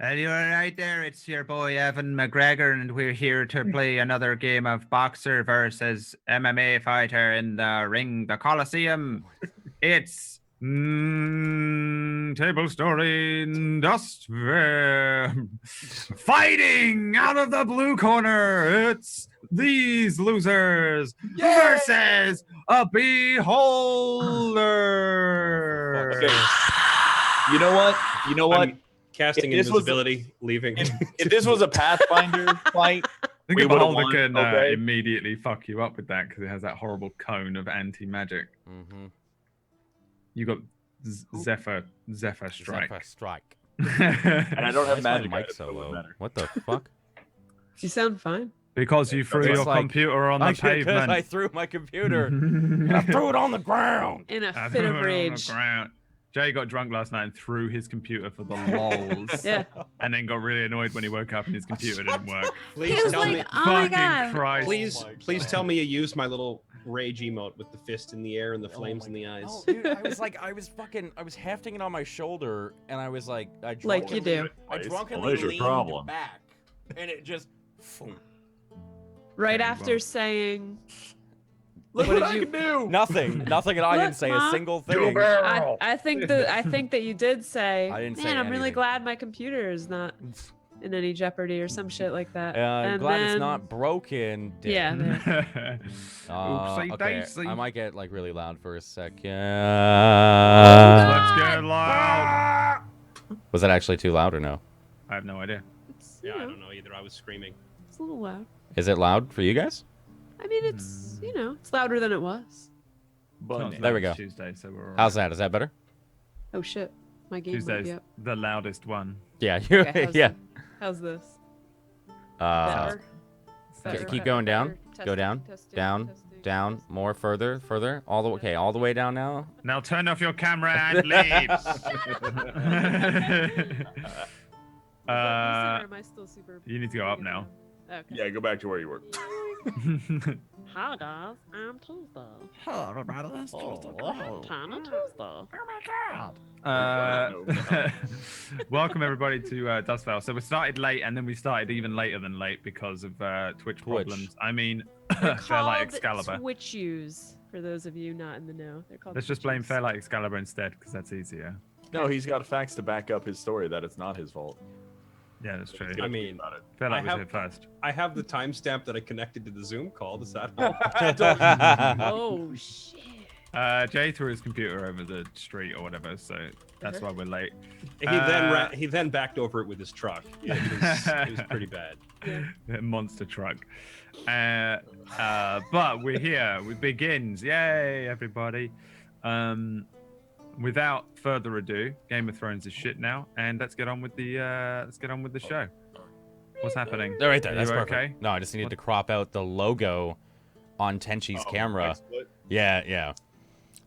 And you're right there. It's your boy Evan McGregor, and we're here to play another game of boxer versus MMA fighter in the ring, the Coliseum. It's Tablestory Dust fighting out of the blue corner. It's these losers versus a beholder. Okay. You know what? I'm casting invisibility, leaving. If this was a Pathfinder fight, I think we a would've beholder won, can okay? immediately fuck you up with that because it has that horrible cone of anti-magic. Mm-hmm. You got Zephyr Strike. Zephyr Strike. and I don't have Why is magic. my mic items, so it wouldn't low? matter. What the fuck? You sound fine. Because you threw It's your like- computer on the Because pavement. I threw my computer. I threw it on the ground. In a I fit threw of it on the rage. ground. Jay got drunk last night and threw his computer for the lols. Yeah. And then got really annoyed when he woke up and his computer didn't work. Please He was tell me. like, "Oh my Fucking god!" Christ. Please tell me you used my little rage emote with the fist in the air and the flames in the No, eyes. dude, I was hefting it on my shoulder, and I was like, Like you do. I Well, drunkenly there's your leaned problem. back, and it just. Right Okay, after well. saying, Look What what, did I you- can do. Nothing, and I Look, didn't say a Mom. single Do a thing. barrel. I think that you did say, I didn't say man, I'm really anything. glad my computer is not in any jeopardy or some shit like that. I'm And glad then- it's not broken. Yeah, Damn. there. Oopsie Okay, daisy. I might get like really loud for a second. Let's get loud. Was that actually too loud or no? I have no idea. It's, you Yeah, I know, don't know either. I was screaming. it's a little loud. Is it loud for you guys? I mean, it's, it's louder than it was. It's There we not go. Tuesday, so we're all How's right. that? Is that better? Oh shit, my game might Tuesday's be up. the loudest one. Yeah. You, Okay, yeah. How's this? Uh, Better? keep going down. Testing, Go down. testing, Down. testing, Down. testing. More. Further. All the way. Okay. All the way down now. Now turn off your camera and leave. Is that lucid or am I still super you need to go up now. Okay. Yeah, go back to where you were. Hi guys, I'm Tuesday. Hello, everybody. This is Tiny Tuesday. Welcome everybody to Dust Vale. So we started late, and then we started even later than late because of Twitch problems. I mean, Fairlight Excalibur. Twitch use for those of you not in the know. They're called. Let's just blame Twitch use. Fairlight Excalibur instead, because that's easier. No, he's got facts to back up his story that it's not his fault. Yeah, that's true. I mean, About it. Fairlight I was have- here first. I have the timestamp that I connected to the Zoom call. Does that help? Oh shit. Jay threw his computer over the street or whatever, so that's why we're late. He then backed over it with his truck. It was pretty bad. Monster truck. But we're here. We begins. Yay, everybody. Without further ado, Game of Thrones is shit now, and let's get on with the show. What's happening? They're right there. Are That's you perfect. okay? No, I just needed to crop out the logo on Tenchi's camera. Yeah.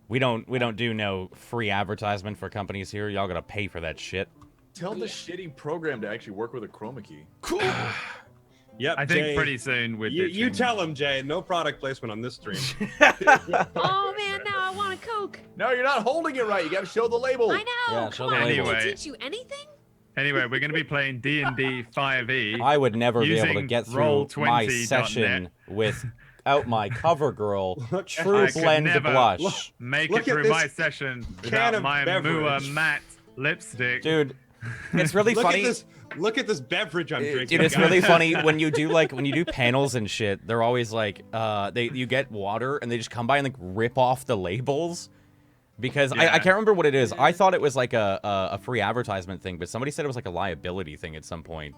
We don't do no free advertisement for companies here. Y'all gotta pay for that shit. Tell the shitty program to actually work with a chroma key. Yep. I think Jay, pretty soon with you tell him, Jay. No product placement on this stream. Oh man, now I want a Coke. No, you're not holding it right. You got to show the label. I know. Yeah, show Come the on, label. did I Anyway. teach you anything? Anyway, we're going to be playing D&D 5e. I would never be able to Using get through my Roll20.net. session without my cover girl, True I could Blend never Blush. Make Look it at through this my session can without of my beverage. Mua matte lipstick. Dude, it's really Look funny. at this. Look at this beverage I'm drinking. Dude, it's guys. really funny when you do panels and shit. They're always like, you get water and they just come by and like rip off the labels, because I Yeah. can't remember what it is. I thought it was like a free advertisement thing, but somebody said it was like a liability thing at some point.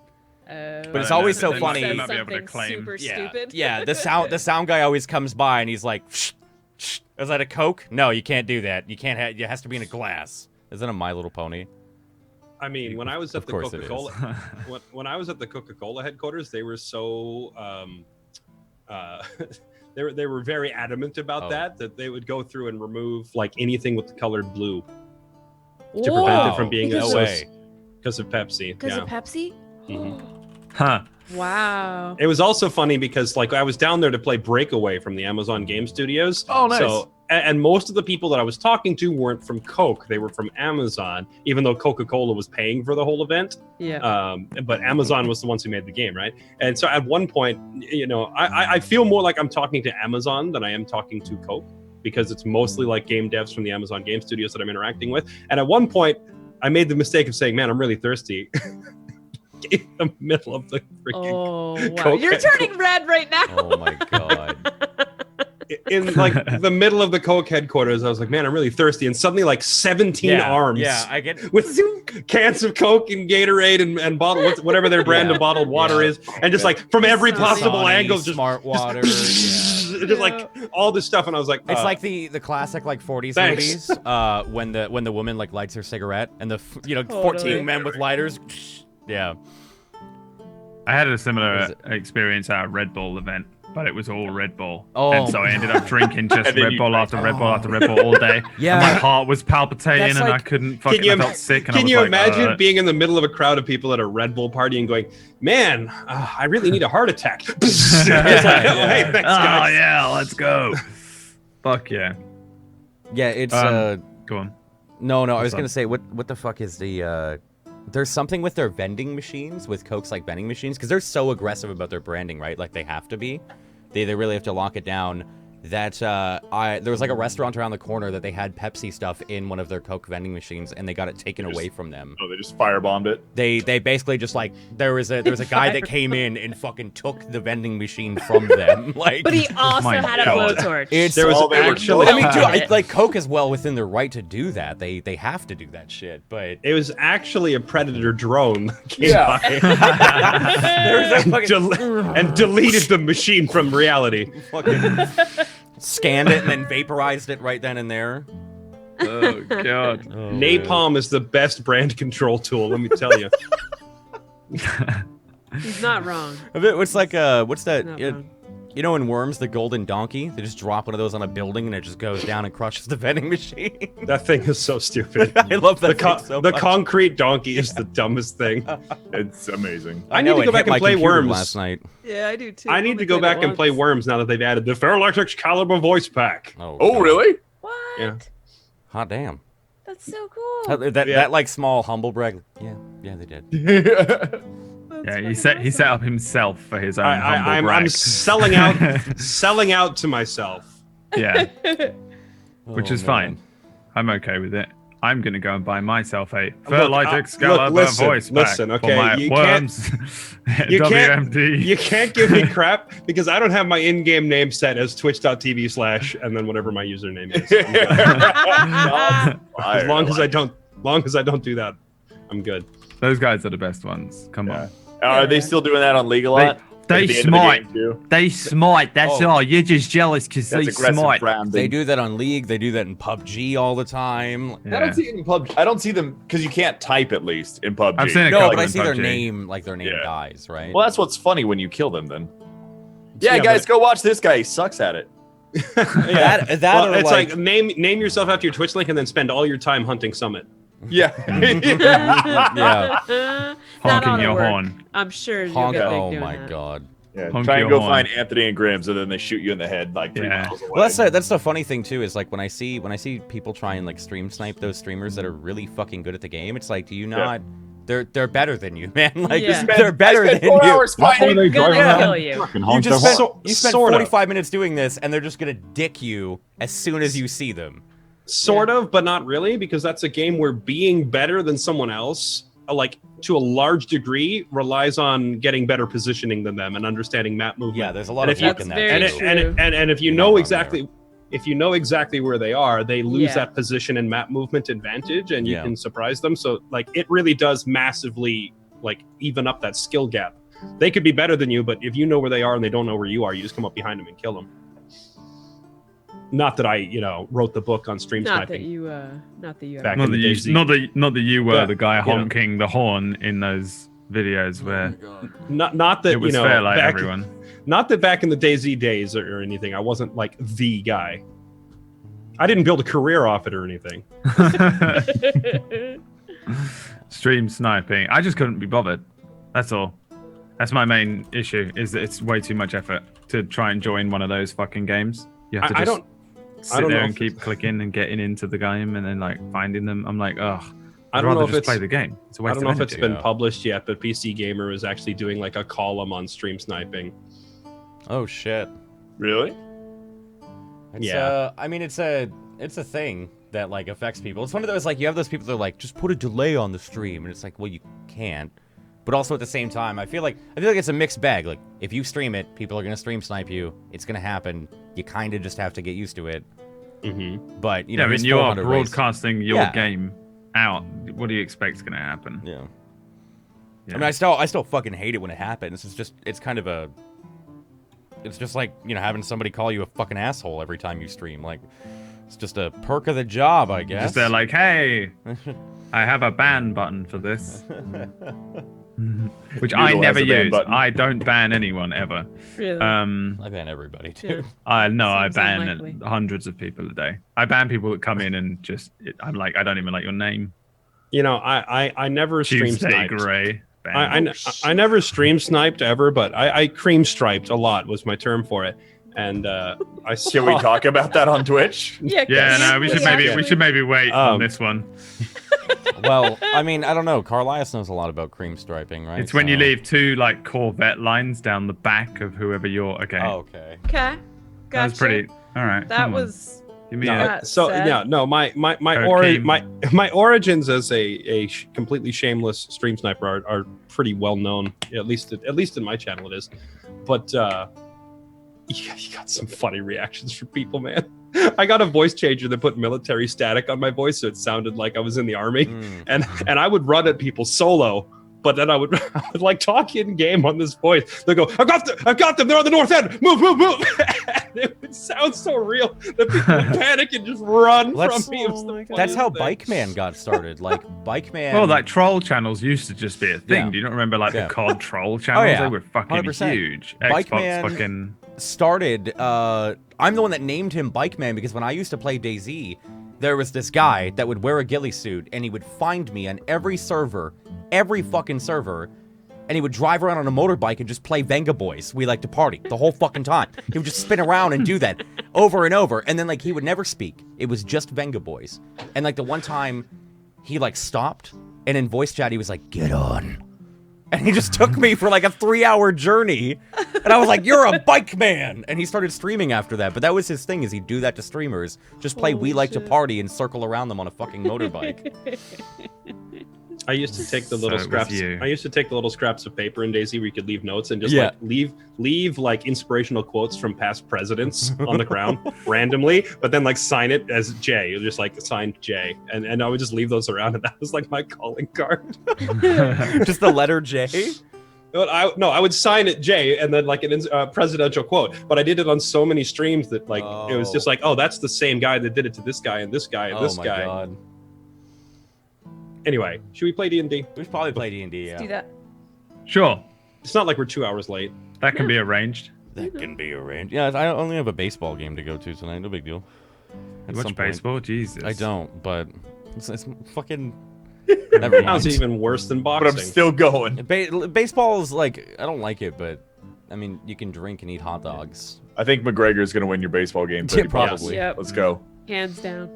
But it's always so they funny. Might, Said they might be able to something claim. super Yeah, stupid. yeah. The sound guy always comes by and he's like, shh, shh. Is that a Coke? No, you can't do that. You can't have. It has to be in a glass. Is that a My Little Pony? I mean, when I was at Of the course it is. Coca-Cola, when I was at the Coca-Cola headquarters, they were so they were very adamant about Oh. that they would go through and remove like anything with the color blue to Whoa. prevent it from being Because no of- way. because of Pepsi. Because Yeah. of Pepsi? Mhm. Huh. Wow. It was also funny because like I was down there to play Breakaway from the Amazon Game Studios. Oh, nice. So and most of the people that I was talking to weren't from Coke; they were from Amazon. Even though Coca-Cola was paying for the whole event, but Amazon was the ones who made the game, right? And so at one point, you know, I feel more like I'm talking to Amazon than I am talking to Coke, because it's mostly like game devs from the Amazon game studios that I'm interacting with. And at one point, I made the mistake of saying, "Man, I'm really thirsty." In the middle of the freaking wow. You're turning red right now. Oh my god. In like the middle of the Coke headquarters, I was like, "Man, I'm really thirsty," and suddenly like 17 arms, I get with cans of Coke and Gatorade and bottle whatever their brand of bottled water is, and just like from every possible Sony, angle, just smart water, just like all this stuff, and I was like, it's like the classic like 40s thanks. movies, when the woman like lights her cigarette and the 14 men with lighters. Yeah. I had a similar experience at a Red Bull event, but it was all Red Bull. Oh. And so I ended up drinking just And then Red you Bull drank- after Red Bull after Red Bull all day. Yeah. And my heart was palpitating That's and I like- couldn't fucking, I felt sick. And I Can was you like, imagine being in the middle of a crowd of people at a Red Bull party and going, "Man, I really need a heart attack." It's like, "Oh, hey, thanks, guys." Oh, yeah, let's go. Fuck yeah. Yeah, it's Go on. no, I What's was gonna up? say what the fuck is the there's something with their vending machines, with Coke's like vending machines, because they're so aggressive about their branding, right? Like they have to be. They really have to lock it down. That there was like a restaurant around the corner that they had Pepsi stuff in one of their Coke vending machines, and they got it taken away from them. Oh, they just firebombed it. They basically just like there was a guy that came in and fucking took the vending machine from them. Like, But he also My had a God. blowtorch. it's There was Oh, they were actually, I mean, dude, Yeah. like Coke is well within their right to do that. They have to do that shit, but it was actually a Predator drone that came Yeah. by there was a fucking and deleted the machine from reality. fucking scanned it and then vaporized it right then and there. Oh, God. Oh, Napalm is the best brand control tool, let me tell you. He's not wrong. man. It's like what's that? Not wrong. You know, in Worms, the golden donkey, they just drop one of those on a building and it just goes down and crushes the vending machine. That thing is so stupid. I love that The, thing so the much. concrete donkey is the dumbest thing. It's amazing. I need know to it go back hit my and play computer Worms. last night. Yeah, I do too. I need to go back and play Worms now that they've added the Ferroelectric Caliber voice pack. Oh, God. really? What? Yeah. Hot damn. That's so cool. That like small humble brag. Yeah, they did. Yeah, he set up himself for his own humble I'm brag. selling out to myself. Yeah, which Oh, is fine. I'm okay with it. I'm gonna go and buy myself a Look, Ferlite Excalibur listen, voice pack listen, for okay, my you can't- Worms you can't- WMD. You can't give me crap because I don't have my in-game name set as twitch.tv/ and then whatever my username is. As long as I don't do that, I'm good. Those guys are the best ones. Come on. Are they still doing that on League a lot? They At the end of the smite. game, too? They smite. That's Oh. all. You're just jealous because That's they aggressive smite. branding. They do that on League. They do that in PUBG all the time. I Yeah. don't see it in PUBG. I don't see them because you can't type at least in PUBG. I've seen it. No, couple but I in see their PUBG. name, like their name Yeah. dies, right? Well, that's what's funny when you kill them. Then. Yeah, Yeah, guys, go watch this guy. He sucks at it. that Well, or it's like, like name yourself after your Twitch link and then spend all your time hunting Summit. Yeah. Yeah. That Honking oughta your work. horn. I'm sure you'll honk. get big Oh doing my that. god. Yeah, Honk try and your go horn. find Anthony and Grimm's, and then they shoot you in the head like 3 Yeah. miles away. Well, that's the funny thing too is like when I see people try and like stream snipe those streamers that are really fucking good at the game. It's like, do you not? They're better than you, man. Like Yeah. they're better I than spent 4 you. hours fighting. They're gonna Yeah. kill you. You just spent, you spent Sort of. 45 minutes doing this, and they're just gonna dick you as soon as you see them. Sort of, but not really, because that's a game where being better than someone else, like to a large degree, relies on getting better positioning than them and understanding map movement. Yeah, there's a lot And of if you- luck in that. That's and, very too. it, and if you You're know not wrong exactly if you know exactly where they are, they lose Yeah. that position and map movement advantage, and you Yeah. can surprise them. So like it really does massively like even up that skill gap. They could be better than you, but if you know where they are and they don't know where you are, you just come up behind them and kill them. Not that I, wrote the book on stream Not that sniping. you have. Back Not in that the you, days. not that you were Yeah, the guy you know. honking the horn in those videos where Not that it was fair like back, everyone. Not that back in the DayZ days or anything, I wasn't like the guy. I didn't build a career off it or anything. Stream sniping. I just couldn't be bothered. That's all. That's my main issue. Is that it's way too much effort to try and join one of those fucking games. You have to I just don't. sit don't there know and if keep clicking and getting into the game and then like finding them. I'm like, ugh. I I'd don't know rather if just it's play the game. It's a I waste don't know of if it's energy. been published yet, but PC Gamer is actually doing like a column on stream sniping. Oh shit. Really? It's, Yeah. I mean, it's a thing that like affects people. It's one of those like you have those people that are like, just put a delay on the stream, and it's like, well, you can't. But also at the same time, I feel like it's a mixed bag. Like if you stream it, people are gonna stream snipe you. It's gonna happen. You kind of just have to get used to it. Mm-hmm. But you Yeah, know, I mean, his you are 400 race- broadcasting your Yeah. game out. What do you expect is going to happen? Yeah. Yeah. I mean, I still fucking hate it when it happens. It's kind of a. It's just like, you know, having somebody call you a fucking asshole every time you stream. Like, it's just a perk of the job, I guess. Just they're like, hey, I have a ban button for this. Which I Noodle never has a ban use. button. I don't ban anyone ever. Really? I ban everybody too. Yeah. I Seems ban unlikely. hundreds of people a day. I ban people that come in and I'm like, I don't even like your name. You know, I never stream Tuesday sniped. Gray. Ban. I never stream sniped ever, but I cream striped a lot was my term for it. And I saw. Can we talk about that on Twitch? Yeah. Yeah, can no, we actually- should maybe wait on this one. Well, I mean, I don't know. Carlias knows a lot about cream striping, right? It's when you So- leave two like Corvette lines down the back of whoever you're. Okay, Oh, okay. Okay. Gotcha. that's pretty. All right, That come on. was. Give me No, a. That so said- yeah, no, my Okay. my origins as a completely shameless stream sniper are pretty well known. At least in my channel it is. But yeah, you got some funny reactions from people, man. I got a voice changer that put military static on my voice, so it sounded like I was in the army, and I would run at people solo. But then I would like talk in game on this voice. They go, I've got them. They're on the north end. Move. And it would sound so real that people would panic and just run Well, from me. It was the That's That's how funniest Bike Man got started. Like Bike Man. Well, like troll channels used to just be a thing. Yeah. Do you not remember like Yeah. the COD troll channels? yeah. They were fucking 100%. huge. Bike Xbox Man- fucking. started. I'm the one that named him Bike Man because when I used to play DayZ, there was this guy that would wear a ghillie suit and he would find me on every fucking server. And he would drive around on a motorbike and just play Venga Boys. We like to party the whole fucking time. He would just spin around and do that over and over. And then, like, he would never speak. It was just Venga Boys. And, like, the one time he, like, stopped and in voice chat he was like, get on. And he just took me for, like, a 3-hour journey. And I was like, you're a bike man. And he started streaming after that. But that was his thing, is he'd do that to streamers. Just play Holy We Like to shit. Party and circle around them on a fucking motorbike. I used to take the little So it was scraps. you. I used to take the little scraps of paper in DayZ where you could leave notes and just Yeah. like leave like inspirational quotes from past presidents on the ground randomly, but then like sign it as J, just like signed J, and I would just leave those around, and that was like my calling card. Just the letter J? But I would sign it J and then like a presidential quote. But I did it on so many streams that like it was just like, oh, that's the same guy that did it to this guy and this guy and this my guy. god. Anyway, should we play D&D? We should probably play D&D, Let's do yeah. that. Sure, It's not like we're 2 hours late. that can be arranged. That can be arranged. Yeah, I only have a baseball game to go to tonight. No big deal. At You watch some point. baseball? Jesus. I don't, but it's fucking... Never How's mind. it even worse than But boxing? I'm still going. Baseball is like... I don't like it, but... I mean, you can drink and eat hot dogs. I think McGregor's going to win your baseball game. Yeah, Pretty probably. Yep. Let's go. Hands down.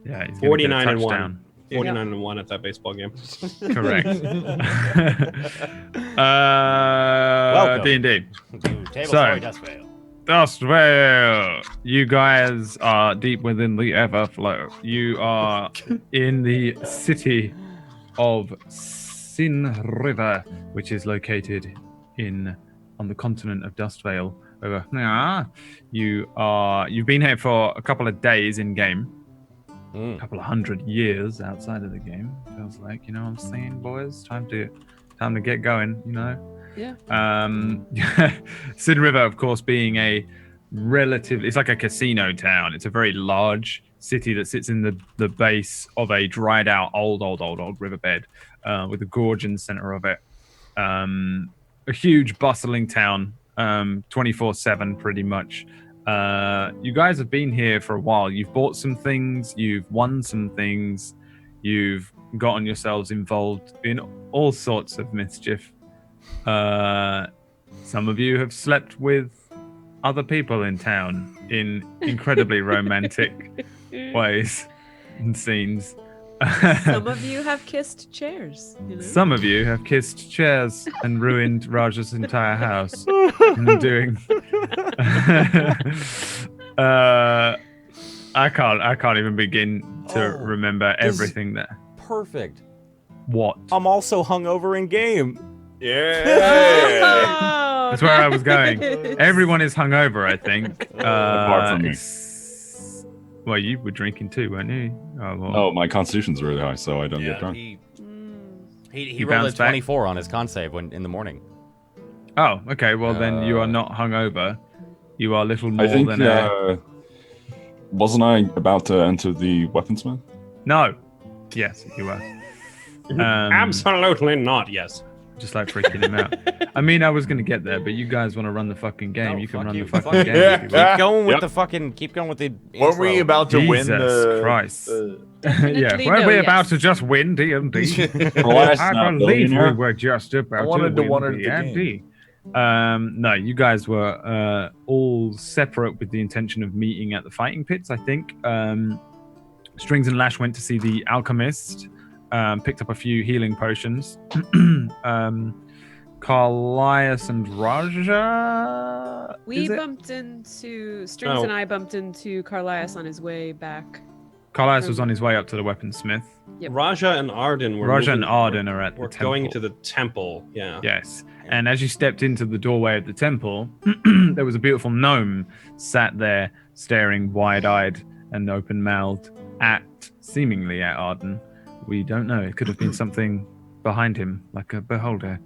Yeah, he's gonna get a 49 and 1. touchdown. 49 and 1 at that baseball game. Correct. Welcome. D&D. Tablestory So- does fail. That's well. You guys are deep within the Everflow. You are in the city of Sin River, which is located on the continent of Dustvale. You've been here for a couple of days in game, a couple of 100 years outside of the game. Feels like, you know what I'm saying, boys? Time to get going, you know. Yeah. Sin River, of course, being it's like a casino town. It's a very large city that sits in the base of a dried out old riverbed with a gorge in the center of it. A huge bustling town, 24/7 pretty much. You guys have been here for a while. You've bought some things, you've won some things, you've gotten yourselves involved in all sorts of mischief. Some of you have slept with other people in town in incredibly romantic ways and scenes. Some of you have kissed chairs. You know? Some of you have kissed chairs and ruined Raja's entire house. And doing. I can't even begin to remember everything that. Perfect. What? I'm also hungover in game. Yeah. That's where I was going. Everyone is hungover, I think. Apart from me. Well, you were drinking too, weren't you? Oh, my constitution's really high, so I don't get drunk. He You rolled a bounced back? 24 on his con save in the morning. Oh, okay. Well, then you are not hungover. You are little more I think, than a... wasn't I about to enter the weaponsmith? No. Yes, you were. Absolutely not. Yes. Just like freaking him out. I mean, I was gonna get there, but you guys want to run the fucking game. No, You can fuck run you. the fucking Fuck game. you. if you want. Keep going with Yep. the fucking. Keep going with the. Weren't we intro. about to win Jesus the? Christ. the- Yeah, Definitely weren't no, we yes. about to just win D&D? Last I not believe we billionaire. were just about I wanted to to win win the D&D. No, you guys were all separate with the intention of meeting at the fighting pits, I think. Strings and Lash went to see the alchemist, picked up a few healing potions. Carlias and Raja? We is it? bumped into Strings and I bumped into Carlias on his way back. Carlias was on his way up to the weaponsmith. Yep. Raja and Arden were Raja and moving- Arden are at the We're temple. going to the temple. Yeah. Yes. And as you stepped into the doorway of the temple, there was a beautiful gnome sat there staring wide-eyed and open-mouthed seemingly at Arden. We don't know. It could have been something behind him, like a beholder.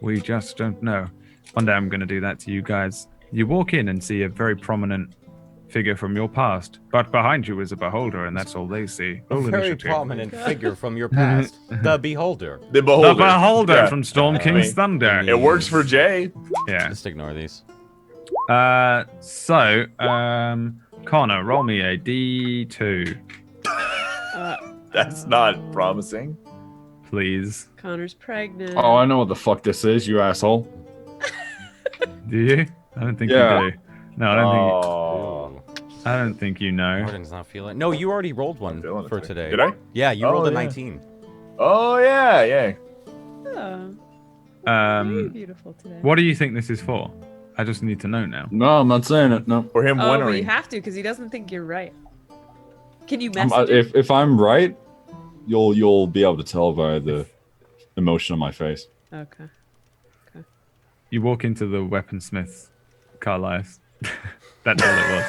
We just don't know. One day I'm going to do that to you guys. You walk in and see a very prominent figure from your past, but behind you is a beholder, and that's all they see. A Roll very initiative. prominent figure from your past, the Beholder. The beholder. The beholder Yeah. from Storm King's Thunder. It works for Jay. Yeah. Just ignore these. Connor, roll me a D2, That's not promising. please. Connor's pregnant. Oh, I know what the fuck this is, you asshole. Do you? I don't think Yeah. you do. No, I don't think. Oh. I don't think you know. Arden's not feeling. No, you already rolled one Feeling it for today. today. Did I? Yeah, you Oh, rolled a yeah. 19. Oh yeah. Oh, very Um, beautiful today. what do you think this is for? I just need to know now. No, I'm not saying it. No. For him Oh, well, you winnering. have to because he doesn't think you're right. Can you I'm- message him? if I'm right, you'll be able to tell by the emotion on my face. Okay. You walk into the weaponsmith, Carlias. That's all it was.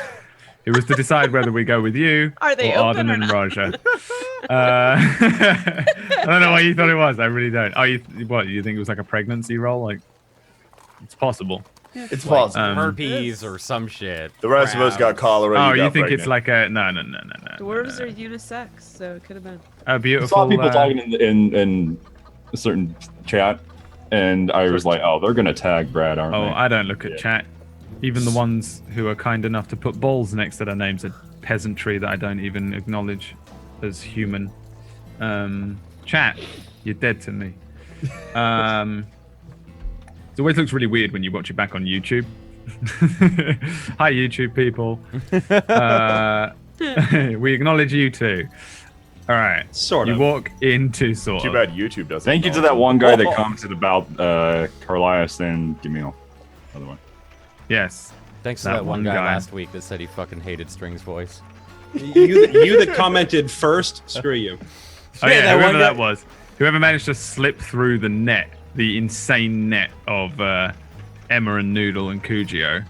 It was to decide whether we go with you Are they or open Arden or and not? Raja. I don't know what you thought it was. I really don't. Oh, you think it was like a pregnancy roll? Like, it's possible. It's possible. Herpes or some shit. The rest of us got cholera. Oh, you you got think it's pregnant. like a no. Dwarves are unisex, so it could have been. A I beautiful. saw people talking in a certain chat, and I was like, oh, they're gonna tag Brad, aren't Oh, they? I don't look at Yeah. chat. Even the ones who are kind enough to put balls next to their names are peasantry that I don't even acknowledge as human. Chat, you're dead to me. It always looks really weird when you watch it back on YouTube. Hi, YouTube people. We acknowledge you too. All right. Sort You of. walk into sort Too of. bad YouTube doesn't. Thank you to know. that one guy that commented about Carlias and Gamil, by the way. Yes. Thanks to That that one one guy guy. last week that said he fucking hated String's voice. You that commented first, screw you. Oh Yeah, yeah, that one whoever guy- that was. Whoever managed to slip through the net, the insane net of Emma and Noodle and Kujio.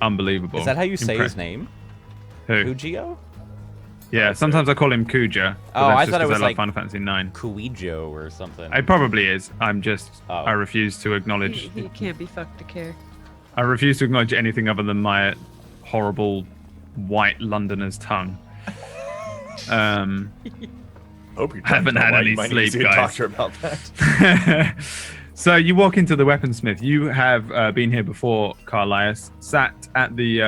Unbelievable. Is that how you say his Impressive. name? Who? Kujio? Yeah, sometimes I call him Kuja. but Oh, that's I just thought it 'cause was I love like- Final Fantasy 9. Kuijo or something. It probably is. Oh. I refuse to acknowledge. He can't be fucked to care. I refuse to acknowledge anything other than my horrible white Londoner's tongue. Hope you Haven't had any might sleep, need to see a guys. doctor about that. So you walk into the weaponsmith. You have been here before, Carlias. Sat at the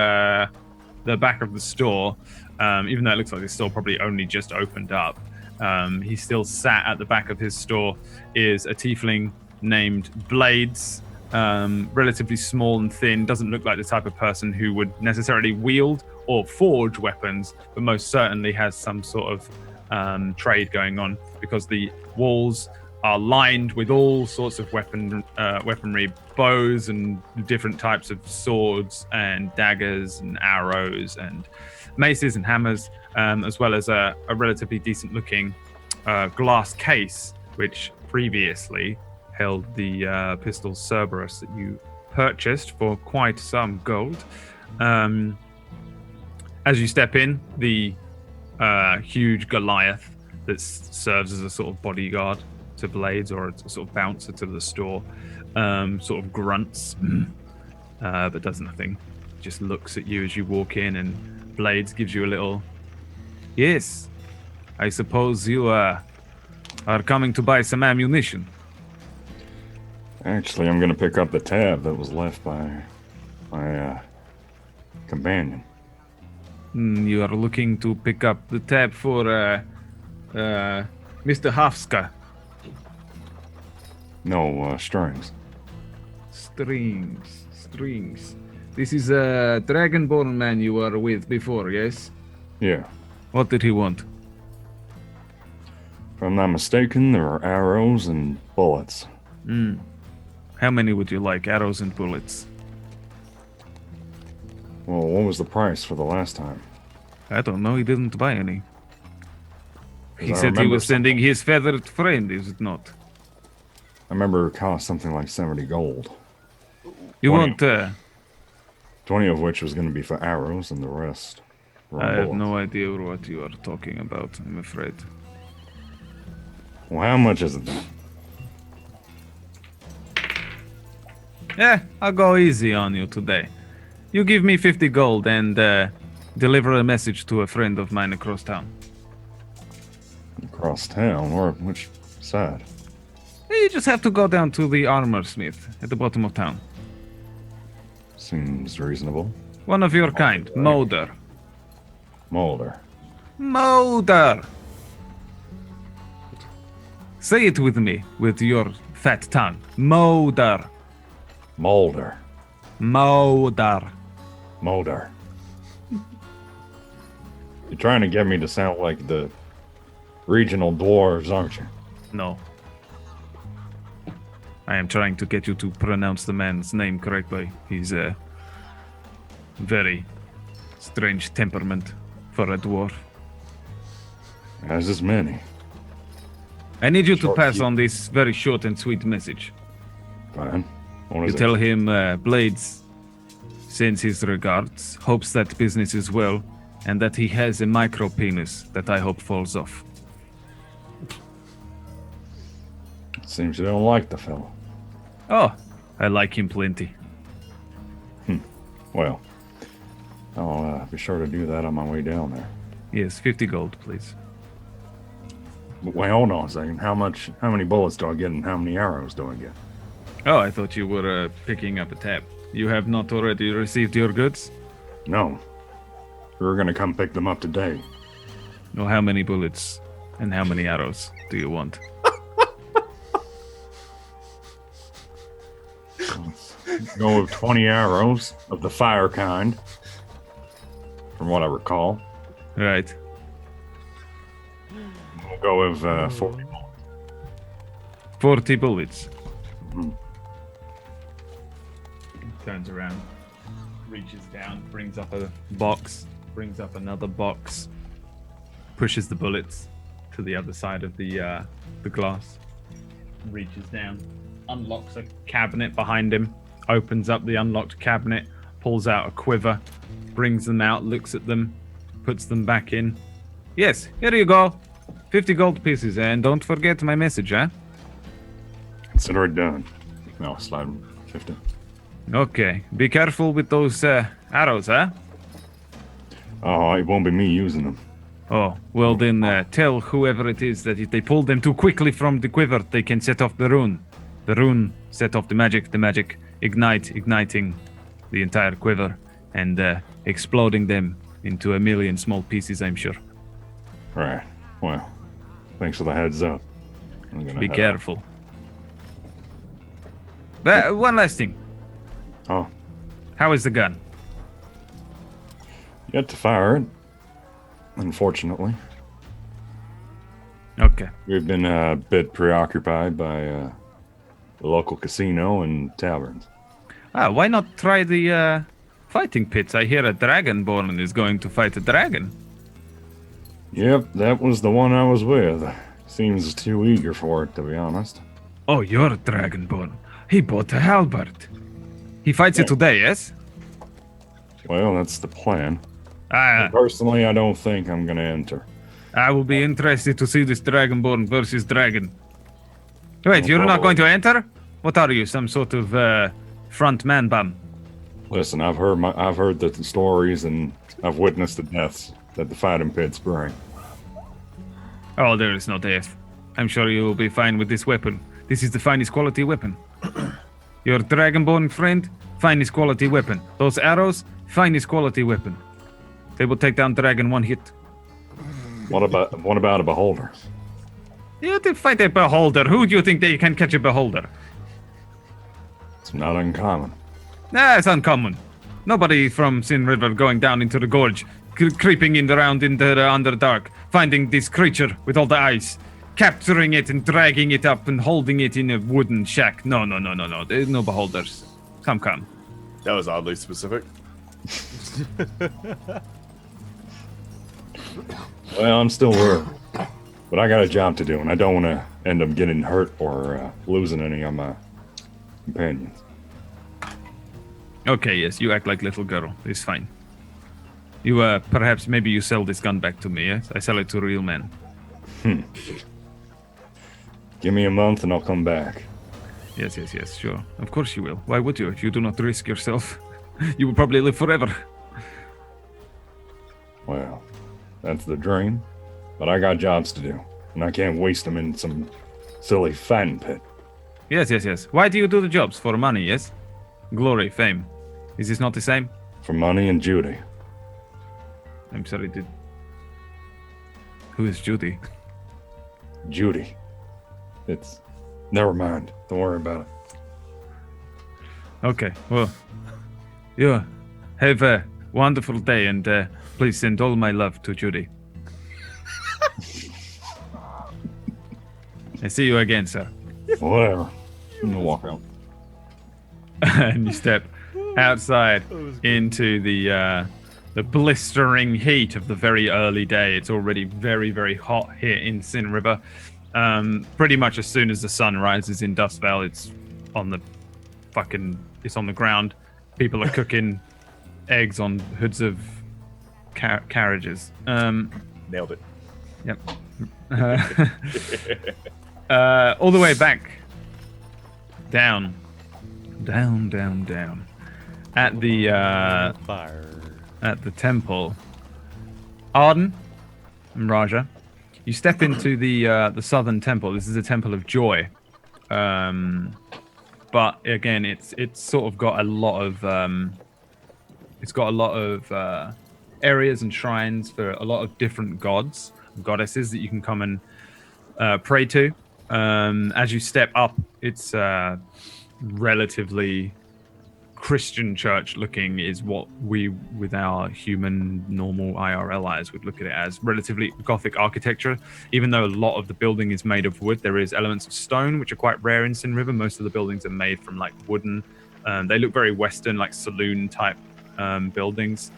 back of the store, even though it looks like this store probably only just opened up. He still sat at the back of his store. Is a tiefling named Blades, relatively small and thin, doesn't look like the type of person who would necessarily wield or forge weapons, but most certainly has some sort of trade going on, because the walls are lined with all sorts of weaponry, bows and different types of swords and daggers and arrows and maces and hammers, as well as a relatively decent looking glass case, which previously held the pistol Cerberus that you purchased for quite some gold. As you step in, the huge Goliath that serves as a sort of bodyguard to Blades, or a sort of bouncer to the store, sort of grunts, but does nothing. Just looks at you as you walk in, and Blades gives you a little, "Yes, I suppose you are coming to buy some ammunition." Actually, I'm gonna pick up the tab that was left by my companion. You are looking to pick up the tab for Mr. Hafska. No, strings. Strings. This is a Dragonborn man you were with before, yes? Yeah. What did he want? If I'm not mistaken, there are arrows and bullets. How many would you like, arrows and bullets? Well, what was the price for the last time? I don't know, he didn't buy any. 'Cause He I said he remember was sending his feathered friend, is it not? I remember it cost something like 70 gold. You 20. want, 20 of which was going to be for arrows, and the rest were I have bullets. no idea what you are talking about, I'm afraid. Well, how much is it then? Yeah, I'll go easy on you today. You give me 50 gold and deliver a message to a friend of mine across town. Across town, or which side? You just have to go down to the armor smith at the bottom of town. Seems reasonable. One of your kind, Moder. Mulder. Moder! Say it with me, with your fat tongue. Moder. Mulder. Moder. Mulder. You're trying to get me to sound like the regional dwarves, aren't you? No. I am trying to get you to pronounce the man's name correctly. He's a very strange temperament for a dwarf. As is many. I need you to Short, pass you- on this very short and sweet message. Fine. What You is tell it? him Blades sends his regards, hopes that business is well, and that he has a micro penis that I hope falls off. Seems you don't like the fellow. Oh, I like him plenty. Well, I'll be sure to do that on my way down there. Yes, 50 gold, please. But wait, hold on a second. How many bullets do I get and how many arrows do I get? Oh, I thought you were picking up a tab. You have not already received your goods? No. We're gonna come pick them up today. Well, how many bullets and how many arrows do you want? Go with 20 arrows of the fire kind, from what I recall. Right. We'll go with 40 bullets. 40 bullets. Mhm. Turns around, reaches down, brings up a box, brings up another box, pushes the bullets to the other side of the glass, reaches down, unlocks a cabinet behind him, opens up the unlocked cabinet, pulls out a quiver, brings them out, looks at them, puts them back in. Yes, here you go. 50 gold pieces, and don't forget my message, eh? Consider it done. No, slide 50. Okay, be careful with those arrows, huh? Oh, it won't be me using them. Oh, well then tell whoever it is that if they pull them too quickly from the quiver, they can set off the rune. The rune set off the magic igniting the entire quiver and exploding them into a million small pieces, I'm sure. Right. Well, thanks for the heads up. I'm gonna Be head out. careful. But one last thing. Oh, How is the gun? yet to fire it. Unfortunately, Okay. we've been a bit preoccupied by the local casino and taverns. Why not try the fighting pits? I hear a dragonborn is going to fight a dragon. Yep, that was the one I was with. Seems too eager for it, to be honest. Oh, you're a dragonborn. He bought a halberd. He fights it today, yes? Well, that's the plan. Ah, Personally, I don't think I'm gonna enter. I will be interested to see this dragonborn versus dragon. Wait, you're not going to enter? What are you, some sort of front man bum? Listen, I've heard the stories and I've witnessed the deaths that the fighting pits bring. Oh, there is no death. I'm sure you will be fine with this weapon. This is the finest quality weapon. Your dragonborn friend, finest quality weapon. Those arrows, finest quality weapon. They will take down dragon one hit. What about a beholder? You to fight a beholder. Who do you think they can catch a beholder? It's not uncommon. Nah, it's uncommon. Nobody from Sin River going down into the gorge, creeping around into the Underdark, finding this creature with all the eyes, capturing it and dragging it up and holding it in a wooden shack. No. There's no beholders. Come. That was oddly specific. Well, I'm still worried. But I got a job to do, and I don't want to end up getting hurt or losing any of my companions. Okay, yes, you act like little girl. It's fine. You, perhaps maybe you sell this gun back to me, yes? I sell it to real men. Give me a month and I'll come back. Yes, sure. Of course you will. Why would you? If you do not risk yourself, you will probably live forever. Well, that's the dream. But I got jobs to do, and I can't waste them in some silly fighting pit. Yes. Why do you do the jobs? For money, yes? Glory, fame. Is this not the same? For money and Judy. I'm sorry, Who is Judy? Judy. It's... Never mind. Don't worry about it. Okay, well, you have a wonderful day, and please send all my love to Judy. I see you again, sir. Whatever. I'm gonna walk out. And you step outside into the blistering heat of the very early day. It's already very, very hot here in Sin River. Pretty much as soon as the sun rises in Dust Vale, it's on the ground. People are cooking eggs on hoods of carriages. Nailed it. Yep. All the way back. Down. At the Fire. at the temple. Arden and Raja, you step into the southern temple. This is a temple of joy. But again, it's sort of got a lot of areas and shrines for a lot of different gods, goddesses that you can come and pray to. As you step up, it's relatively Christian church looking, is what we, with our human normal IRL eyes, would look at it as. Relatively Gothic architecture. Even though a lot of the building is made of wood, there is elements of stone, which are quite rare in Sin River. Most of the buildings are made from like wooden. They look very Western, like saloon type buildings.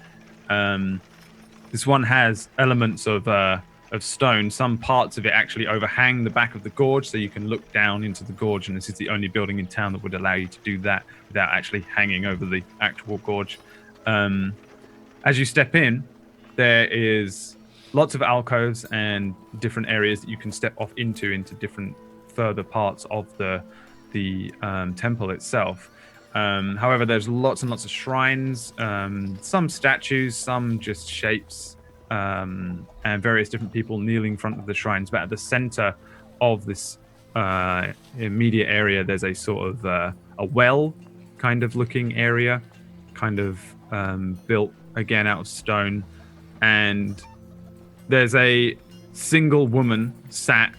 This one has elements of stone. Some parts of it actually overhang the back of the gorge, so you can look down into the gorge, and this is the only building in town that would allow you to do that without actually hanging over the actual gorge. As you step in, there is lots of alcoves and different areas that you can step off into different further parts of the temple itself. However, there's lots and lots of shrines, some statues, some just shapes, and various different people kneeling in front of the shrines. But at the center of this immediate area, there's a sort of a well kind of looking area, kind of built again out of stone. And there's a single woman sat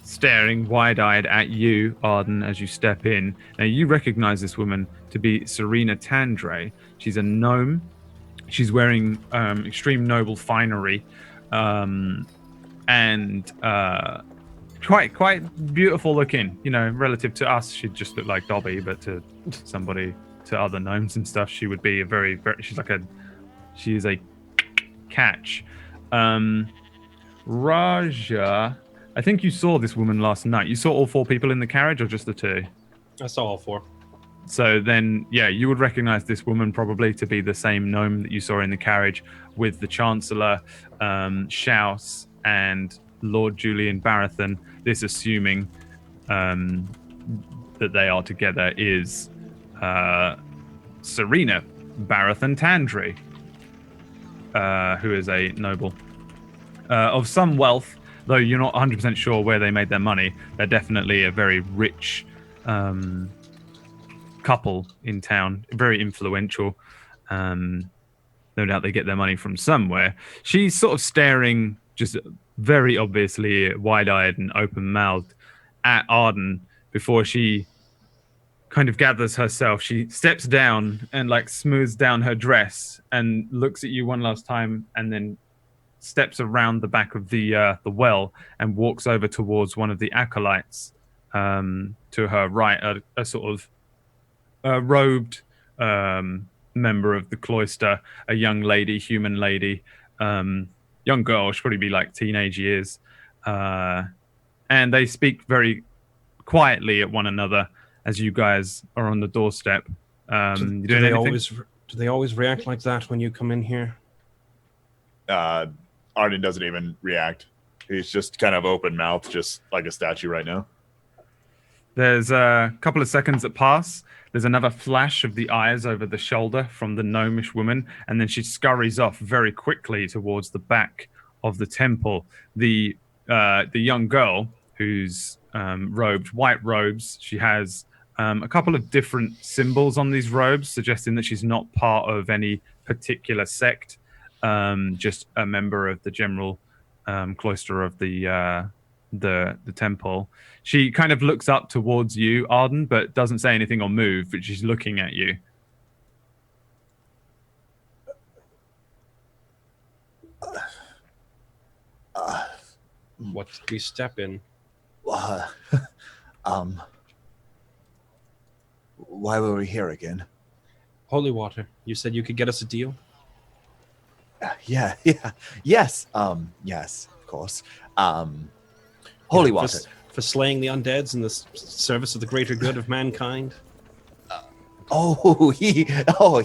staring wide-eyed at you, Arden, as you step in. Now, you recognize this woman to be Serena Tandre. She's a gnome. She's wearing extreme noble finery, and quite beautiful looking. You know, relative to us, she'd just look like Dobby, but to other gnomes and stuff, she would be a very she is a catch. Raja, I think you saw this woman last night. You saw all 4 people in the carriage, or just the 2? I saw all 4. So then, yeah, you would recognize this woman probably to be the same gnome that you saw in the carriage with the Chancellor, Schaus, and Lord Julian Barathon. This, assuming that they are together, is Serena Barathon Tandre, who is a noble of some wealth, though you're not 100% sure where they made their money. They're definitely a very rich couple in town, very influential. No doubt they get their money from somewhere. She's sort of staring, just very obviously wide-eyed and open-mouthed, at Arden before she kind of gathers herself. She steps down and like smooths down her dress and looks at you one last time, and then steps around the back of the well and walks over towards one of the acolytes to her right, a sort of robed member of the cloister, a young lady, human lady, young girl, she'll probably be like teenage years, and they speak very quietly at one another as you guys are on the doorstep. Do they always react like that when you come in here? Arden doesn't even react. He's just kind of open mouth, just like a statue right now. There's a couple of seconds that pass. There's another flash of the eyes over the shoulder from the gnomish woman, and then she scurries off very quickly towards the back of the temple. The young girl, who's robed, white robes, she has a couple of different symbols on these robes, suggesting that she's not part of any particular sect, just a member of the general cloister of the temple. She kind of looks up towards you, Arden, but doesn't say anything or move, but she's looking at you. What did we step in? Why were we here again? Holy water. You said you could get us a deal? Yes, yes, of course. Holy water. For slaying the undeads in the service of the greater good of mankind?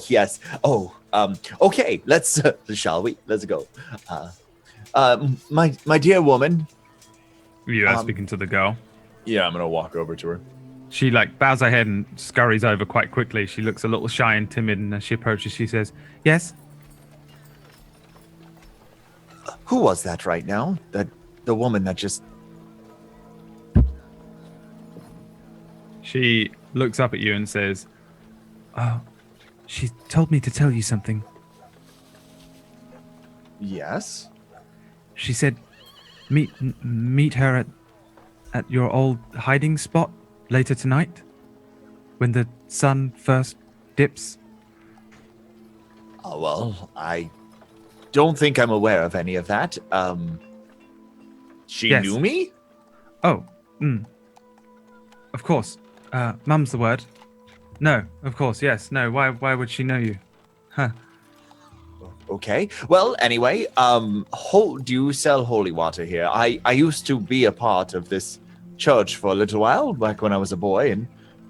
Yes. Okay, let's, shall we? Let's go. My dear woman. You are speaking to the girl. Yeah, I'm going to walk over to her. She bows her head and scurries over quite quickly. She looks a little shy and timid, and as she approaches, she says, "Yes?" Who was that right now? The woman that just... She looks up at you and says, "Oh, she told me to tell you something." Yes? She said, meet her at your old hiding spot later tonight, when the sun first dips. Oh, well, I don't think I'm aware of any of that. She Yes. knew me? Oh, of course. Mum's the word. No, of course, yes. No, why would she know you? Huh. Okay. Well, anyway, do you sell holy water here? I used to be a part of this church for a little while, back when I was a boy, and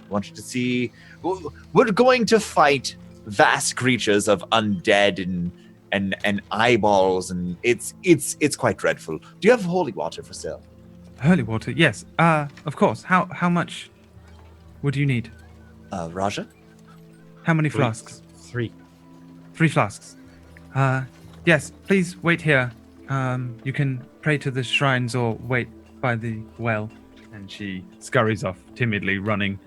wanted to see... We're going to fight vast creatures of undead and eyeballs, and it's quite dreadful. Do you have holy water for sale? Holy water, yes. Of course. How much would you need? Raja? How many flasks? 3. 3 flasks. Yes, please wait here. You can pray to the shrines or wait by the well. And she scurries off, timidly running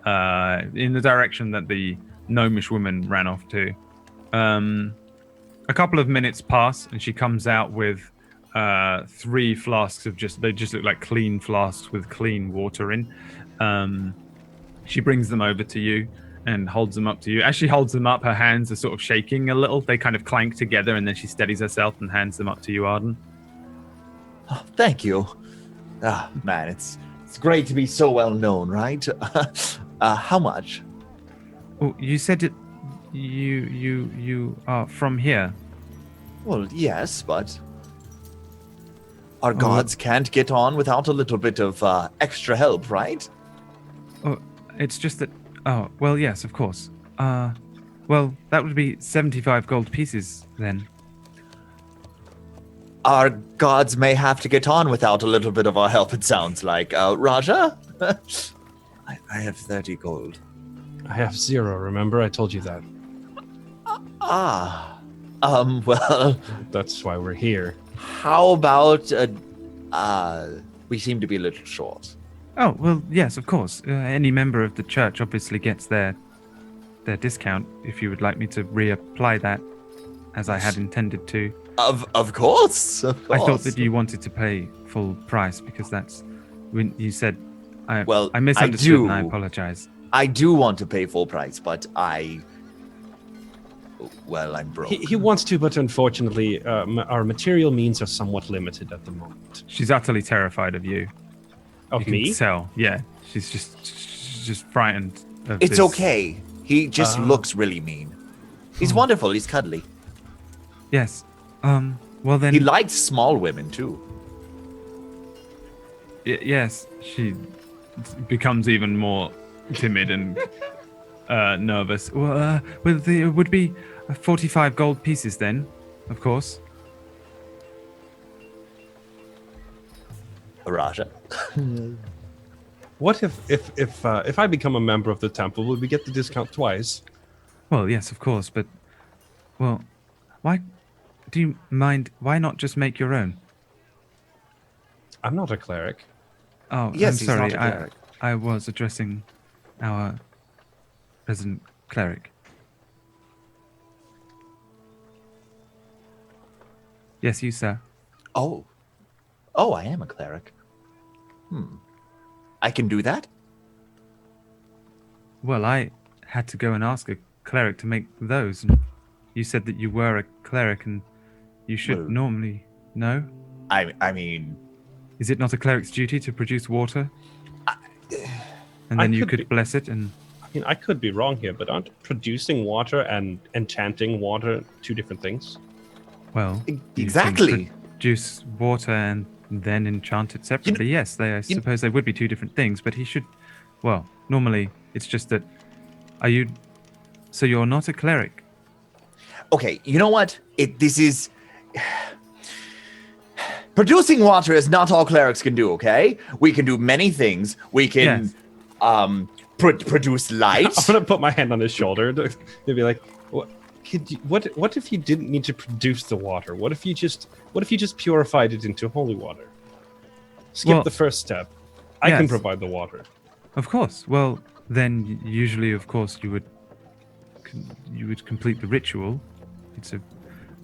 in the direction that the gnomish woman ran off to. A couple of minutes pass, and she comes out with 3 flasks of they just look like clean flasks with clean water in. She brings them over to you and holds them up to you. As she holds them up, her hands are sort of shaking a little. They kind of clank together, and then she steadies herself and hands them up to you, Arden. Oh, thank you. Ah, man, it's great to be so well known, right? How much? Oh, you said it. You are from here. Well, yes, but our gods can't get on without a little bit of extra help, right? Oh, it's just that. Oh, well, yes, of course. Well, that would be 75 gold pieces then. Our gods may have to get on without a little bit of our help, it sounds like. Raja? I have 30 gold. I have 0, remember? I told you that. Well... That's why we're here. How about... we seem to be a little short. Oh, well, yes, of course. Any member of the church obviously gets their discount, if you would like me to reapply that, as I had intended to. Of course. I thought that you wanted to pay full price, because that's when you said... I misunderstood, and I apologize. I do want to pay full price, but I'm broke. He wants to, but unfortunately, our material means are somewhat limited at the moment. She's utterly terrified of you. Of you me? Can tell. Yeah, she's just frightened of It's this. okay. He just looks really mean. He's wonderful. He's cuddly. Yes. Well then. He likes small women too. Yes. She becomes even more timid and nervous. Well, it would be 45 gold pieces then, of course. Raja. What if I become a member of the temple, will we get the discount twice? Well, yes, of course, but why do you mind? Why not just make your own? I'm not a cleric. Oh, yes, I'm sorry. He's not a cleric. I was addressing our resident cleric. Yes, you, sir. Oh, I am a cleric. I can do that? Well, I had to go and ask a cleric to make those, and you said that you were a cleric, and you should normally know. I mean... Is it not a cleric's duty to produce water? And then you could bless it and... I mean, I could be wrong here, but aren't producing water and enchanting water 2 different things? Well, exactly. You can produce water and then enchant it separately. Yes, I suppose they would be 2 different things, but he should... Well, normally it's just that... Are you... So you're not a cleric? Okay, you know what? This is... Producing water is not all clerics can do, okay? We can do many things. We can produce light. I'm going to put my hand on his shoulder. They'd be like, what if you didn't need to produce the water? What if you just purified it into holy water? Skip the first step. I can provide the water. Of course. Well, then usually, of course, you would complete the ritual. It's a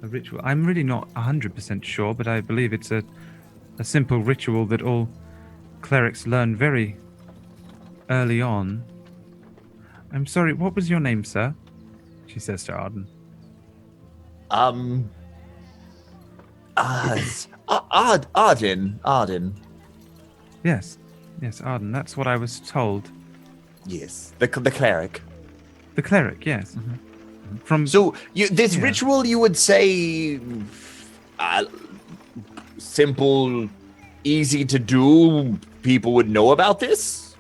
ritual. I'm really not 100% sure, but I believe it's a simple ritual that all clerics learn very early on. I'm sorry, what was your name, sir? She says to Arden. Arden. Yes, Arden. That's what I was told. Yes, the cleric. The cleric, yes. Mm-hmm. This ritual, you would say, simple, easy to do. People would know about this.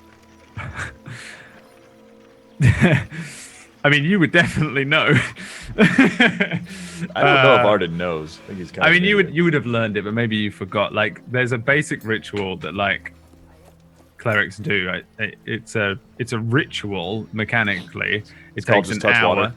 I mean, you would definitely know. I don't know if Arden knows. I think he's kind of you would have learned it, but maybe you forgot. Like, there's a basic ritual that like clerics do. Right? It's a ritual mechanically. It takes an hour.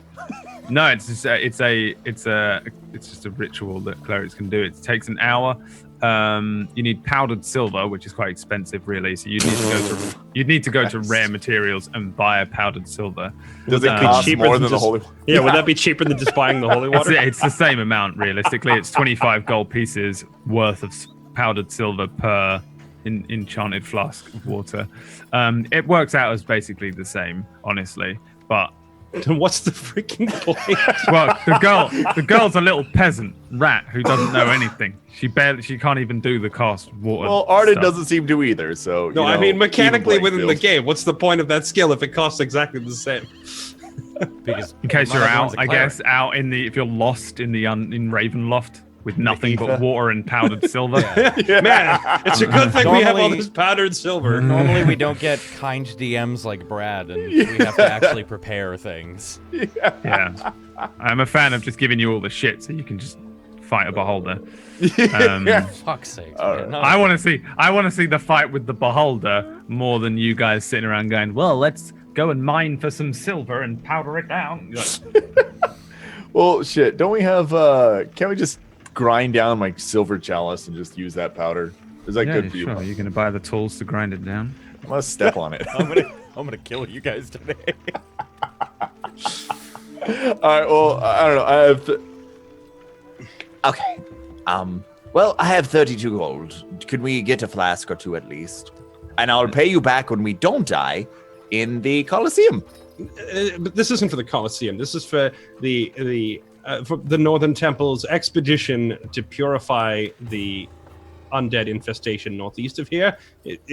No, it's just it's just a ritual that clerics can do. It takes an hour. You need powdered silver, which is quite expensive, really. So you'd need to go to rare materials and buy a powdered silver. Does it cost cheaper more than than the just- holy? Yeah, would that be cheaper than just buying the holy water? It's the same amount, realistically. It's 25 gold pieces worth of powdered silver per enchanted flask of water. It works out as basically the same, honestly. But Then what's the freaking point? well, the girl's a little peasant rat who doesn't know anything. She can't even do the cast water. Well, Arden stuff. doesn't seem to either. So No, you I know, mean mechanically even within the playing game. What's the point of that skill if it costs exactly the same? Because In case not you're everyone's out, a I cleric. guess, out in the if you're lost in the in Ravenloft with nothing but ether. water and powdered silver. Man, it's a good thing we have all Normally- this powdered silver. Normally we don't get kind DMs like Brad, and we have to actually prepare things. Yeah, I'm a fan of just giving you all the shit so you can just fight a beholder. Fuck's sake. All man, right. no. I want to see the fight with the beholder more than you guys sitting around going, well, let's go and mine for some silver and powder it down. You're like, Well, shit. Don't we have? Can't we just grind down like silver chalice and just use that powder? Is that yeah, good for you? sure. You're gonna buy the tools to grind it down. Let's step on it. I'm gonna kill you guys today. All right. Well, I don't know. I have. Okay. Well, I have 32 gold. Could we get a flask or two at least? And I'll pay you back when we don't die in the Colosseum. But this isn't for the Colosseum. This is for the Northern Temple's expedition to purify the undead infestation northeast of here,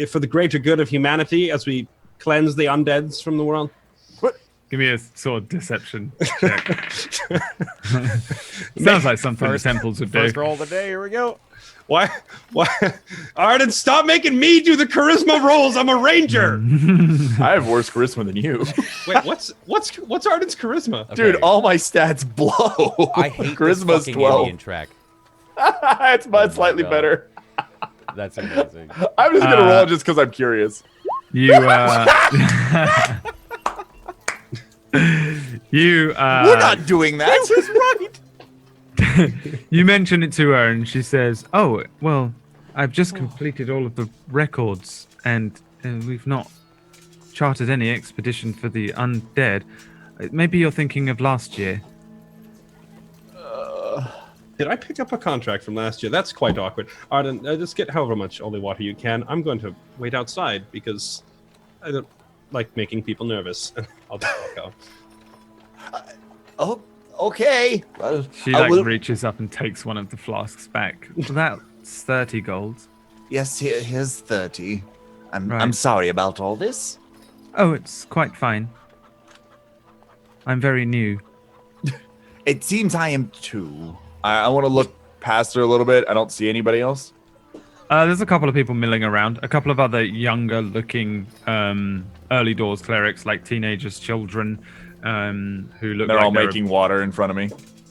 for the greater good of humanity as we cleanse the undeads from the world. Give me a sort of deception check. Sounds like something the temples would do. First roll of the day. Here we go. Why? Arden, stop making me do the charisma rolls. I'm a ranger. I have worse charisma than you, Wait, what's Arden's charisma? dude. Okay. All my stats blow. I hate this charisma's fucking 12. Indian track. It's my slightly God. better. That's amazing. I'm just gonna roll it just because I'm curious. You We're not doing that. you mention it to her and she says, oh, well, I've just completed all of the records and we've not chartered any expedition for the undead. Maybe you're thinking of last year. Did I pick up a contract from last year? That's quite awkward. Arden, just get however much holy water you can. I'm going to wait outside because I don't like making people nervous. I'll just walk out. Oh, okay. Well, She I like will- reaches up and takes one of the flasks back. That's 30 gold. Yes, here's 30. I'm Right. sorry about all this. Oh, it's quite fine. I'm very new. It seems I am too. I want to look past her a little bit. I don't see anybody else. There's a couple of people milling around. A couple of other younger looking early doors clerics, like teenagers, children, who look They're like all making water in front of me.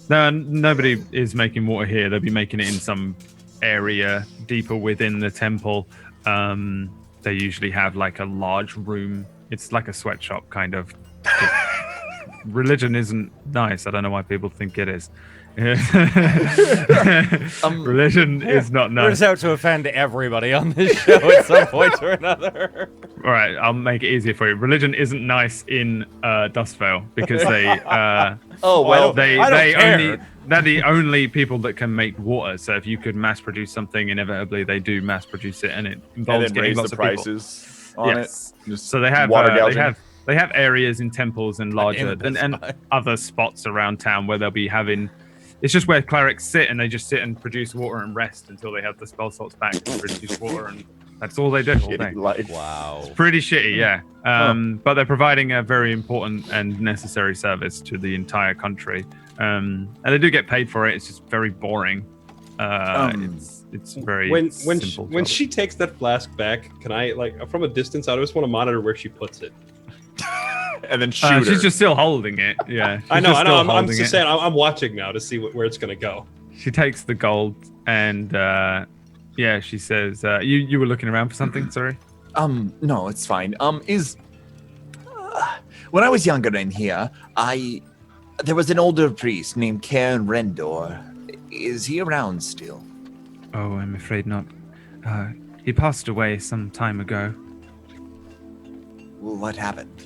No, nobody is making water here. They'll be making it in some area deeper within the temple. They usually have like a large room. It's like a sweatshop kind of. Religion isn't nice. I don't know why people think it is. Religion is not We're nice. just out to offend everybody on this show at some point or another. All right, I'll make it easier for you. Religion isn't nice in Dustvale because they Oh, well, they I don't they care. only they're the only people that can make water. So if you could mass produce something, inevitably they do mass produce it, and it And involves then getting raise lots the of people. prices on Yes. it. Just So they have water gouging. they have areas in temples and larger In this and spot. other spots around town where they'll be having. It's just where clerics sit and they just sit and produce water and rest until they have the spell slots back to produce water, and that's all they do all day. Shitty life. Wow. Pretty shitty, yeah. But they're providing a very important and necessary service to the entire country, and they do get paid for it. It's just very boring. It's very When simple she job. takes that flask back, can I from a distance? I just want to monitor where she puts it. And then shoot her. She's just still holding it. Yeah, she's I know. just still I'm holding just it. saying. I'm watching now to see where it's gonna go. She takes the gold and yeah, she says, "You were looking around for something." Sorry. No, it's fine. When I was younger in here, There was an older priest named Cairn Rendor. Is he around still? Oh, I'm afraid not. He passed away some time ago. What happened?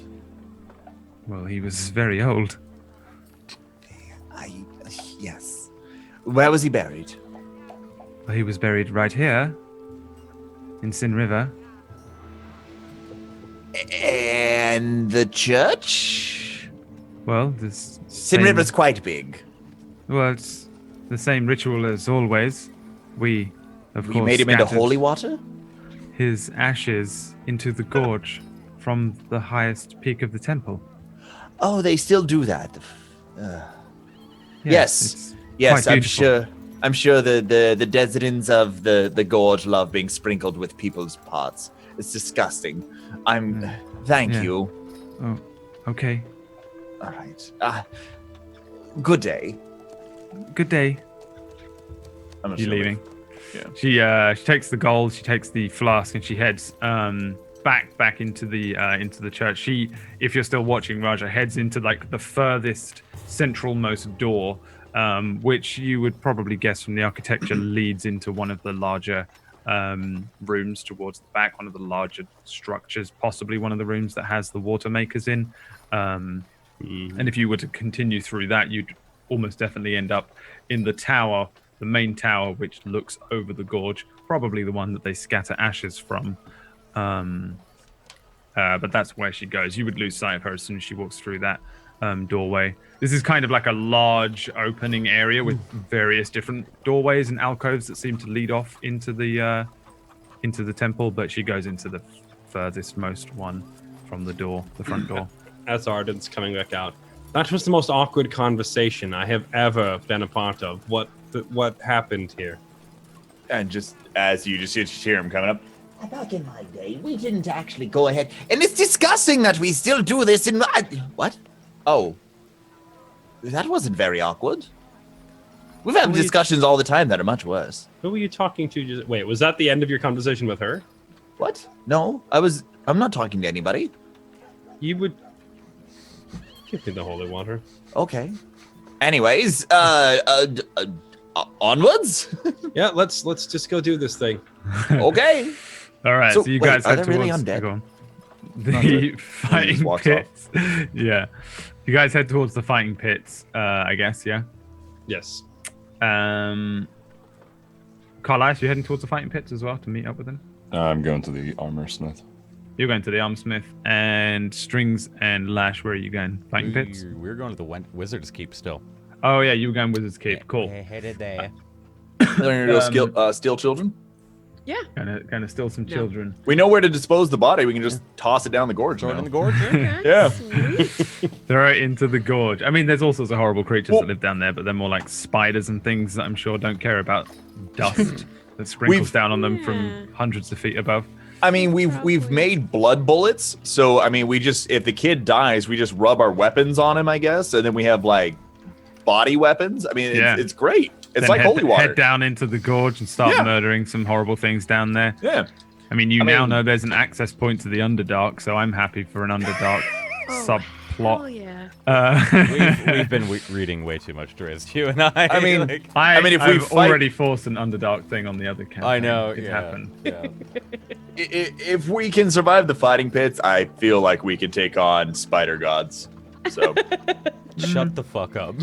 Well, he was very old. Yes. Where was he buried? Well, he was buried right here, in Sin River. And the church? Well, this Sin River's quite big. Well, it's the same ritual as always. We, of course, made him into scattered holy water? his ashes into the gorge from the highest peak of the temple. Oh, they still do that. Yes. it's Yes, quite I'm beautiful. sure the desertins of the gorge love being sprinkled with people's parts. It's disgusting. Thank Yeah. you. Oh, okay. All right. Good day. Good day. I'm not You sure. leaving? Yeah. She takes the gold, she takes the flask, and she heads back into the church. She, if you're still watching, Raja heads into like the furthest centralmost door, which you would probably guess from the architecture leads into one of the larger rooms towards the back, one of the larger structures, possibly one of the rooms that has the water makers in. And if you were to continue through that, you'd almost definitely end up in the tower, the main tower, which looks over the gorge, probably the one that they scatter ashes from. But that's where she goes. You would lose sight of her as soon as she walks through that doorway. This is kind of like a large opening area with various different doorways and alcoves that seem to lead off into the temple, but she goes into the furthest most one from the door, the front door. As Arden's coming back out, that was the most awkward conversation I have ever been a part of. What happened here? And just as you just hear him coming up. Back in my day, we didn't actually go ahead. And it's disgusting that we still do this in... What? Oh. That wasn't very awkward. We've had discussions all the time that are much worse. Who were you talking to? Wait, was that the end of your conversation with her? What? No, I'm not talking to anybody. You would give me the holy water. Okay. Anyways, onwards? Yeah, let's just go do this thing. Okay. All right, so you wait, guys are head there really towards undead? go on. Not The that- fighting just walks pits. Yeah, you guys head towards the fighting pits. I guess. Yeah. Yes. Carlisle, you heading towards the fighting pits as well to meet up with them? I'm going to the armor smith. You're going to the armsmith, and Strings and Lash. Where are you going? Fighting pits. We're going to the Wizard's Keep still. Oh yeah, you were going Wizard's Keep. Cool. Headed there. They're gonna go steal children. Yeah. Kind of steal some No. children. We know where to dispose the body. We can just toss it down the gorge. Throw it now. in the gorge. Okay. Yeah. Sweet. Throw it into the gorge. I mean, there's all sorts of horrible creatures that live down there, but they're more like spiders and things that I'm sure don't care about dust that sprinkles down on them Yeah. from hundreds of feet above. I mean, we've Probably. made blood bullets, so I mean, we just if the kid dies, we just rub our weapons on him, I guess, and then we have like body weapons. I mean, it's, Yeah. it's great. It's Then like holy water. Head down into the gorge and start Yeah. murdering some horrible things down there. Yeah. I mean, you I now mean- know there's an access point to the Underdark, so I'm happy for an Underdark Oh subplot. yeah. We've been reading way too much Drizzt, you and I. I mean, like, I mean, if we I've fight- already forced an Underdark thing on the other campaign. I know. It Yeah. happened. Yeah. If we can survive the fighting pits, I feel like we can take on spider gods. So Shut the fuck up.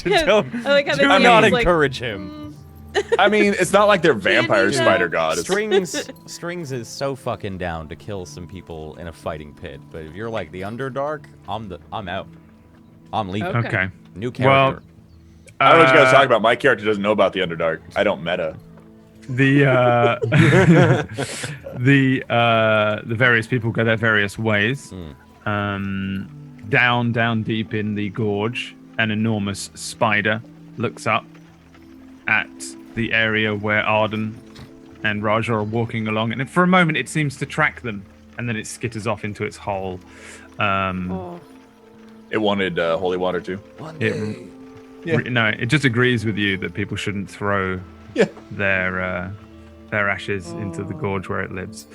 Yeah, Don't- I like how the do DM's not like, encourage him. I mean, it's not like they're vampire Candy, spider though. god. It's- Strings is so fucking down to kill some people in a fighting pit, but if you're like the Underdark, I'm out. I'm leaving. Okay. Okay. New Well, character. I don't know what you guys Uh, talk about. My character doesn't know about the Underdark. I don't meta. The the various people go their various ways. Down deep in the gorge, an enormous spider looks up at the area where Arden and Raja are walking along, and for a moment it seems to track them, and then it skitters off into its hole. Oh. It wanted holy water too. No, it just agrees with you that people shouldn't throw Yeah. their their ashes into the gorge where it lives.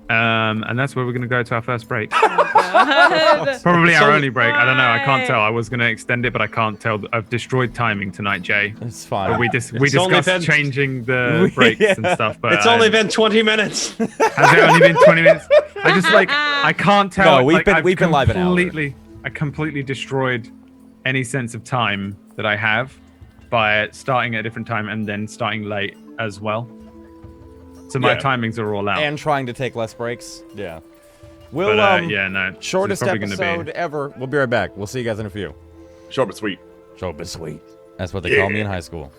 And that's where we're going to go to our first break. God. Probably our So- only break. I don't know. I can't tell. Why? I was going to extend it, but I can't tell. I've destroyed timing tonight, Jay. It's fine. But we It's discussed only been- changing the breaks and stuff. But It's only been 20 minutes. Has it only been 20 minutes? I just I can't tell. No, we've like, been- I've we've been live an hour. I completely destroyed any sense of time that I have by starting at a different time and then starting late as well. So my Yeah. timings are all out. And trying to take less breaks. Yeah. We'll but yeah, no. it's shortest probably gonna episode ever. We'll be right back. We'll see you guys in a few. Short but sweet. Short but sweet. That's what they call me in high school.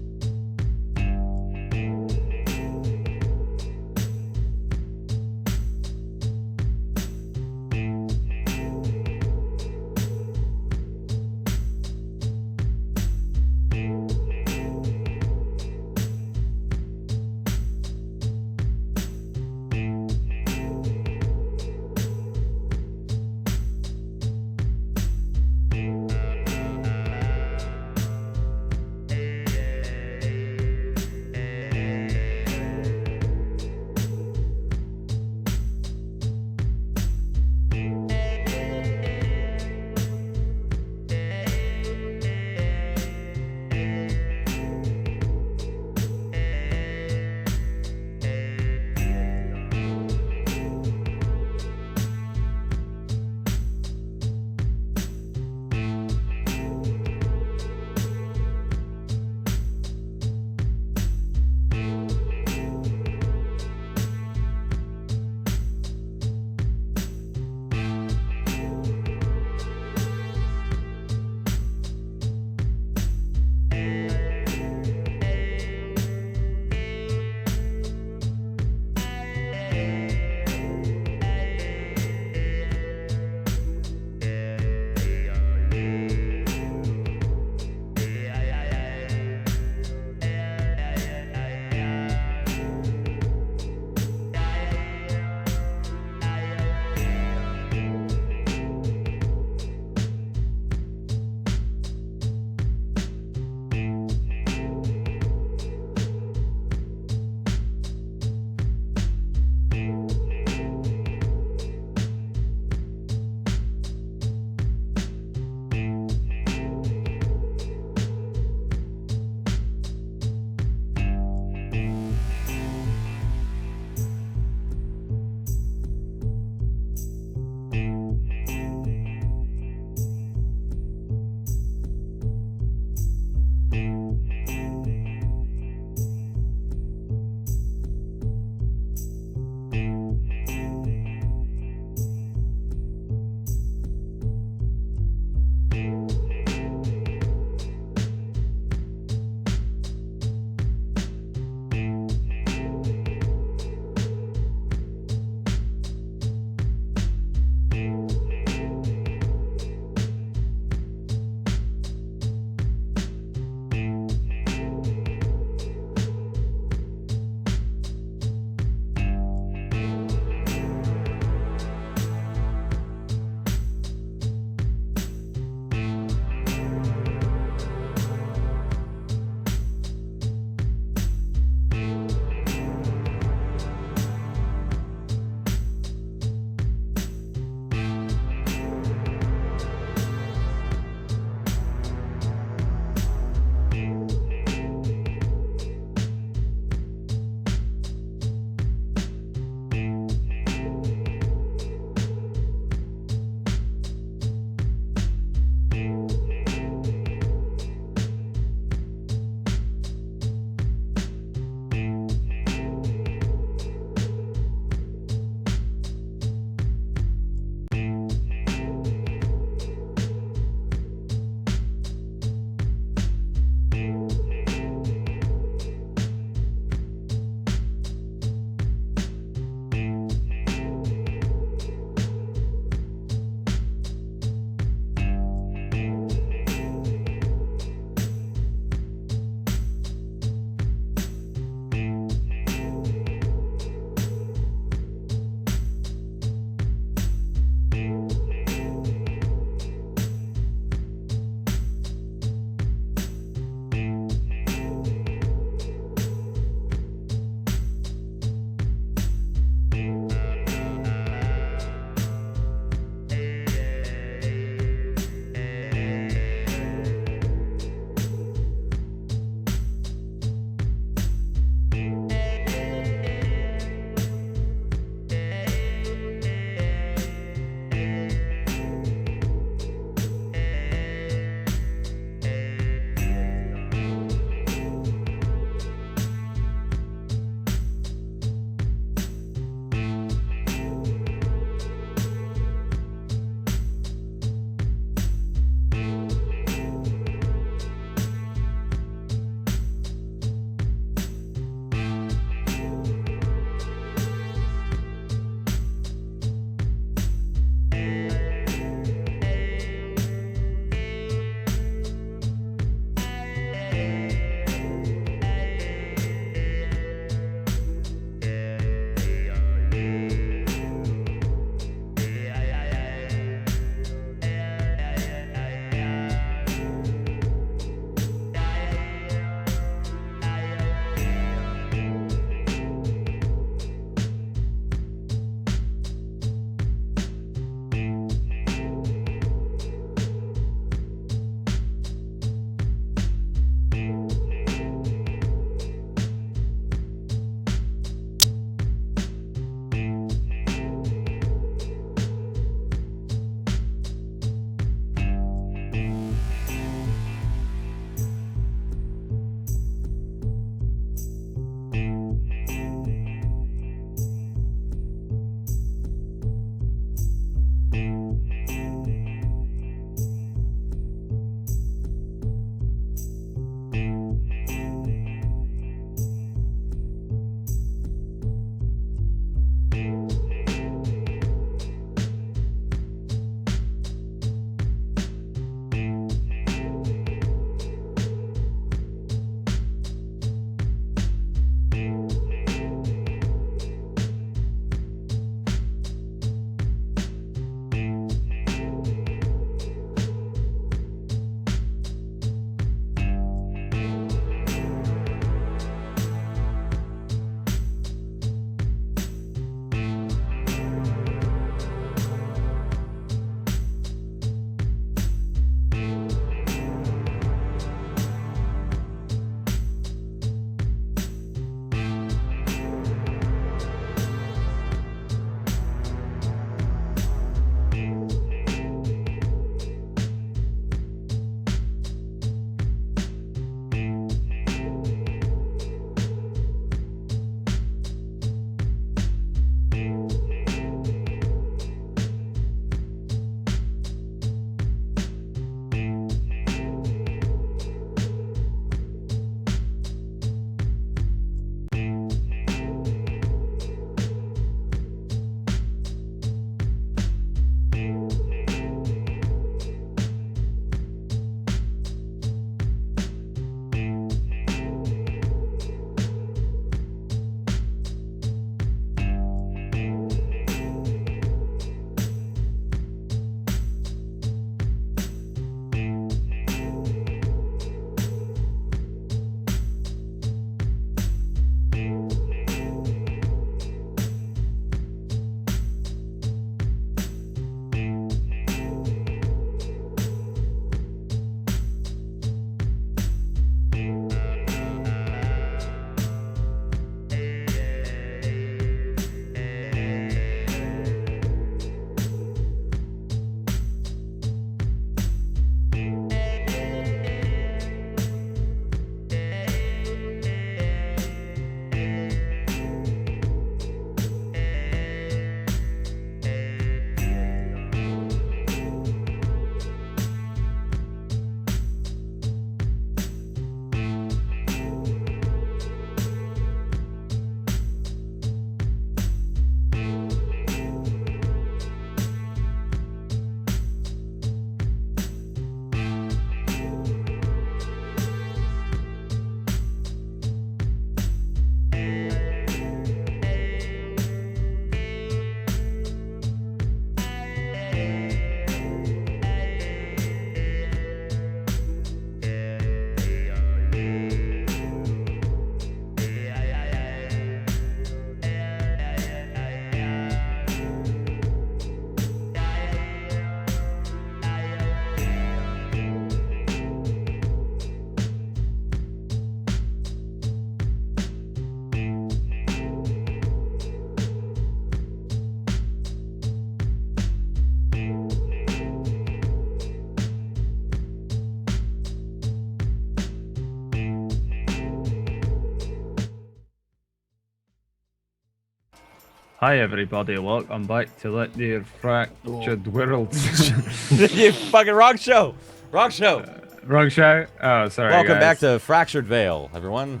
Hi everybody, welcome back to Let Your Fractured Worlds. You fucking wrong show. Wrong show. Wrong show? Oh, sorry. Welcome back guys. to Fractured Vale, everyone.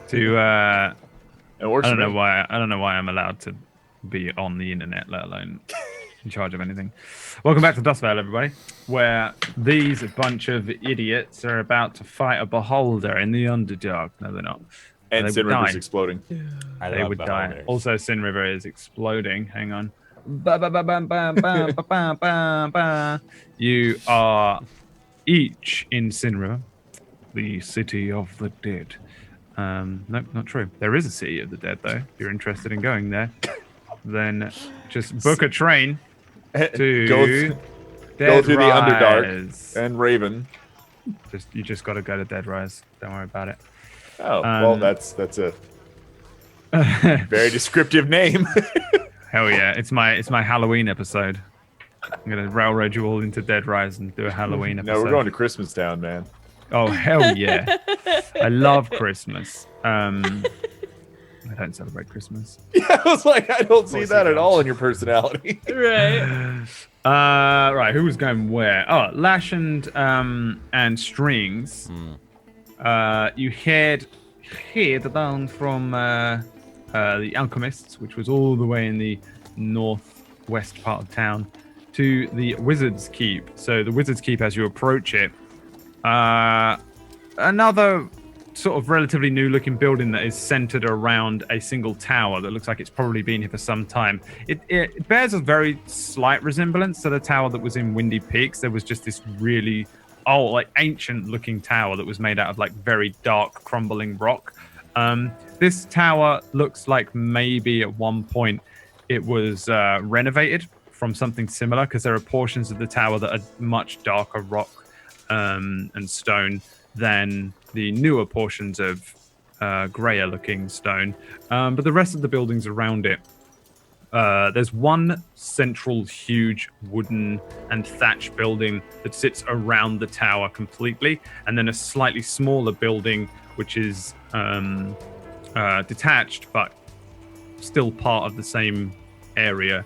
To It works I for don't me. know why I'm allowed to be on the internet, let alone in charge of anything. Welcome back to Dust Vale, everybody, where these bunch of idiots are about to fight a beholder in the Underdark. No, they're not. And They Sin would River's die. exploding. They would die. Beholders. Also, Sin River is exploding. Hang on. Ba, ba, ba, bam, bam, bam, ba, bam, bam, bam. You are each in Sin River, the city of the dead. Nope, not true. There is a city of the dead, though. If you're interested in going there, then just book a train to Go Dead through the Underdark Rise. and Raven. You just got to go to Dead Rise. Don't worry about it. Oh, well, that's a very descriptive name. Hell yeah! It's my Halloween episode. I'm gonna railroad you all into Dead Rise and do a Halloween episode. No, we're going to Christmas Town, man. Oh hell yeah! I love Christmas. I don't celebrate Christmas. Yeah, I was like, I don't see that at all in your personality. Right. Right. Who was going where? Oh, Lash and Strings. You head down from the Alchemists, which was all the way in the northwest part of town, to the Wizard's Keep. So the Wizard's Keep, as you approach it, another sort of relatively new looking building that is centered around a single tower that looks like it's probably been here for some time. It bears a very slight resemblance to the tower that was in Windy Peaks. There was just this really ancient looking tower that was made out of like very dark crumbling rock. This tower looks like maybe at one point it was renovated from something similar, because there are portions of the tower that are much darker rock and stone than the newer portions of grayer looking stone. But the rest of the buildings around it, there's one central huge wooden and thatch building that sits around the tower completely, and then a slightly smaller building which is detached but still part of the same area,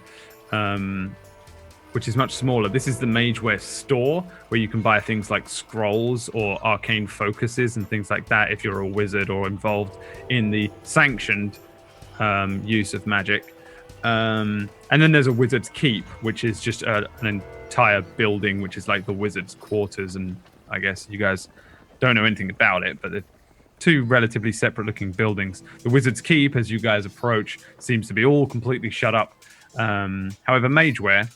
which is much smaller. This is the Mageware store, where you can buy things like scrolls or arcane focuses and things like that if you're a wizard or involved in the sanctioned use of magic. And then there's a Wizard's Keep, which is just an entire building, which is like the wizard's quarters. And I guess you guys don't know anything about it, but they're two relatively separate looking buildings. The Wizard's Keep, as you guys approach, seems to be all completely shut up. However, Mageware,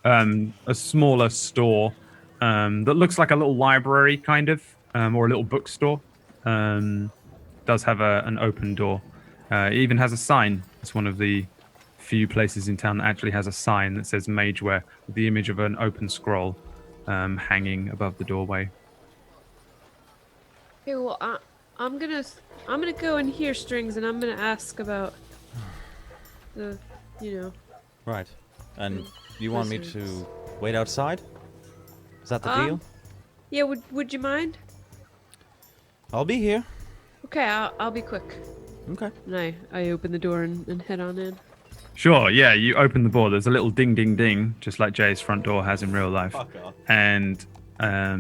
a smaller store that looks like a little library kind of, or a little bookstore, does have an open door. It even has a sign. It's one of the few places in town that actually has a sign that says Mageware with the image of an open scroll hanging above the doorway. Okay, well, I'm gonna go in here, Strings, and I'm gonna ask about the, Right. And you want me Wizards. to wait outside? Is that the deal? Yeah, would you mind? I'll be here. Okay, I'll be quick. Okay. And I open the door and head on in. Sure, yeah, you open the door. There's a little ding, ding, ding, just like Jay's front door has in real life. Fuck off. And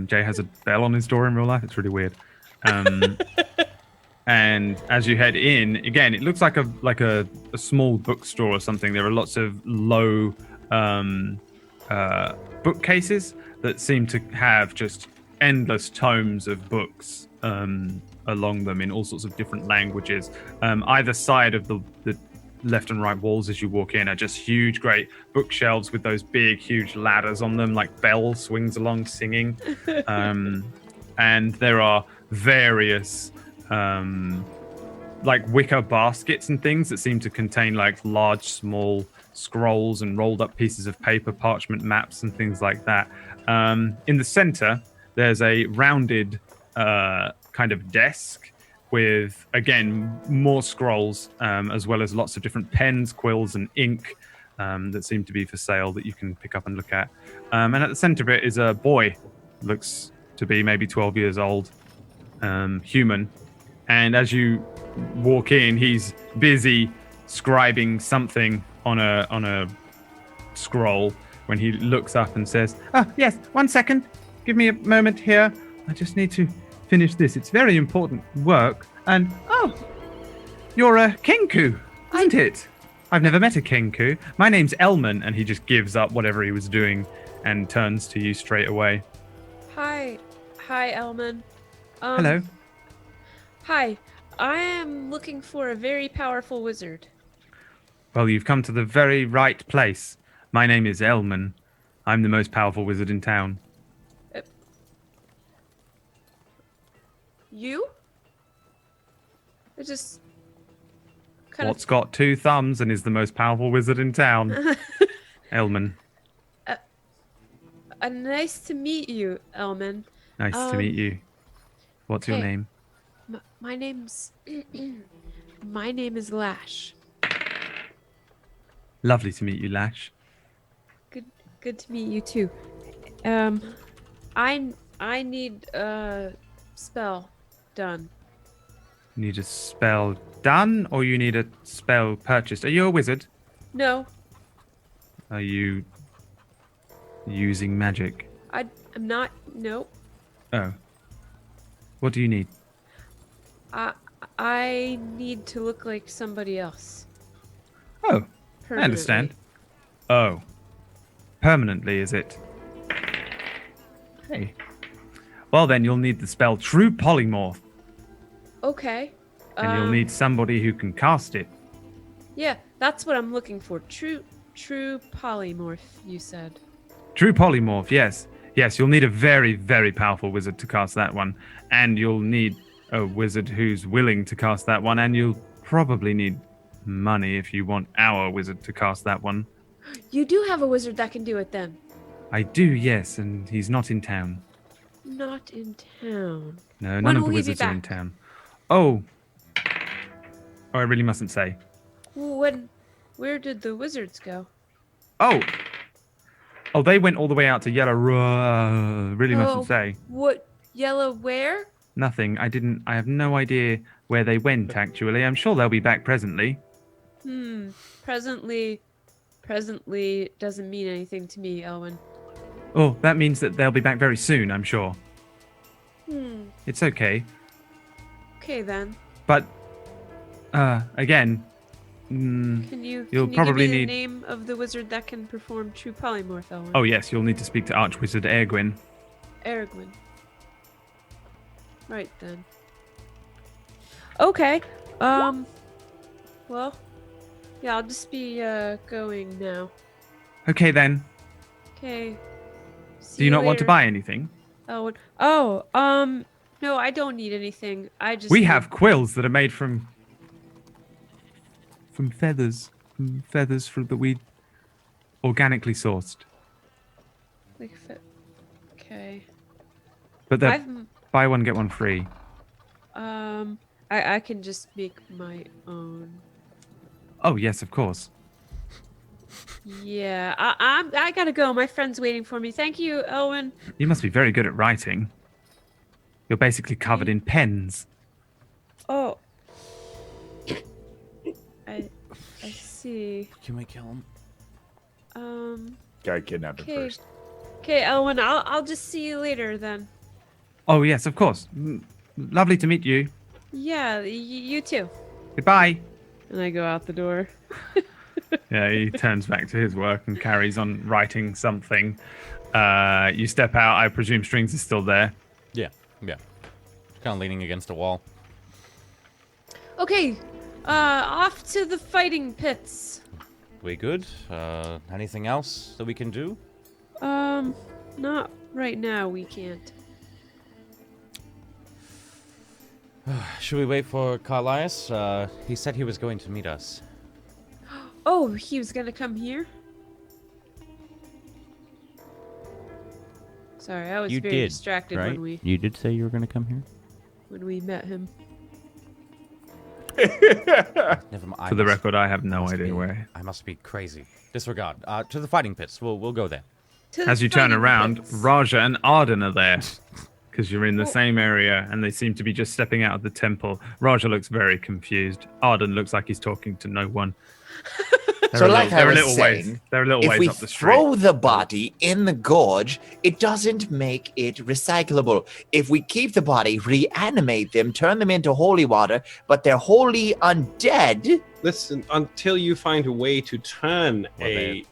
Jay has a bell on his door in real life. It's really weird. And as you head in, again, it looks like a small bookstore or something. There are lots of low bookcases that seem to have just endless tomes of books along them in all sorts of different languages. Either side of the left and right walls as you walk in are just huge, great bookshelves with those big, huge ladders on them, like Belle swings along singing. And there are various like wicker baskets and things that seem to contain like large, small scrolls and rolled up pieces of paper, parchment maps and things like that. In the center, there's a rounded kind of desk with, again, more scrolls, as well as lots of different pens, quills, and ink that seem to be for sale that you can pick up and look at. And at the center of it is a boy, looks to be maybe 12 years old, human. And as you walk in, he's busy scribing something on a scroll when he looks up and says, "Ah, yes, 1 second. Give me a moment here. I just need to finish this. It's very important work." And you're a Kenku, isn't it? I've never met a Kenku. My name's Elman, and he just gives up whatever he was doing and turns to you straight away. Hi, Elman. Hello. Hi, I am looking for a very powerful wizard. Well, you've come to the very right place. My name is Elman. I'm the most powerful wizard in town. You? It just kind What's got 2 thumbs and is the most powerful wizard in town? Elman. Nice to meet you, Elman. Nice to meet you. What's your okay. name? My name's my name is Lash. Lovely to meet you, Lash. Good to meet you too. I need a spell done. You need a spell done, or you need a spell purchased? Are you a wizard? No, Are you using magic? I'm not. Nope. Oh. What do you need? I need to look like somebody else. Oh, I understand. Oh. Permanently, is it? Hey. Well, then you'll need the spell True Polymorph, Okay. and you'll need somebody who can cast it. Yeah, that's what I'm looking for. True polymorph, you said. True Polymorph, yes. Yes, you'll need a very, very powerful wizard to cast that one. And you'll need a wizard who's willing to cast that one. And you'll probably need money if you want our wizard to cast that one. You do have a wizard that can do it then. I do, yes, and he's not in town. Not in town. No, When none of will the he be wizards are in back? town. Oh, I really mustn't say. Where did the wizards go? Oh, they went all the way out to Yellow. Really mustn't Oh. say. What? Yellow where? Nothing. I have no idea where they went, actually. I'm sure they'll be back presently. Presently doesn't mean anything to me, Elwin. Oh, that means that they'll be back very soon, I'm sure. It's okay. Okay then. But, again, Can you You'll give probably me the need- name of the wizard that can perform true polymorph, Elwin? oh yes, you'll need to speak to Archwizard Airgwin. Aragorn. Right then. Okay. Well, yeah, I'll just be going now. Okay then. Okay. Do you not want to buy anything? Oh, no, I don't need anything. I just We need- have quills that are made from feathers. From feathers that we organically sourced. Okay. But they're I've buy one, get one free. I can just make my own. Oh yes, of course. Yeah, I gotta go. My friend's waiting for me. Thank you, Elwin. You must be very good at writing. You're basically covered in pens. Oh. I see. Can we kill him? Guy kidnapped him Okay. first. Okay, Elwin, I'll just see you later then. Oh yes, of course. Lovely to meet you. Yeah, you too. Goodbye. And I go out the door. Yeah, he turns back to his work and carries on writing something. You step out. I presume Strings is still there. Yeah. Kind of leaning against a wall. Okay, off to the fighting pits. We good? Anything else that we can do? Not right now. We can't. Should we wait for Carlias? He said he was going to meet us. Oh, he was gonna come here? Sorry, I was You very did, distracted right? when You did say you were going to come here? we met him. Never mind. For the record, I have no idea where. I must be crazy. Disregard. To the fighting pits. We'll go there. To the As you turn fighting around, pits. Raja and Arden are there. because you're in the same area and they seem to be just stepping out of the temple. Raja looks very confused. Arden looks like he's talking to no one. So like I was saying, they're a little if ways we up the street. throw the body in the gorge, it doesn't make it recyclable. If we keep the body, reanimate them, turn them into holy water, but they're wholly undead. Listen, until you find a way to turn a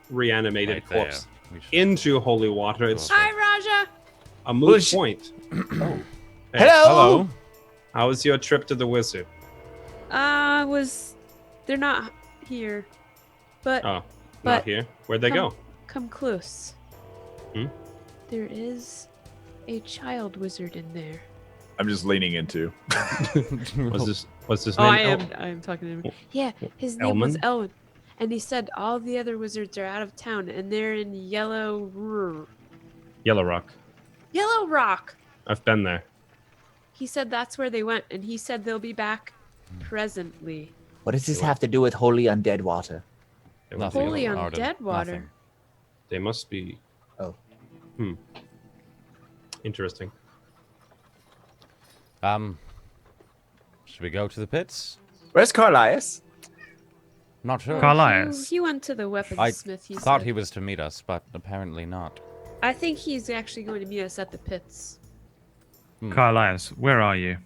reanimated Right there. corpse We should- into holy water, it's Hi, Raja. a moot point. Oh. Hey, Hello. How was your trip to the wizard? They're not here, but Oh, But not here. Where'd they go? come close. Hmm? There is a child wizard in there. I'm just leaning into. What's his Oh, name? I am talking to him. Yeah, his name was Elman? Elwin, and he said all the other wizards are out of town and they're in Yellow Yellow Rock. I've been there. He said that's where they went, and he said they'll be back presently. What does this have to do with holy undead water? They Nothing. Holy Arden, undead water. nothing. They must be. Oh. Interesting. Should we go to the pits? Where's Carlias? Not sure. Carlias. He went to the I weaponsmith. He thought said. he was to meet us, but apparently not. I think he's actually going to meet us at the pits. Carlias, where are you?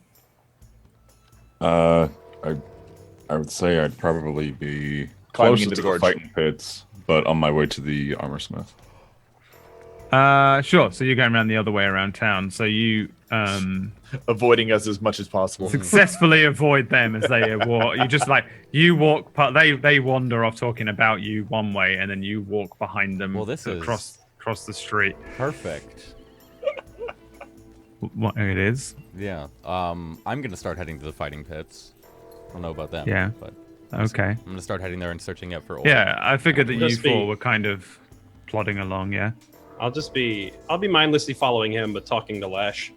I would say I'd probably be Climbing closer into to the the gorge. fighting pits, but on my way to the armor smith. Sure. So you're going around the other way around town. So you Avoiding us as much as possible. successfully avoid them as they walk. You just you walk. They wander off talking about you one way, and then you walk behind them. Well, this is- across the street. Perfect. What it is? Yeah. I'm gonna start heading to the fighting pits. I don't know about them. Yeah. But Okay. I'm gonna start heading there and searching out for ore. Yeah, I figured that you Just be- four were kind of plodding along. Yeah. I'll be mindlessly following him, but talking to Lash.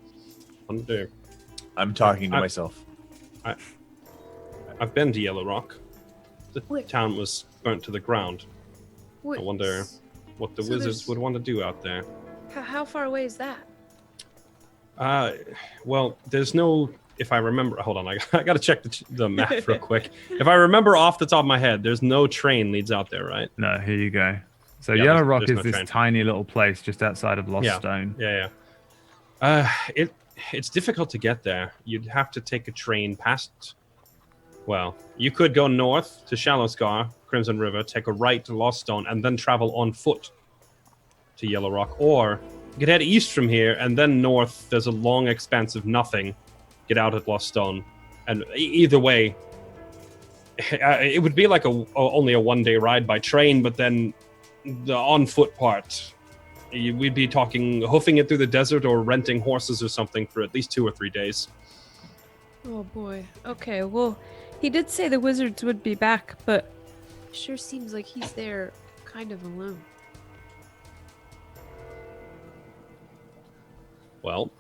I'm talking to I- myself. I've been to Yellow Rock. The Wait. town was burnt to the ground. Wait, I wonder what the So wizards there's- would want to do out there. How far away is that? Well, there's no. If I remember, hold on, I got to check the map real quick. If I remember off the top of my head, there's no train leads out there, right? No, here you go. So Yeah, Yellow there's- Rock there's is no this train. tiny little place just outside of Lost Yeah. Stone. Yeah. It's difficult to get there. You'd have to take a train past. Well, you could go north to Shallow Scar, Crimson River, take a right to Lost Stone, and then travel on foot to Yellow Rock. Or you could head east from here, and then north. There's a long expanse of nothing. Get out at Lost Stone, and either way, it would be like only a one-day ride by train. But then the on-foot part, we'd be talking hoofing it through the desert or renting horses or something for at least 2 or 3 days. Oh boy. Okay, well, he did say the wizards would be back, but sure seems like he's there kind of alone. Well,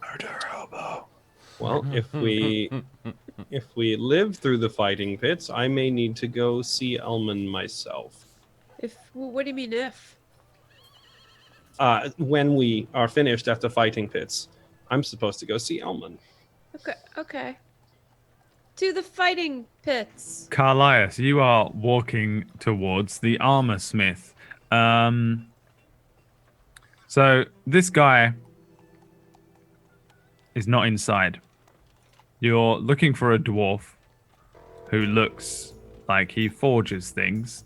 if we live through the fighting pits, I may need to go see Elman myself. What do you mean if? When we are finished at the fighting pits, I'm supposed to go see Elman. Okay. To the fighting pits. Carlias, you are walking towards the armor smith. So this guy is not inside. You're looking for a dwarf who looks like he forges things,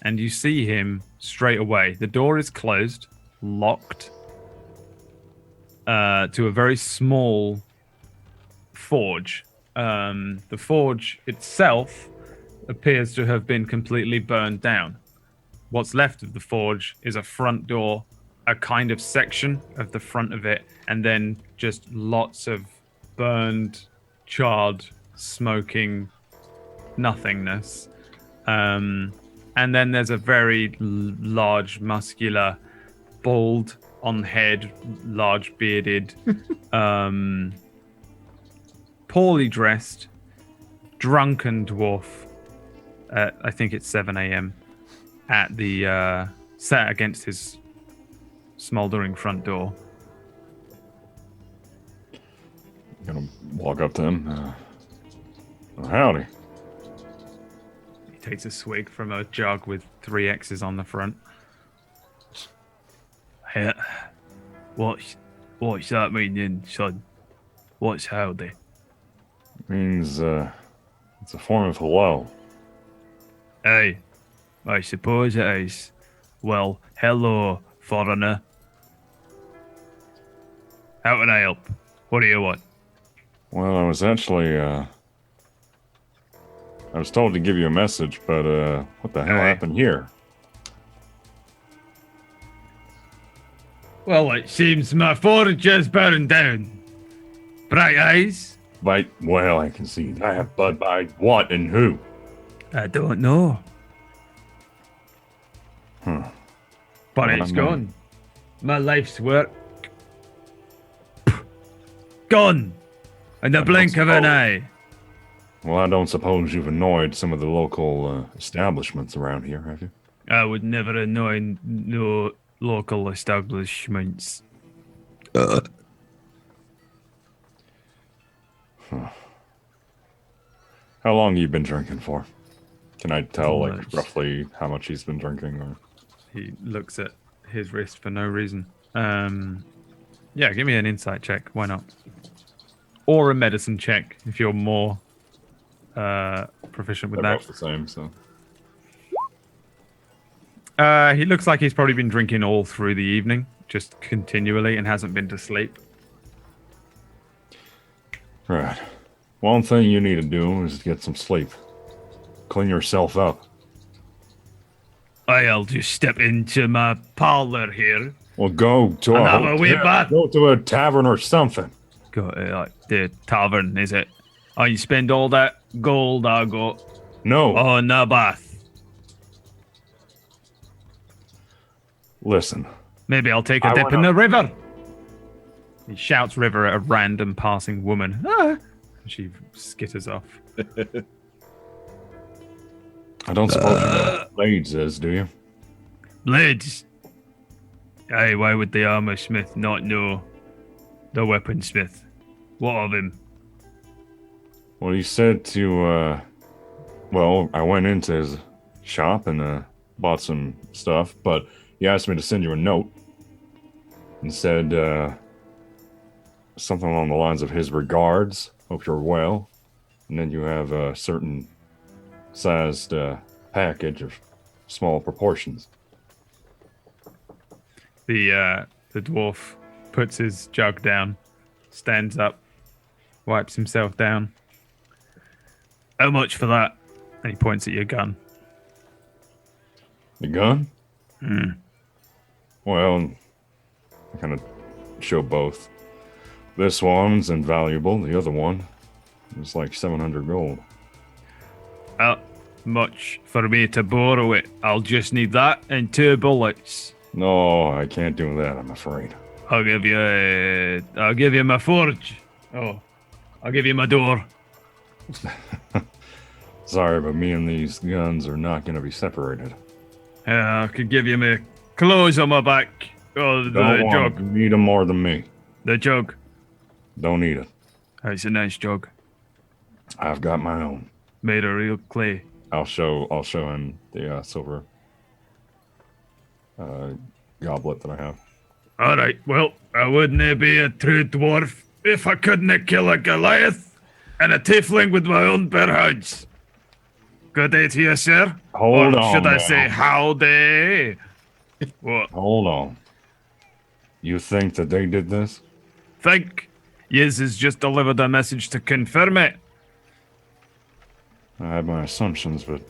and you see him straight away. The door is closed, locked, to a very small forge. The forge itself appears to have been completely burned down. What's left of the forge is a front door, a kind of section of the front of it, and then just lots of burned, charred, smoking nothingness. And then there's a very large, muscular, bald on head, large bearded, poorly dressed, drunken dwarf. I think it's 7 a.m. at the sat against his smoldering front door. Gonna walk up to him. Howdy. He takes a swig from a jug with 3 X's on the front. Hey, what's that mean, son? What's howdy? Means it's a form of hello. Hey, I suppose it is. Well, hello, foreigner. How can I help? What do you want? Well, I was actually I was told to give you a message, but what the hell happened here? Well, it seems my forge is burned down. Bright eyes? Right, well, I can see that, but by what and who? I don't know. Huh. But Well, it's I'm, gone. My life's work. Gone! In the blink of an eye. Well, I don't suppose you've annoyed some of the local establishments around here, have you? I would never annoy no local establishments. How long have you been drinking for? Can I tell, like, Much. roughly how much he's been drinking? Or He looks at his wrist for no reason. Yeah, give me an insight check. Why not? Or a medicine check if you're more proficient with they're that. both the same, so. He looks like he's probably been drinking all through the evening, just continually, and hasn't been to sleep. Right. One thing you need to do is get some sleep. Clean yourself up. I'll just step into my parlor here. Well, go to And a have a wee hotel. bath. Go to a tavern or something. Go to like the tavern, is it? I spend all that gold I got No. on a bath. Listen. Maybe I'll take a I dip in wanna- the river. He shouts river at a random passing woman. Ah! She skitters off. I don't suppose you know what Blades is, do you? Blades. Aye, why would the armor smith not know the weaponsmith? What of him? Well, he said to, well, I went into his shop and bought some stuff, but he asked me to send you a note and said something along the lines of his regards. Hope you're well. And then you have a certain sized package of small proportions. The dwarf puts his jug down, stands up, wipes himself down. How much for that? And he points at your gun. The gun? Hmm. Well, I kind of show both. This one's invaluable. The other one is like 700 gold. Much for me to borrow it. I'll just need that and 2 bullets. No, I can't do that, I'm afraid. I'll give you my forge. Oh, I'll give you my door. Sorry, but me and these guns are not going to be separated. I could give you my clothes on my back. Oh, the Don't want jug. it. You need them more than me. The jug. Don't need it. It's a nice jug. I've got my own. Made of real clay. I'll show him the silver goblet that I have. All right. Well, I wouldn't be a true dwarf if I couldn't kill a Goliath and a tiefling with my own bare hands. Good day to you, sir. Hold or on. should I now. say howdy? What? Hold on. You think that they did this? Think? Yiz has just delivered a message to confirm it. I had my assumptions, but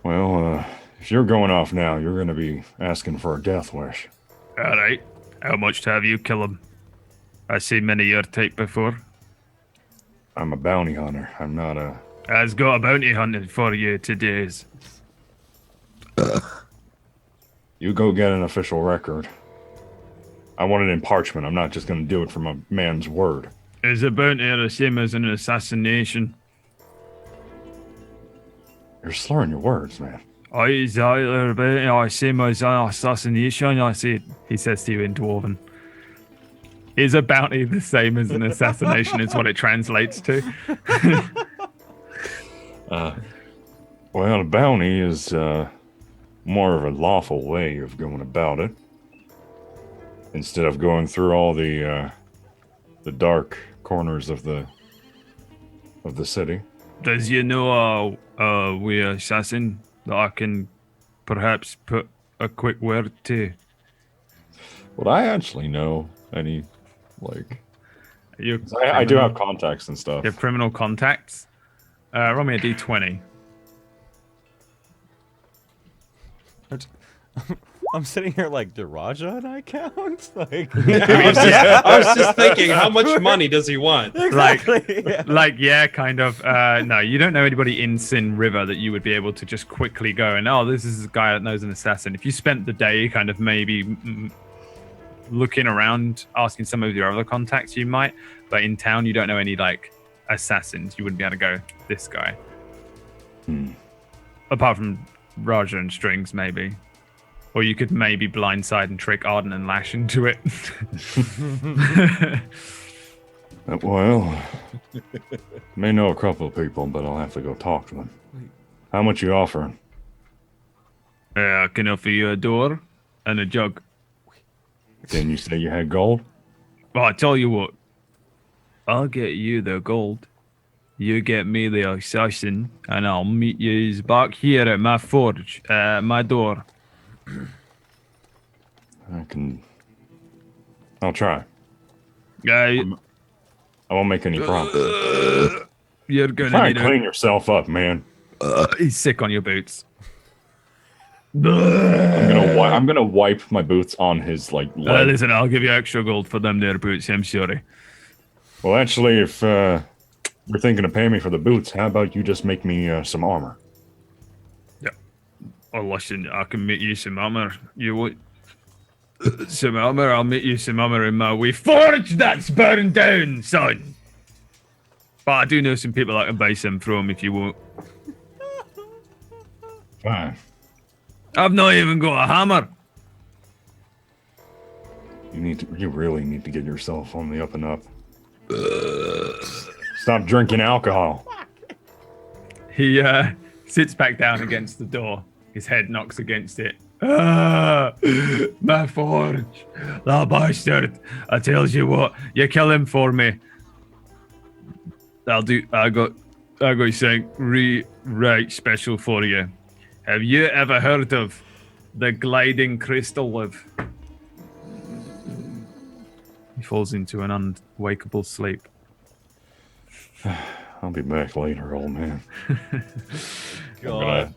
well, if you're going off now, you're going to be asking for a death wish. All right. How much to have you kill him? I've seen many your type before. I'm a bounty hunter. I'm not a. I've got a bounty hunted for you today. You go get an official record. I want it in parchment. I'm not just going to do it from a man's word. Is a bounty the same as an assassination? You're slurring your words, man. Is either a bounty the same as an assassination? I see. He says to you in Dwarven. Is a bounty the same as an assassination? Is what it translates to. Well, a bounty is more of a lawful way of going about it. Instead of going through all the dark corners of the city. Does you know we assassin that I can perhaps put a quick word to? Would I actually know any, like... Your I do have contacts and stuff. You have criminal contacts? Roll me a d20. I'm sitting here like, do Raja and I count? Like, I was just thinking, how much money does he want? Exactly. Yeah, kind of. No, you don't know anybody in Sin River that you would be able to just quickly go and, oh, this is a guy that knows an assassin. If you spent the day kind of maybe looking around, asking some of your other contacts, you might. But in town, you don't know any, like, assassins. You wouldn't be able to go, this guy. Apart from Raja and Strings, maybe. Or you could maybe blindside and trick Arden and Lash into it. Well, may know a couple of people, but I'll have to go talk to them. How much you offering? I can offer you a door and a jug. Didn't you say you had gold? Well, I tell you what. I'll get you the gold. You get me the assassin, and I'll meet you back here at my forge, my door. I'll try. I won't make any promises. You're gonna Try need and clean yourself up, man. He's sick on your boots. I'm gonna wipe my boots on his leg. Listen, I'll give you extra gold for them there boots. I'm sorry. Well, actually, if you're thinking of paying me for the boots, how about you just make me some armor? Oh, listen, I can make you some armor. You want some armor? I'll make you some armor in my wee forge that's burned down, son. But I do know some people I can buy some from if you want. Fine. I've not even got a hammer. You really need to get yourself on the up and up. Stop drinking alcohol. He sits back down against the door. His head knocks against it. My forge. The bastard. I tells you what, you kill him for me. I got something right special for you. Have you ever heard of the gliding crystal of... He falls into an unwakeable sleep. I'll be back later, old man. God.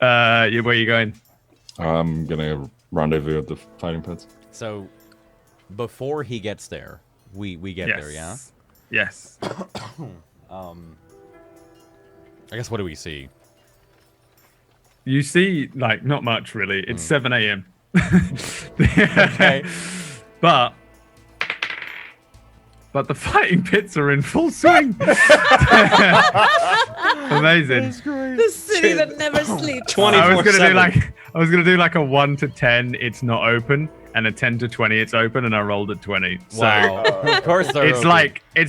Where are you going? I'm gonna rendezvous at the fighting pits. So, before he gets there, we get there, yeah? Yes. I guess what do we see? You see, like, not much really. It's 7 a.m. Okay. But the fighting pits are in full swing. Amazing. The city that never sleeps. 24/7. I was gonna do like a 1 to 10, it's not open, and a 10 to 20, it's open, and I rolled a 20. So Wow. Of course they're it's open.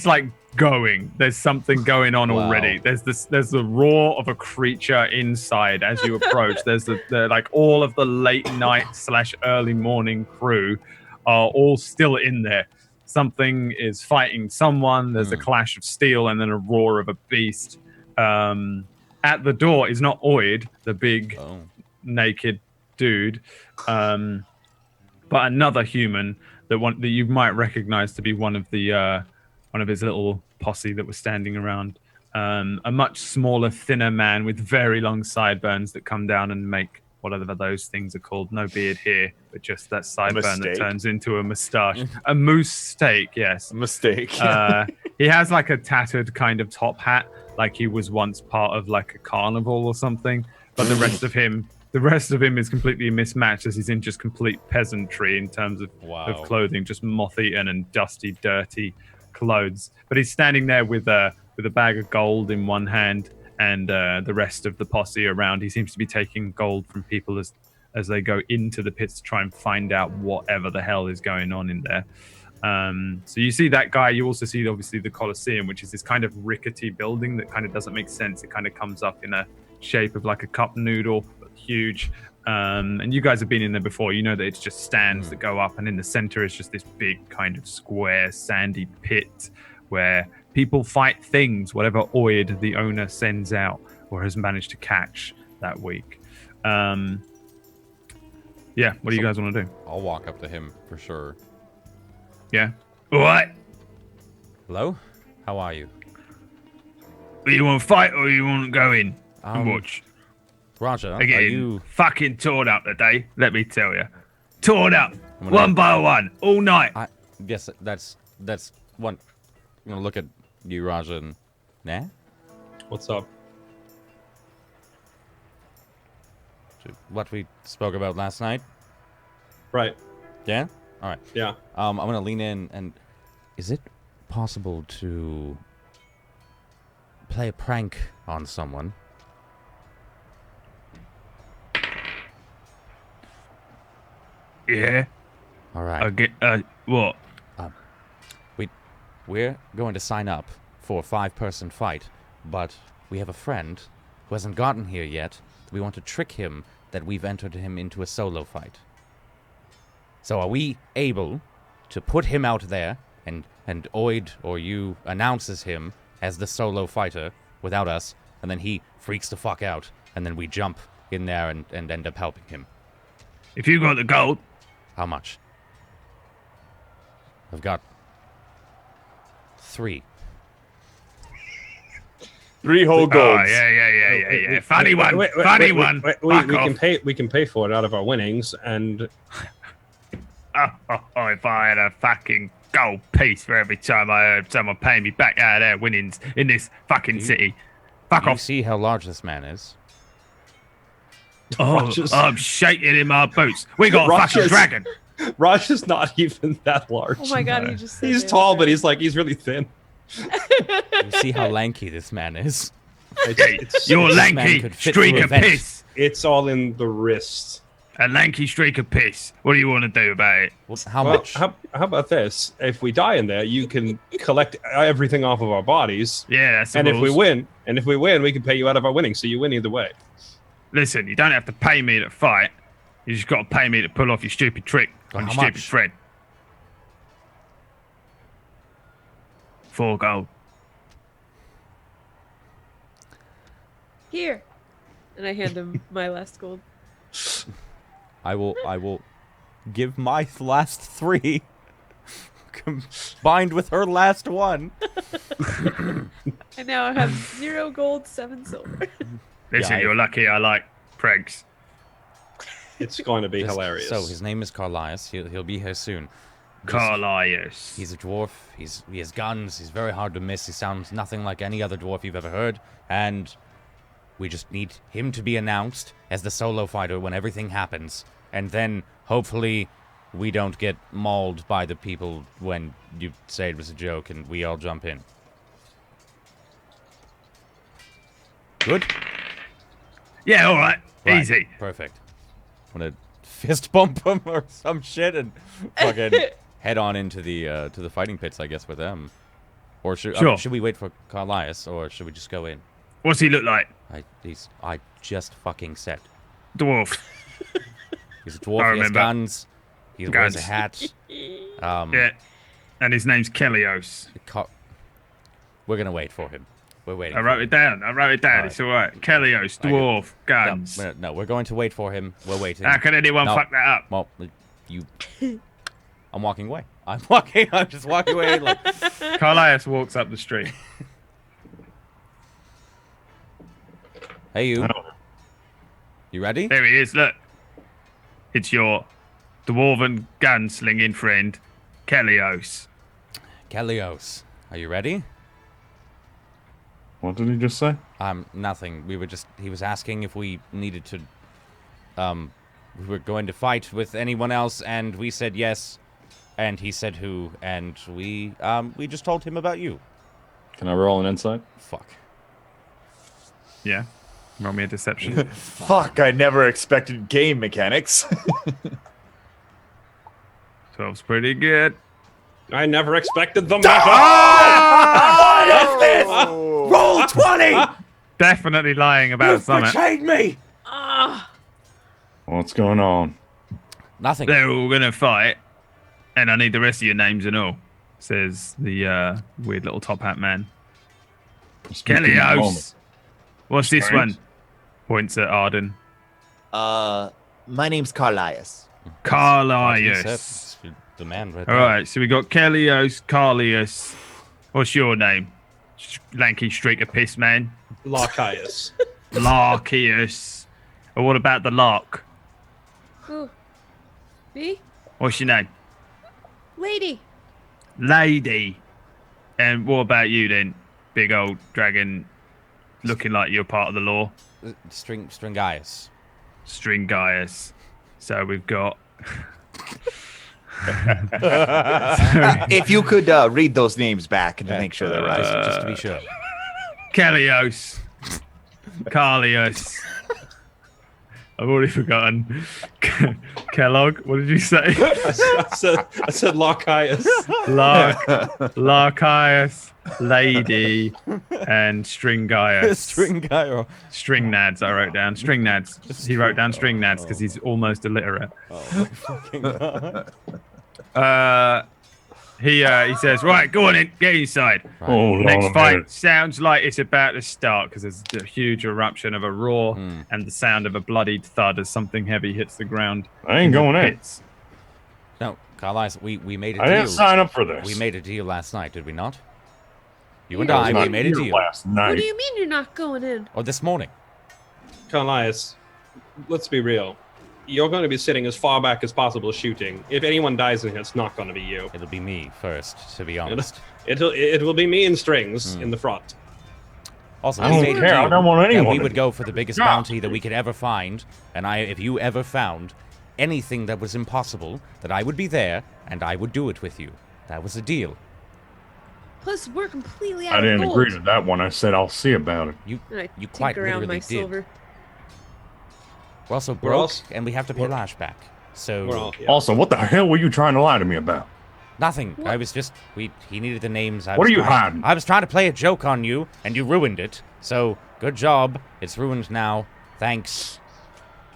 like going. There's something going on Wow. already. There's the roar of a creature inside as you approach. There's the like all of the late night / early morning crew are all still in there. Something is fighting someone. There's a clash of steel and then a roar of a beast. At the door is not Oid, the big naked dude, but another human that you might recognize to be one of his little posse that was standing around. A much smaller, thinner man with very long sideburns that come down and make whatever those things are called. No beard here, but just that sideburn that turns into a mustache. A moose steak, yes. Mistake. He has like a tattered kind of top hat, like he was once part of like a carnival or something. But the rest of him is completely mismatched, as he's in just complete peasantry in terms of clothing, just moth-eaten and dusty, dirty clothes. But he's standing there with a bag of gold in one hand, and the rest of the posse around. He seems to be taking gold from people as as they go into the pits to try and find out whatever the hell is going on in there. So you see that guy. You also see obviously the Colosseum, which is this kind of rickety building that kind of doesn't make sense. It kind of comes up in a shape of like a cup noodle, but huge. And you guys have been in there before. You know that it's just stands that go up, and in the center is just this big kind of square sandy pit where people fight things, whatever Oid the owner sends out or has managed to catch that week. Yeah, what do you guys want to do? I'll walk up to him for sure. Yeah. What? Hello? How are you? You want to fight or you want to go in and watch? Roger, are Again, you... fucking torn up today, let me tell you. Torn up, one by one, all night. Yes, that's one. I'm gonna look at you, Raja, and... Nah? What's up? What we spoke about last night? Right. Yeah? Alright. Yeah. I'm gonna lean in and... Is it possible to... play a prank on someone? Yeah. Alright. I get, what? We're going to sign up for a 5-person fight, but we have a friend who hasn't gotten here yet. We want to trick him that we've entered him into a solo fight. So are we able to put him out there and Oid or you announces him as the solo fighter without us, and then he freaks the fuck out, and then we jump in there and end up helping him? If you got the gold. How much? I've got 3. 3 whole golds. Oh, yeah. Funny one. We can pay for it out of our winnings, and if I had a fucking gold piece for every time I heard someone paying me back out of their winnings in this fucking city. Fuck you off. See how large this man is? Oh, I'm shaking in my boots. We got a fucking dragon. Raj is not even that large. Oh my god, he just said He's it. tall, but he's really thin. You see how lanky this man is? You're this man lanky could fit streak through a of vent. piss. It's all in the wrist. A lanky streak of piss. What do you want to do about it? Well, how Well, much? how about this? If we die in there, you can collect everything off of our bodies. Yeah, that's the And if we rules. win, we can pay you out of our winnings. So you win either way. Listen, you don't have to pay me to fight. You just got to pay me to pull off your stupid trick on your How stupid much? friend. 4 gold. Here. And I hand him my last gold. I will give my last 3 combined with her last 1. And now I have 0 gold, 7 silver. Listen, Yeah, you're lucky I like pregs. It's going to be hilarious. So his name is Carlias. He'll be here soon. Carlias. He's a dwarf. He has guns. He's very hard to miss. He sounds nothing like any other dwarf you've ever heard. And we just need him to be announced as the solo fighter when everything happens. And then, hopefully, we don't get mauled by the people when you say it was a joke and we all jump in. Good? Yeah, all right. Right, Easy. Perfect. I'm gonna fist bump him or some shit and fucking head on into the to the fighting pits, I guess, with them. Or should we wait for Carlias, or should we just go in? What's he look like? I just fucking said. Dwarf. He's a dwarf. He has guns. He wears a hat. Yeah. And his name's Kelios. We're gonna wait for him. We're waiting. I wrote it down. Right. It's all right. Kelios, dwarf, guns. No, we're going to wait for him. We're waiting. How can anyone fuck that up? Well, I'm walking away. I'm just walking away. Like Carlias walks up the street. Hey, you. You ready? There he is. Look. It's your dwarven gunslinging friend, Kelios. Kelios, are you ready? What did he just say? Nothing. He was asking if we needed to, we were going to fight with anyone else, and we said yes, and he said who, and we just told him about you. Can I roll an insight? Fuck. Yeah. Roll me a deception. Fuck, I never expected game mechanics. 12's pretty good. I never expected them. Roll 20! Definitely lying about something. Betrayed me! What's going on? Nothing. They're all gonna fight, and I need the rest of your names and all. Says the weird little top hat man. Speaking of moment. Kelios. What's this Strange. one? Points at Arden. My name's Carlias. Carlius. The man right All there. right, so we got Kelios, Carlius. What's your name? Lanky streak of piss man. Larkias. Larkius. Or what about the lark? Who? Me? What's your name? Lady. Lady. And what about you then? Big old dragon looking like you're part of the law. Stringias. Stringias. So we've got. If you could read those names back and make sure they're right. Just to be sure. Kelios. Carlius. I've already forgotten. Kellogg, what did you say? I said Larkias. Larkias, Lady, and Stringias. Stringio. Stringnads, I wrote down. Stringnads. He wrote down Stringnads because he's almost illiterate. Oh my fucking god. He says, right, go on in, get inside. Hold on Next a fight minute. sounds like it's about to start because there's a huge eruption of a roar and the sound of a bloodied thud as something heavy hits the ground. I ain't going in. Pits. No, Carlisle, we made a I deal. didn't sign up for this. We made a deal last night, did we not? You and Yeah. I, was we not made a here deal. last night. What do you mean you're not going in? Or this morning. Carlias, let's be real. You're going to be sitting as far back as possible shooting. If anyone dies in here, it's not going to be you. It'll be me first, to be honest. It will be me in strings in the front. Also, I we don't made a care. I deal don't want that anyone we to would do go for the biggest Yeah. bounty that we could ever find. And if you ever found anything that was impossible, that I would be there and I would do it with you. That was a deal. Plus, we're completely out I of didn't gold. agree to that one. I said I'll see about it. You And I you quite tinker around literally my did. silver. We're also We're broke, also- and we have to pay Lash back. So We're all, yeah. Also, what the hell were you trying to lie to me about? nothing. What? I was just he needed the names. What are you hiding? I was trying to play a joke on you, and you ruined it. So good job. It's ruined now. Thanks.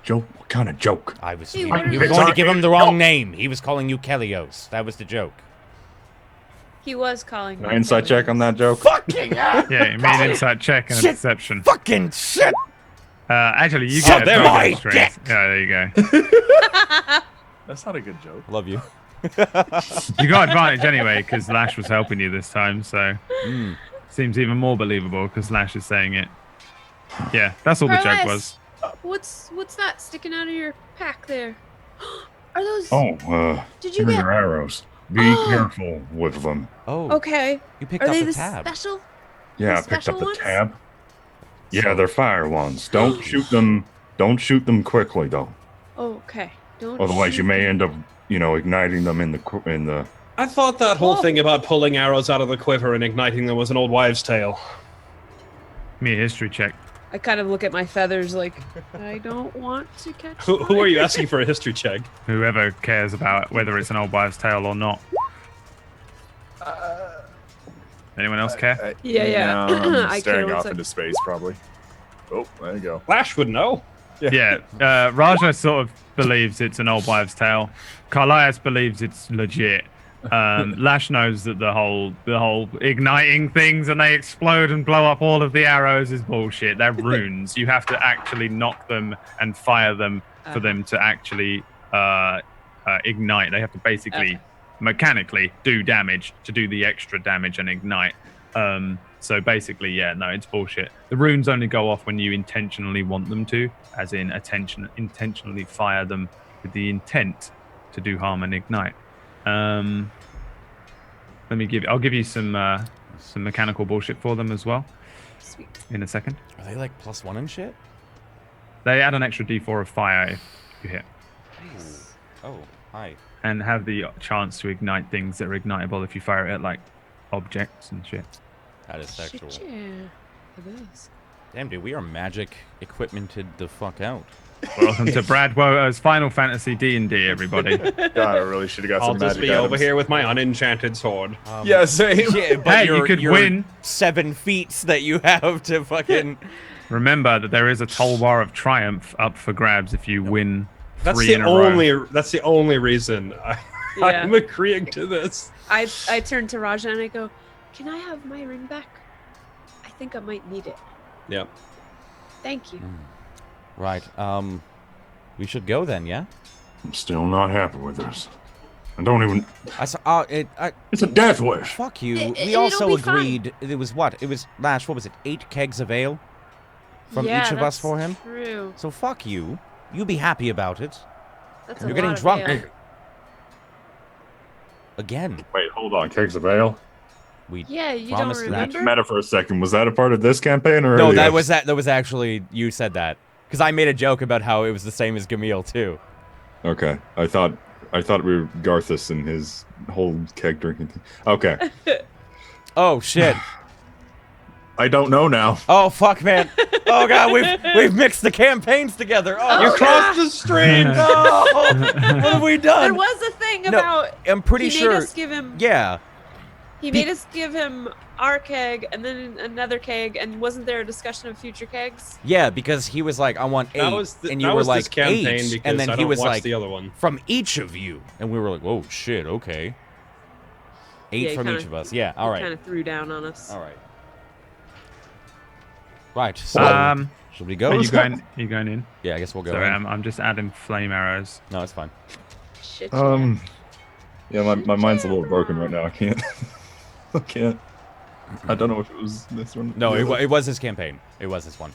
Joke? What kind of joke? I was. Hey, You, what are you you- were going to give him the wrong No. name. He was calling you Kelios. That was the joke. He was calling me. An insight check on that joke? Yeah, he made an insight check and a deception. Fucking shit. Actually, you Oh, get there a we target go. strength. Yeah, there you go. That's not a good joke. Love you. You got advantage anyway because Lash was helping you this time, so Mm. seems even more believable because Lash is saying it. Yeah, that's all the joke Carlos, was. What's that sticking out of your pack there? Are those? Oh, Did you here get? are arrows. Be Oh. careful with them. Oh. Okay. You picked Are up they the the tab. special? Yeah, The I picked up special the ones? tab. Yeah, they're fire ones. Don't shoot them. Don't shoot them quickly though. Oh, okay. Don't. Otherwise, you shoot may me. end up, igniting them in the. I thought that whole Oh. thing about pulling arrows out of the quiver and igniting them was an old wives' tale. Give me a history check. I kind of look at my feathers like I don't want to catch. Who are you asking for a history check? Whoever cares about whether it's an old wives' tale or not. Anyone else care? Yeah. No, I'm I staring care off what's into space, probably. Oh, there you go. Flash would know. Yeah, Raja sort of believes it's an old wives' tale. Carlias believes it's legit. Lash knows that the whole igniting things and they explode and blow up all of the arrows is bullshit. They're runes. You have to actually knock them and fire them for them to actually ignite. They have to basically mechanically do damage to do the extra damage and ignite. So basically, yeah, no, it's bullshit. The runes only go off when you intentionally want them to, as in intentionally fire them with the intent to do harm and ignite. I'll give you some mechanical bullshit for them as well Sweet. in a second. Are they like +1 and shit? They add an extra d4 of fire if you hit, Oh, hi. and have the chance to ignite things that are ignitable if you fire it at like objects and shit. That is sexual. Shit, yeah. It is. Damn, dude, we are magic equipmented the fuck out. Welcome to BradWOTO's Final Fantasy D&D, everybody. God, I really should have got I'll some just magic be over items. here with my unenchanted sword. Yeah, same. Yeah, but Hey, you could win. 7 feats that you have to fucking... Remember that there is a toll bar of triumph up for grabs if you win That's 3 the in a row. That's the only reason I'm agreeing to this. I turn to Raja and I go, "Can I have my ring back? I think I might need it. Yep. Thank you." Right, we should go then, yeah? I'm still not happy with this. I don't even. I saw, It's a death wish. fuck you. It'll We also be fine. agreed, it was what? It was, Lash, what was it, 8 kegs of ale? From Yeah, each of us that's for him? True. So fuck you. You be happy about it. That's You're a getting lot of drunk. ale. Again. Wait, hold on. Kegs of ale. We Yeah, you don't promised that. remember? Meta for a second. Was that a part of this campaign or? No, earlier? that was actually, you said that. Because I made a joke about how it was the same as Gamil, too. Okay, I thought we were Garthus and his whole keg drinking thing. Okay, Oh, shit. I don't know now. Oh, fuck, man. Oh, God, we've mixed the campaigns together. Oh, You crossed the stream! no! What have we There done? was a thing No, about I'm pretty he sure... made us give him Yeah. he made us give him our keg and then another keg, and wasn't there a discussion of future kegs? Yeah, because he was like, I want 8, that and you were was like, this campaign 8, because and then I he don't was watch like, the other one. from each of you. And we were like, oh, shit, okay. 8 Yeah, he from kinda- each of us. Yeah, all right. Kind of threw down on us. All right. Right, so, should we go? Are you going in? Yeah, I guess we'll go Sorry, in. I'm just adding flame arrows. No, it's fine. Shit. Yeah, my mind's a little broken right now. I can't. I can't. I don't know if it was this one. No, it was his campaign. It was this one.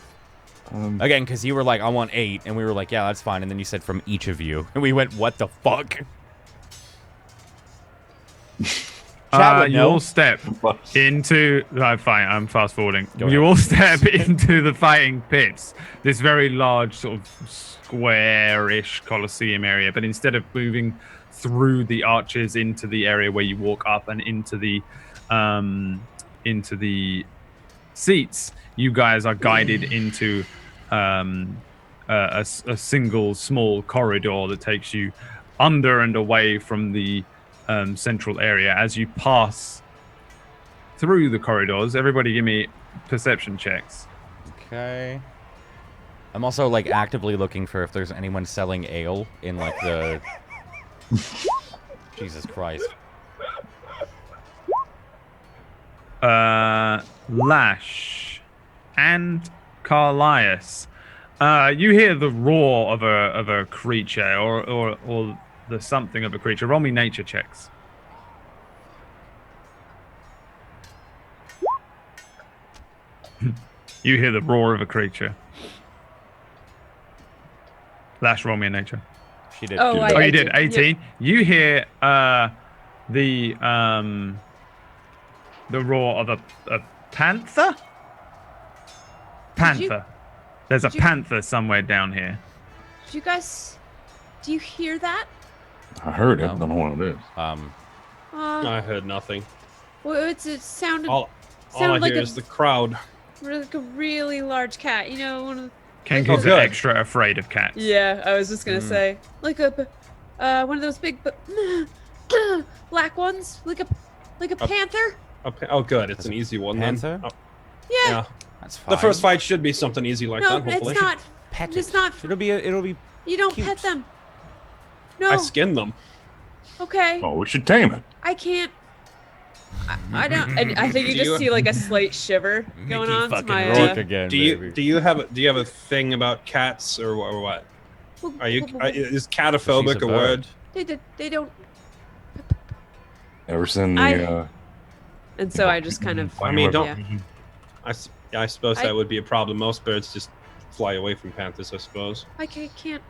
Again, because you were like, I want 8, and we were like, yeah, that's fine. And then you said from each of you. And we went, what the fuck? Chat would You know. all step into... fine, I'm fast forwarding. Go You ahead. all step into the fighting pits. This very large sort of square-ish Colosseum area. But instead of moving through the arches into the area where you walk up and into the seats, you guys are guided into a single small corridor that takes you under and away from the central area. As you pass through the corridors, everybody give me perception checks. Okay. I'm also, like, actively looking for if there's anyone selling ale in, like, the... Jesus Christ. Lash and Carlias, you hear the roar of a creature or the something of a creature. Roll me nature checks. You hear the roar of a creature. Lash, roll me a nature. She did. Oh, Oh, I you did. 18. Yep. You hear the roar of a panther? Panther. There's a did you- panther somewhere down here. Did you guys? Do you hear that? I heard it. No. Don't know what it is. I heard nothing. Well, it sounded All I sounded like hear a, is the crowd. like a really large cat. You know, one of the, Kenki's Oh, good. extra afraid of cats. yeah. I was just gonna say like a one of those big black ones, like a panther. Oh, good. It's an easy one Panther? then. Oh, Yeah. yeah. That's fine. The first fight should be something easy like No, that, hopefully. it's not. Pet It's it. not. It'll be. You don't cute. pet them. No. I skinned them. Okay. Oh, we should tame it. I can't. I don't. I think you Do just you- see like a slight shiver going on. to my, again, Do you have a thing about cats or what? Are you is cataphobic a word? They don't. Ever since the And so I just kind of. I mean, don't. Yeah. I suppose I- that would be a problem. Most birds just fly away from panthers, I suppose. I can't.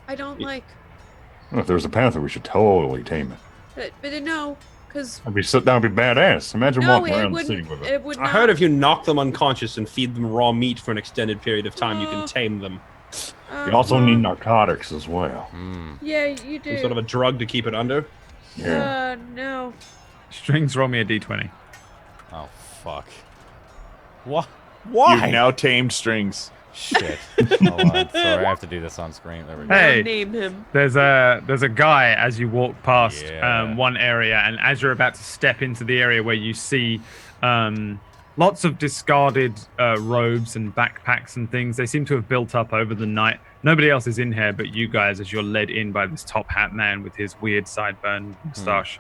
I don't like. if there's a panther, we should totally tame it. But no, because That'd be badass. Imagine no, walking it around the city wouldn't. with it. It would I not. heard if you knock them unconscious and feed them raw meat for an extended period of time, you can tame them. You also need narcotics as well. Yeah, you do. Some sort of a drug to keep it under. Yeah. No. Strings, roll me a d20. Oh fuck. What? Why? You've now tamed Strings. Shit. Hold on. Sorry, I have to do this on screen. There we go. Hey. Name him. There's a guy as you walk past Yeah. one area, and as you're about to step into the area where you see lots of discarded robes and backpacks and things. They seem to have built up over the night. Nobody else is in here but you guys as you're led in by this top hat man with his weird sideburn moustache.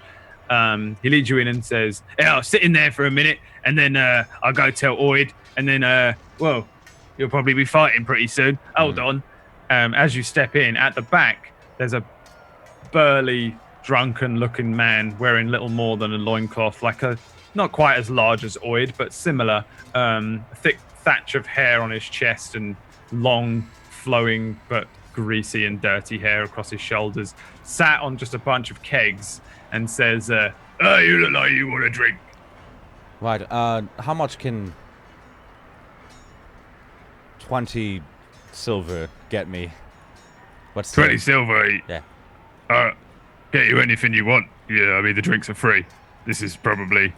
He leads you in and says, "Yeah, I'll sit in there for a minute, and then I'll go tell Oid, and then, well, you'll probably be fighting pretty soon. Hold on." As you step in, at the back, there's a burly, drunken-looking man wearing little more than a loincloth, like a not quite as large as Oid, but similar. Thick thatch of hair on his chest and long, flowing but greasy and dirty hair across his shoulders. Sat on just a bunch of kegs and says, "Oh, you look like you want a drink." Right. How much can 20 silver get me? What's 20 silver. Yeah. Get you anything you want. Yeah, I mean, the drinks are free. This is probably...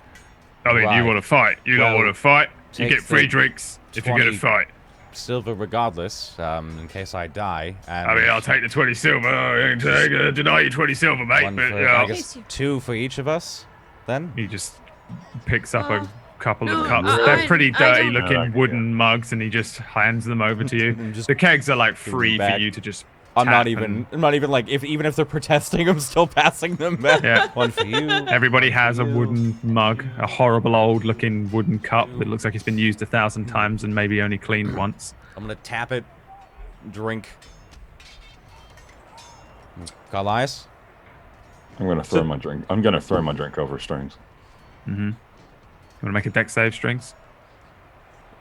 I mean, Right. you want to fight. You don't Well, want to fight. You take get free the drinks if you're going to 20 fight. silver regardless, in case I die. And I mean, I'll take the 20 silver. I ain't gonna deny you 20 silver, mate. one But for, yeah, I guess 2 for each of us, then? he just picks up a couple no, of cups. I- They're pretty I dirty don't- looking Yeah. wooden mugs, and he just hands them over to you. Just The kegs are like give them free for back. you to just. I'm not tap even like, even if they're protesting, I'm still passing them back. Yeah. One for you. Everybody has a you. wooden mug, a horrible old looking wooden cup that looks like it's been used 1,000 times and maybe only cleaned once. I'm gonna tap it, drink. Goliath? I'm gonna throw my drink. I'm gonna throw my drink over Strings. Mm-hmm. You want to make a deck save, Strings?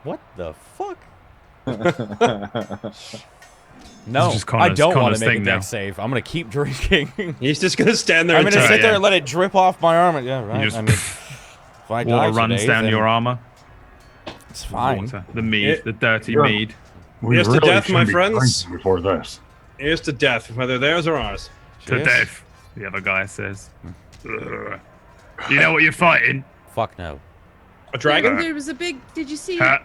What the fuck? No, just I Connor's- don't want Connor's to make a thing deck now. save. I'm gonna keep drinking. He's just gonna stand there I'm and gonna take sit there yeah. and let it drip off my armor. Yeah, right. just- I mean, if I die Water runs today, down then your armor. It's fine. Water. The mead, It- the dirty Yeah. mead. We Here's to really death, my shouldn't be friends. drinking before this. Here's to death, whether theirs or ours. To Cheers. death, the other guy says. Ugh. You know what you're fighting? Fuck no. A dragon? There was a big. Did you see Huh?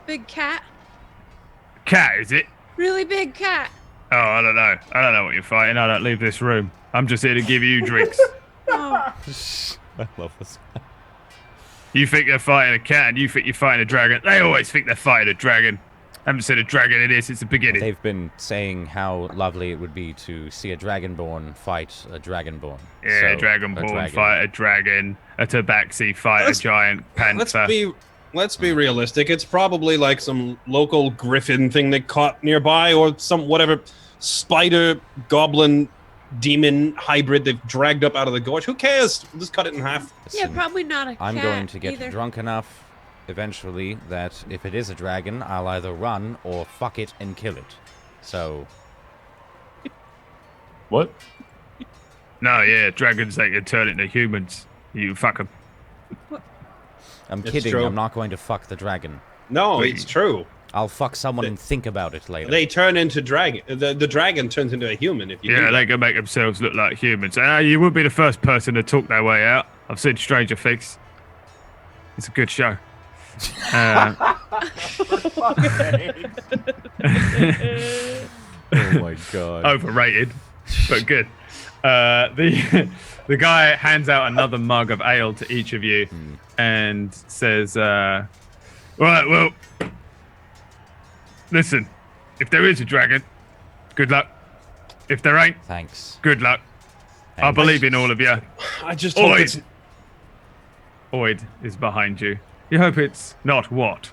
big cat? Cat, is it? Really big cat. Oh, I don't know. I don't know what you're fighting. I don't leave this room. I'm just here to give you drinks. Oh, I love this. You think they're fighting a cat, and you think you're fighting a dragon. They always think they're fighting a dragon. I haven't seen a dragon in this since the beginning. They've been saying how lovely it would be to see a dragonborn fight a dragonborn. Yeah, So, a a dragonborn dragon. fight a dragon, a tabaxi fight Let's- a giant panther. Let's be realistic. It's probably like some local griffin thing they caught nearby, or some whatever spider, goblin, demon hybrid they've dragged up out of the gorge. Who cares? We'll just cut it in half. yeah, Listen, probably not a cat. I'm going to get either. drunk enough eventually that if it is a dragon, I'll either run or fuck it and kill it. So, What? No, yeah, dragons they can turn into humans. You fuck them. I'm It's kidding. true. I'm not going to fuck the dragon. No, Wait. it's true. I'll fuck someone and think about it later. They turn into dragon. The dragon turns into a human if you do Yeah, that. they can make themselves look like humans. You wouldn't be the first person to talk their way out. I've seen Stranger Things. It's a good show. Oh my god. Overrated, but good. The guy hands out another mug of ale to each of you and says, "Right, well, listen. If there is a dragon, good luck. If there ain't, Thanks. good luck. I Thanks. believe in all of you." I just hope it's... Oid is behind you. You hope it's not what?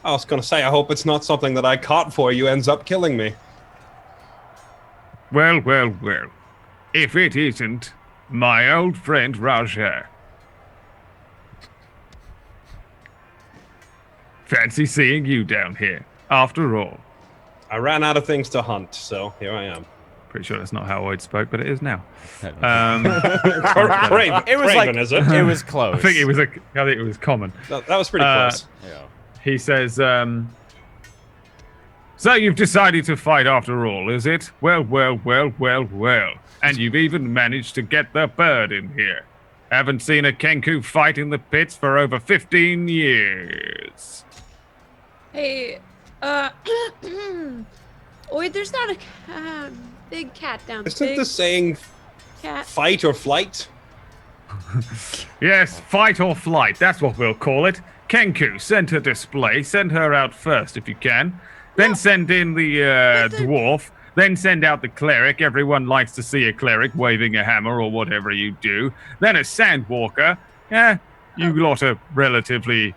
I was going to say, I hope it's not something that I caught for you ends up killing me. Well, well, well. If it isn't my old friend Roger. Fancy seeing you down here. After all. I ran out of things to hunt, so here I am. Pretty sure that's not how Oid spoke, but it is now. Craven, It was Craven, like is it? it was close. I think it was common. That was pretty Uh, close. Yeah. He says, so you've decided to fight after all, is it? Well, well, well, well, well. And you've even managed to get the bird in here. Haven't seen a Kenku fight in the pits for over 15 years. Hey, Oi, there's not a big cat down there. Isn't the saying cat? fight or flight? Yes, fight or flight. That's what we'll call it. Kenku, send her display. Send her out first if you can. Then send in the dwarf. Then send out the cleric. Everyone likes to see a cleric waving a hammer or whatever you do. Then a sandwalker. Yeah, you lot are relatively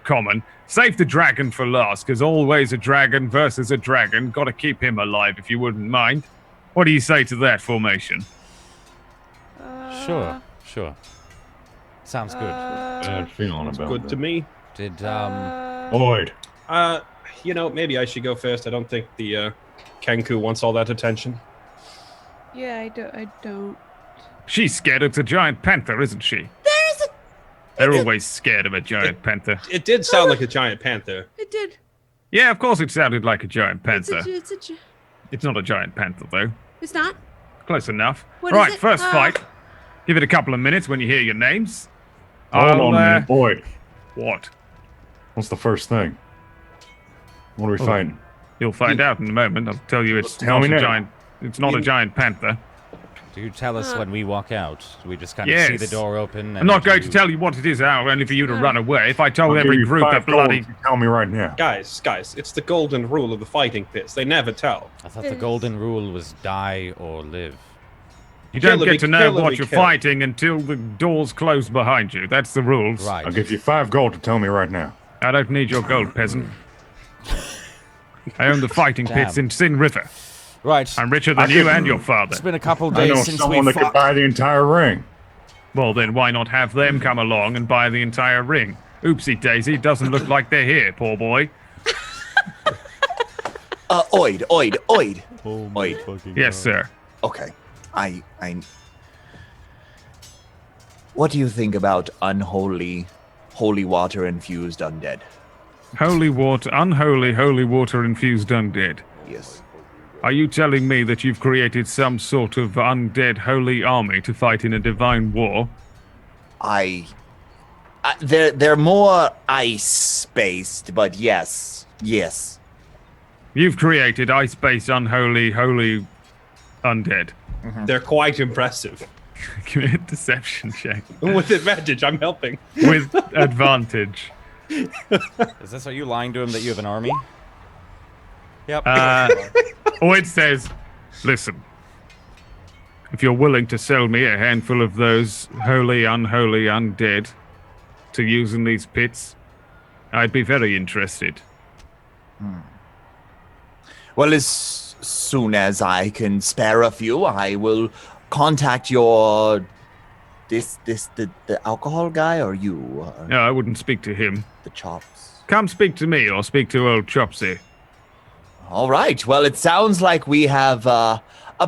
common. Save the dragon for last, because always a dragon versus a dragon. Got to keep him alive if you wouldn't mind. What do you say to that formation? Sure. Sounds good. Bad feeling about Good that. to me. Did Boyd. Maybe I should go first. I don't think the Kenku wants all that attention. Yeah, I don't. She's scared it's a giant panther, isn't she? They're always scared of a giant panther. It did sound like a giant panther. It did. Yeah, of course it sounded like a giant panther. It's It's not a giant panther, though. It's not. Close enough. What Right, is it? first fight. Give it a couple of minutes when you hear your names. Hold on a minute, Boyd. What? What's the first thing? What are we fighting? You'll find out in a moment. I'll tell you it's Tell not me a now. giant. It's not a giant panther. do you tell us when we walk out? Do we just kind of see the Yes. door open? And I'm not going to you- tell you what it is, Al, only for you to run away. If I I'll told give every you group 5 that gold bloody... if you tell me right now. Guys, it's the golden rule of the fighting pits. They never tell. I thought the golden rule was die or live. You don't Kill or get be- to know kill or what be you're killed. fighting until the doors close behind you. That's the rules. Right. I'll give you 5 gold to tell me right now. I don't need your gold, peasant. I own the fighting pits in Sin River. Right. I'm richer than you and your father. It's been a couple I know days since someone we that could fought. buy the entire ring. Well, then why not have them come along and buy the entire ring? Oopsie daisy, doesn't look like they're here, poor boy. Oid. Oid. Yes, sir. Okay. I. What do you think about unholy, holy water infused undead? Holy water, unholy, holy water infused undead. Yes. Are you telling me that you've created some sort of undead holy army to fight in a divine war? They're more ice based, but yes. You've created ice-based unholy, holy undead. They're quite impressive. Give me a deception check. With advantage, I'm helping. With advantage. Is this, are you lying to him that you have an army? Yep. Oid says, listen, if you're willing to sell me a handful of those holy, unholy, undead to use in these pits, I'd be very interested. Well, as soon as I can spare a few, I will contact your the alcohol guy or you No, I wouldn't speak to him. the chops. Come speak to me or speak to old Chopsy. All right. Well, it sounds like we have a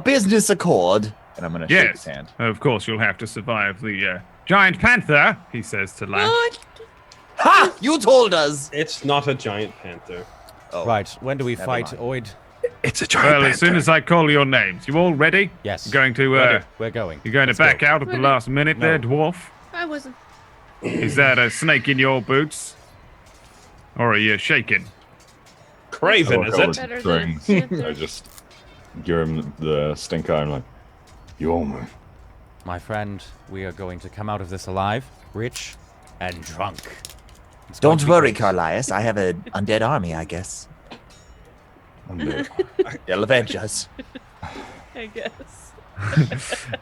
business accord, and I'm gonna shake his Yes, hand. of course you'll have to survive the giant panther, he says to Lash. Ha! You told us. It's not a giant panther. Oh, Right. When do we Never fight, mind. Oid? It's a giant Well, as soon as I call your names. You all ready? Yes. You're going to Ready. We're going. you're going Let's to back go. out at the Ready. last minute there, No. dwarf? I wasn't. Is that a snake in your boots? Or are you shaking? Craven, is it? Better than Strings. panther. I just give him the stink eye. I'm like, you owe me. My friend, we are going to come out of this alive, rich, and drunk. It's going Don't to be worry, great. Carlias. I have an undead army, I guess. I'm dead. They'll avenge us. I guess.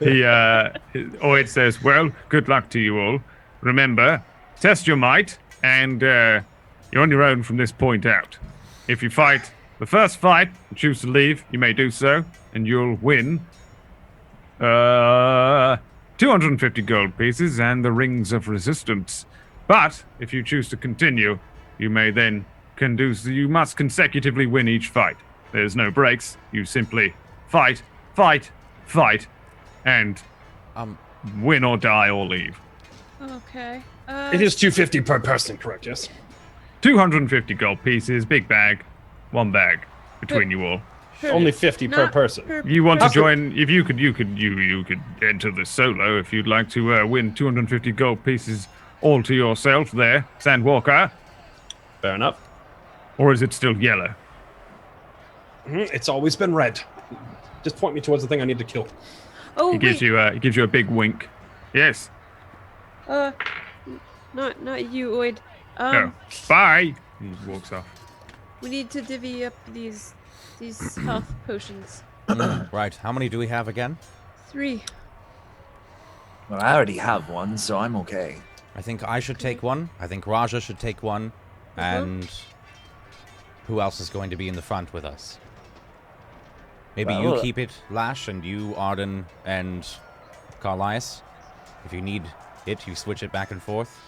Oid says, well, good luck to you all. Remember, test your might, and you're on your own from this point out. If you fight the first fight and choose to leave, you may do so, and you'll win 250 gold pieces and the rings of resistance. But if you choose to continue, you may then you must consecutively win each fight. There's no breaks. You simply fight, and win or die or leave. Okay. It is 250 per person, correct? Yes. 250 gold pieces, big bag, one bag between you all. Only 50 per Not person. You want to How could- join? If you could enter the solo if you'd like to win 250 gold pieces all to yourself. There, Sandwalker. Fair enough. Or is it still yellow? It's always been red. Just point me towards the thing I need to kill. Oh, He gives you a big wink. Yes. Not you, Oid. Oh, bye. He walks off. We need to divvy up these health potions. Right. How many do we have again? 3. Well, I already have one, so I'm okay. I think I should take one. I think Raja should take one. And who else is going to be in the front with us? Maybe you keep it, Lash, and you, Arden, and Carlias. If you need it, you switch it back and forth.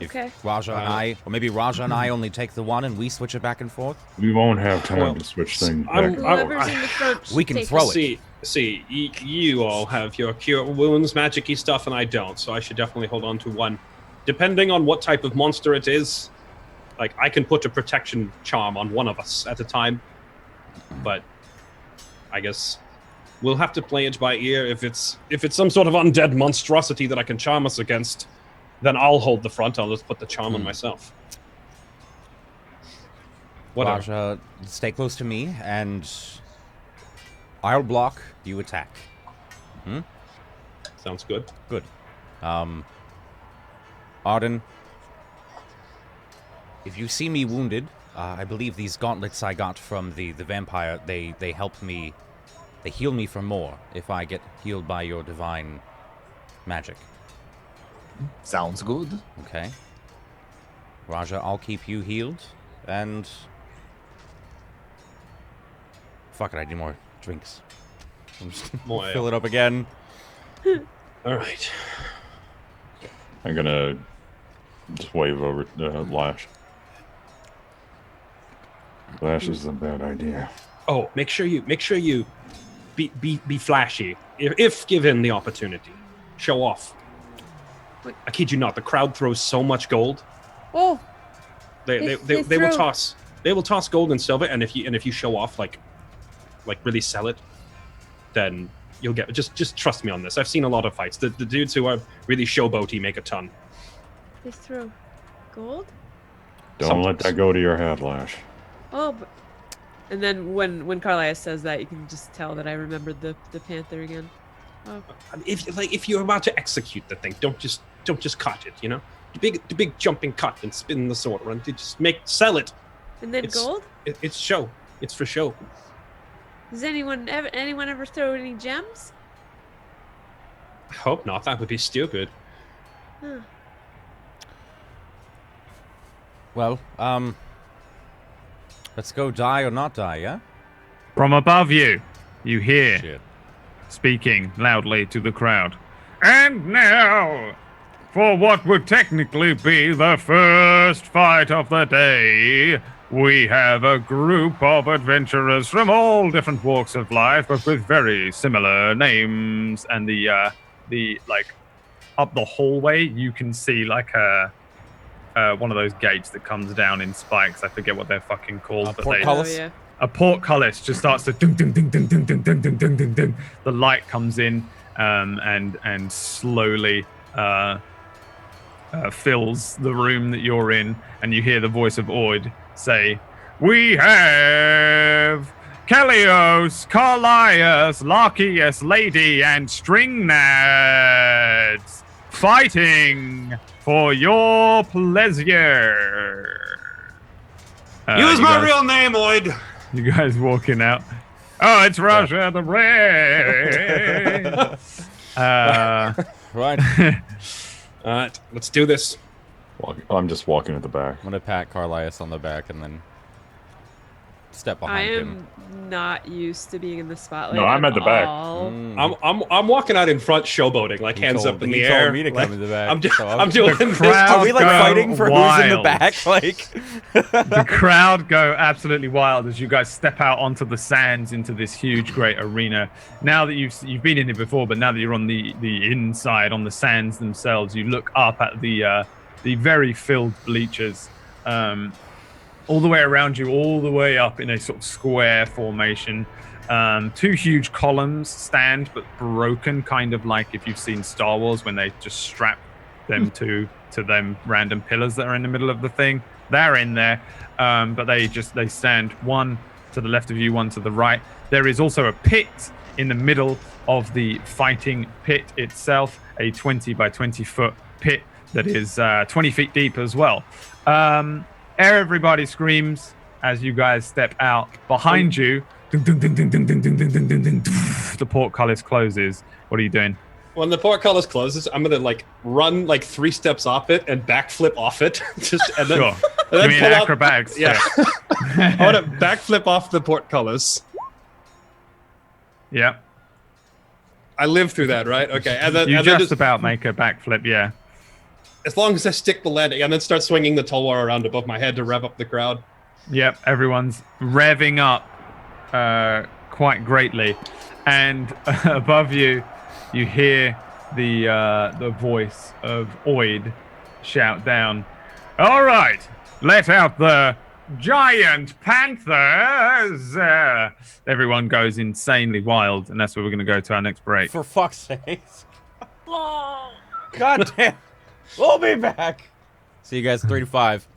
Okay. If Raja and I, or maybe Raja and I only take the one and we switch it back and forth. We won't have time to switch things back. Whoever's in the front, We can take throw it. You all have your cure wounds, magic-y stuff, and I don't, so I should definitely hold on to one. Depending on what type of monster it is, like, I can put a protection charm on one of us at a time, but I guess we'll have to play it by ear. If it's some sort of undead monstrosity that I can charm us against, then I'll hold the front. I'll just put the charm on myself. Whatever. Raja, stay close to me, and I'll block, you attack. Sounds good. Good. Arden, if you see me wounded, I believe these gauntlets I got from the vampire, they help me, they heal me for more if I get healed by your divine magic. Sounds good. Okay. Raja, I'll keep you healed, and... Fuck it, I need more drinks. I'm just More fill it up again. All right. I'm gonna just wave over Lash. Lash is a bad idea. Oh, make sure you be flashy if given the opportunity. Show off. Wait. I kid you not. The crowd throws so much gold. Oh, They They will throw- toss gold and silver, and if you show off like really sell it, then you'll get just trust me on this. I've seen a lot of fights. The dudes who are really showboaty make a ton. they throw gold? Don't let that go to your head, Lash. Oh, but... And then when Carlias says that, you can just tell that I remembered the panther again. Oh. If you're about to execute the thing, don't just cut it. You know, the big jumping cut and spin the sword around. Just sell it. And then It's- gold? It's show. It's for show. Does anyone ever throw any gems? I hope not. That would be stupid. Huh. Well, let's go die or not die, yeah? From above you, you hear Shit. speaking loudly to the crowd. And now, for what would technically be the first fight of the day, we have a group of adventurers from all different walks of life, but with very similar names. And the like up the hallway, you can see like one of those gates that comes down in spikes. I forget what they're fucking called, but portcullis? Oh, yeah. a portcullis just starts to ding ding ding ding ding ding ding ding ding ding ding. The light comes in and slowly fills the room that you're in, and you hear the voice of Oid say, "We have Kelios, Carlias, Larkius, Lady, and Stringnads fighting for your pleasure." Use you my guys- real name, Oid. You guys walking out. Oh, it's Raja the Red. Right. All right, let's do this. I'm just walking at the back. I'm gonna pat Carlias on the back and then step I behind him. am not used to being in the spotlight. No, I'm at the back. all. I'm walking out in front, showboating, like hands up in the air. He told me to like, come in the back. I'm doing The this. crowd Are we like go fighting for who's in the wild. back? Like, The crowd go absolutely wild as you guys step out onto the sands into this huge, great arena. Now that you've been in it before, but now that you're on the inside, on the sands themselves, you look up at the very filled bleachers, all the way around you, all the way up in a sort of square formation. Two huge columns stand, but broken, kind of like if you've seen Star Wars when they just strap them to them random pillars that are in the middle of the thing. They're in there, but they stand one to the left of you, one to the right. There is also a pit in the middle of the fighting pit itself, a 20 by 20 foot pit that is 20 feet deep as well. Everybody screams as you guys step out. Behind you, the portcullis closes. What are you doing? When the portcullis closes, I'm gonna like run like 3 steps off it and backflip off it. And then, Sure. and then Give me pull an out- acrobatics. Yeah. I want to backflip off the portcullis. Yeah. I lived through that, right? Okay. And then, You and then just about make a backflip, yeah. as long as I stick the landing and then start swinging the tulwar around above my head to rev up the crowd. Yep, everyone's revving up quite greatly. And above you, you hear the voice of Oid shout down, "All right, let out the giant panthers!" Everyone goes insanely wild, and that's where we're going to go to our next break. For fuck's sake. God damn. We'll be back. See you guys 3 to 5.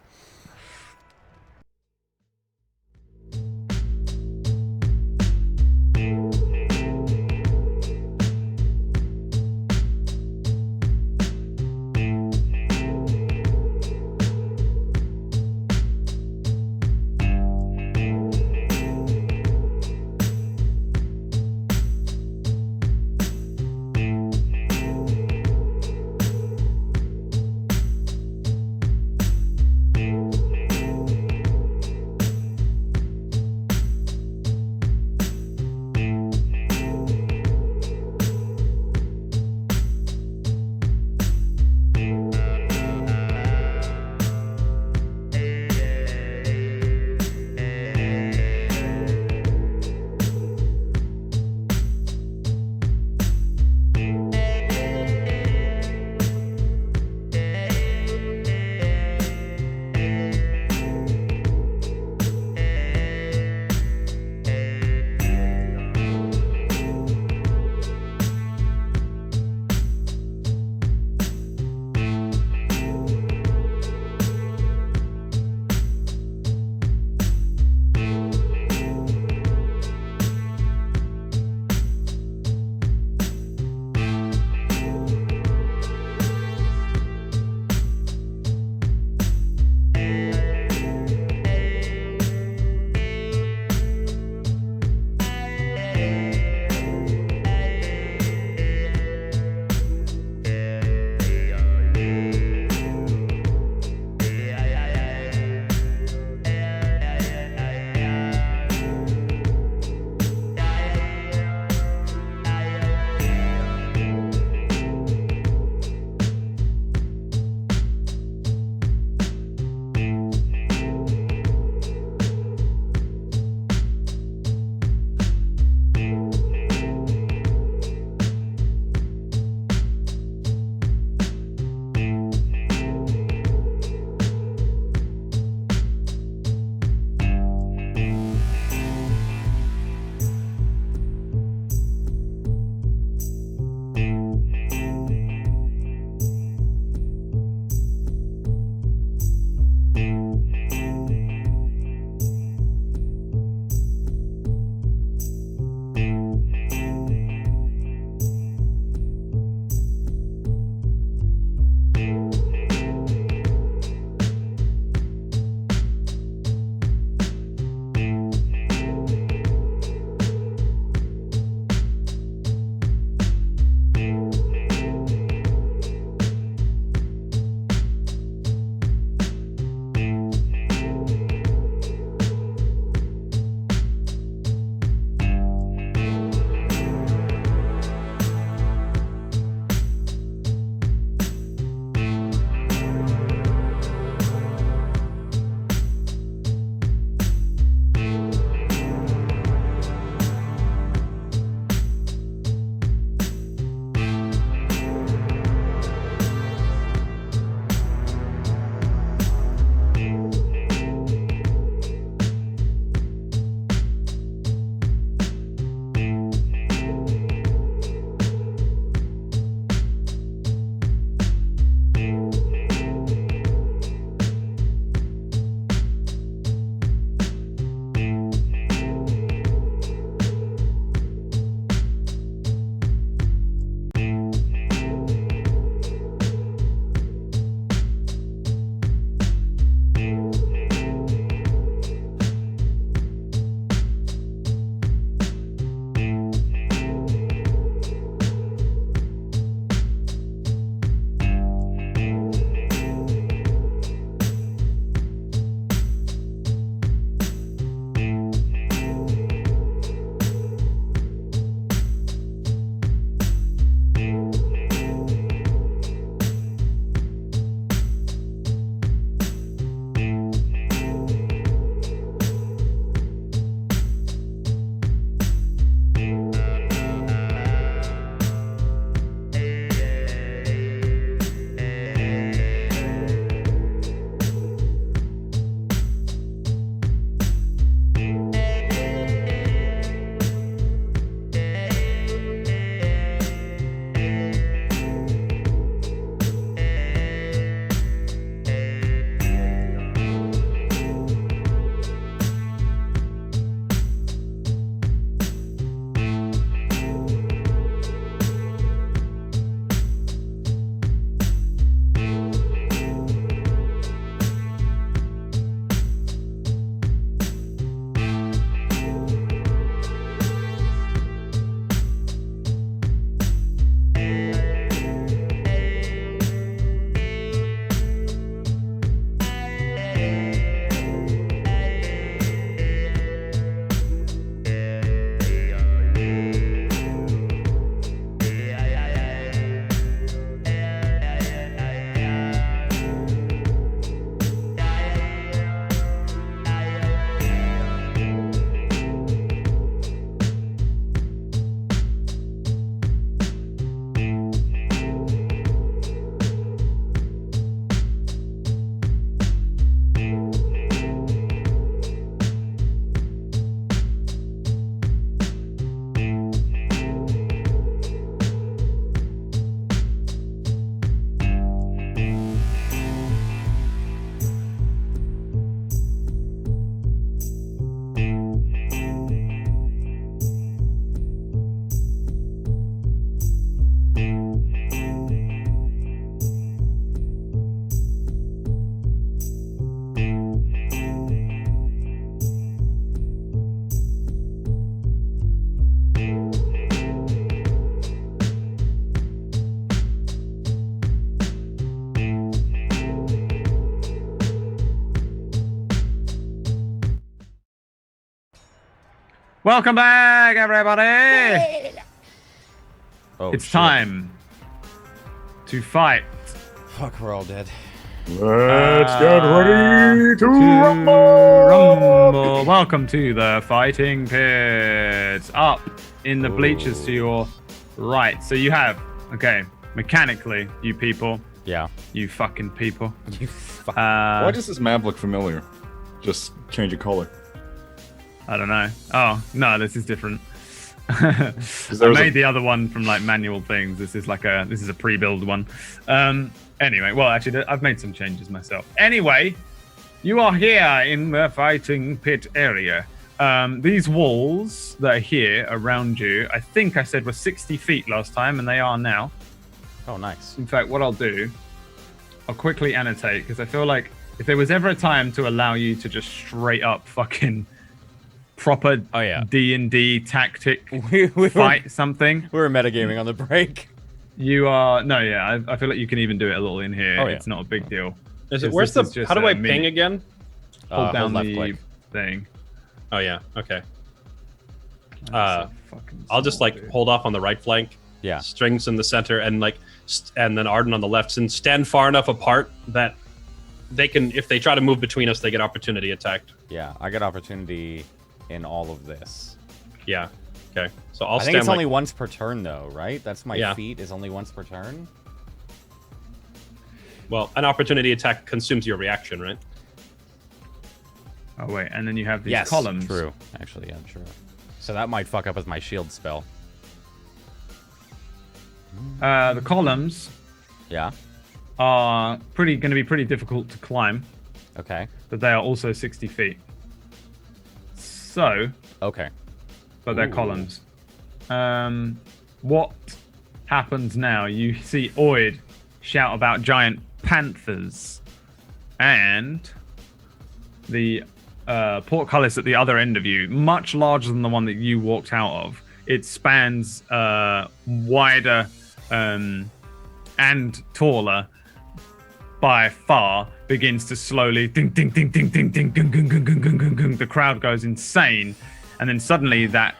Welcome back, everybody. Oh, It's shit. time to fight. Fuck, we're all dead. Let's get ready to rumble. rumble. Welcome to the fighting pits. Up in the bleachers to your right. So you have, okay, mechanically, you people, Yeah. you fucking people. You fuck. Why does this map look familiar? Just change of color. I don't know. Oh, no, this is different. I there was made the other one from like manual things. This is a pre-build one. Anyway, well, actually, I've made some changes myself. Anyway, you are here in the fighting pit area. These walls that are here around you, I think I said were 60 feet last time, and they are now. Oh, nice. In fact, what I'll do, I'll quickly annotate, because I feel like if there was ever a time to allow you to just straight up fucking proper D&D tactic fight something. We were metagaming on the break. You are I feel like you can even do it a little in here. Oh, yeah. It's not a big deal. Is it? 'Cause Where's this the? is How just do I a ping again? Hold down left the click. thing. Oh yeah. Okay. That's a fucking I'll just small like dude. hold off on the right flank. Yeah. Strings in the center, and like, and then Arden on the left, and stand far enough apart that they can, if they try to move between us, they get opportunity attacked. Yeah, I get opportunity in all of this. Yeah. Okay. So I'll I think stand it's like, only once per turn, though, right? That's my Yeah. feat is only once per turn. well, an opportunity attack consumes your reaction, right? Oh wait, and then you have these Yes, columns. true. Actually, yeah, true. So that might fuck up with my shield spell. The columns Yeah. are going to be pretty difficult to climb, Okay. but they are also 60 feet. So, Okay. but they're Ooh. columns. What happens now? You see Oid shout about giant panthers, and the portcullis at the other end of you, much larger than the one that you walked out of. It spans wider and taller by far, begins to slowly ding ding ding ding ding ding ding ding ding ding ding ding. The crowd goes insane, and then suddenly that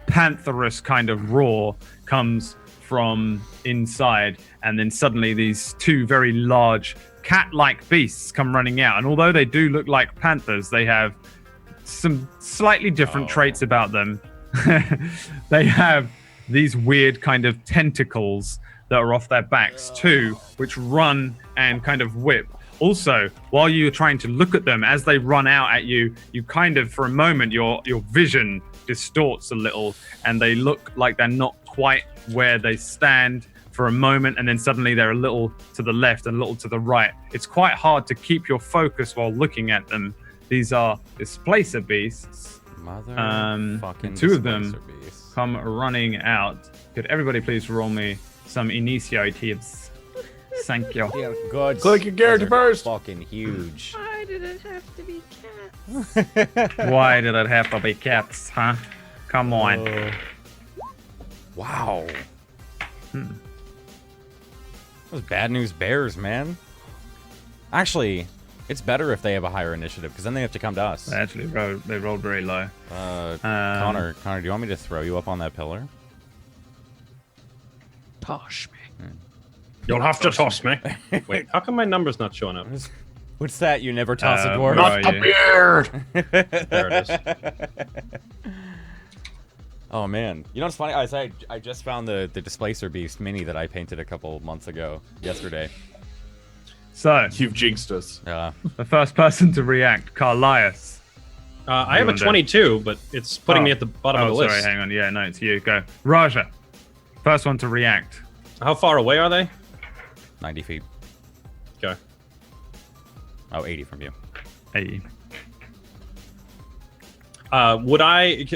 pantherous kind of roar comes from inside, and then suddenly these two very large cat-like beasts come running out, and although they do look like panthers, they have some slightly different traits about them. They have these weird kind of tentacles that are off their backs too, which run and kind of whip. Also, while you're trying to look at them as they run out at you, you kind of, for a moment, your vision distorts a little, and they look like they're not quite where they stand for a moment, and then suddenly they're a little to the left and a little to the right. It's quite hard to keep your focus while looking at them. These are displacer beasts. Motherfucking Two of them displacer beasts. come running out. Could everybody please roll me some initiatives? Thank you. Yeah, good. Click your character Those are first. Fucking huge. Why did it have to be cats? Why did it have to be cats, huh? Come on. Wow. Those bad news bears, man. Actually, it's better if they have a higher initiative, because then they have to come to us. They actually rolled very low. Connor, do you want me to throw you up on that pillar? Tosh me. You'll have to toss me. Wait, how come my number's not showing up? What's that? You never toss a where dwarf? are Not the you? beard. There it is. Oh man, you know what's funny? I just found the Displacer Beast mini that I painted a couple months ago, yesterday. So, You've jinxed us. the first person to react, Carlias. I have a Doing that. 22, but it's putting me at the bottom of the sorry, list. hang on. Yeah, no, it's you. Go. Raja, first one to react. How far away are they? 90 feet. Okay. Oh, 80 from you. Hey. Would I?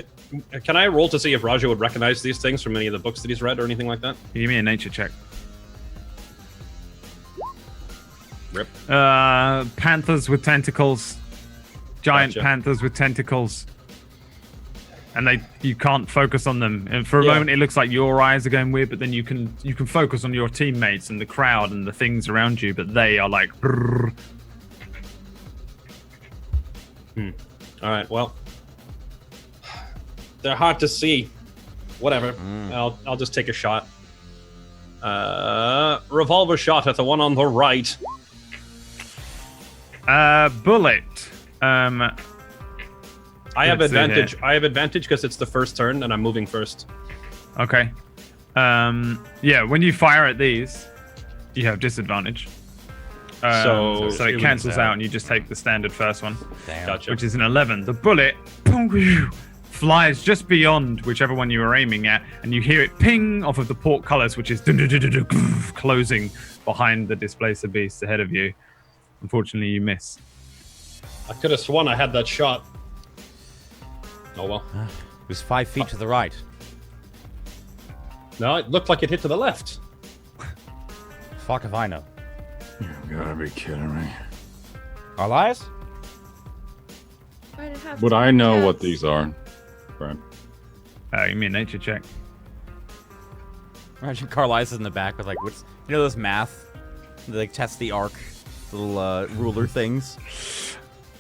Can I roll to see if Raja would recognize these things from any of the books that he's read or anything like that? Give me a nature check. Rip. Panthers with tentacles. Giant Gotcha. panthers with tentacles. And you can't focus on them. And for a Yeah. moment, it looks like your eyes are going weird, but then you can focus on your teammates and the crowd and the things around you, but they are like. Brrr. All right. Well, They're hard to see. Whatever. I'll just take a shot. Revolver shot at the one on the right. Bullet. I have Let's see advantage. here. I have advantage because it's the first turn and I'm moving first. Okay. Yeah, when you fire at these, you have disadvantage. So it it would- cancels out and you just take the standard first one, Damn. Gotcha. which is an 11. The bullet flies just beyond whichever one you were aiming at, and you hear it ping off of the portcullis, which is closing behind the displacer beast ahead of you. Unfortunately, you miss. I could have sworn I had that shot. Oh well. It was 5 feet to the right. No, it looked like it hit to the left. Fuck if I know. You gotta be kidding me. Elias? Why'd it have Would to I be know what cats? these are? Right. You mean nature check? Imagine Carlisle in the back with like, what's those math? They like test the arc, little ruler things.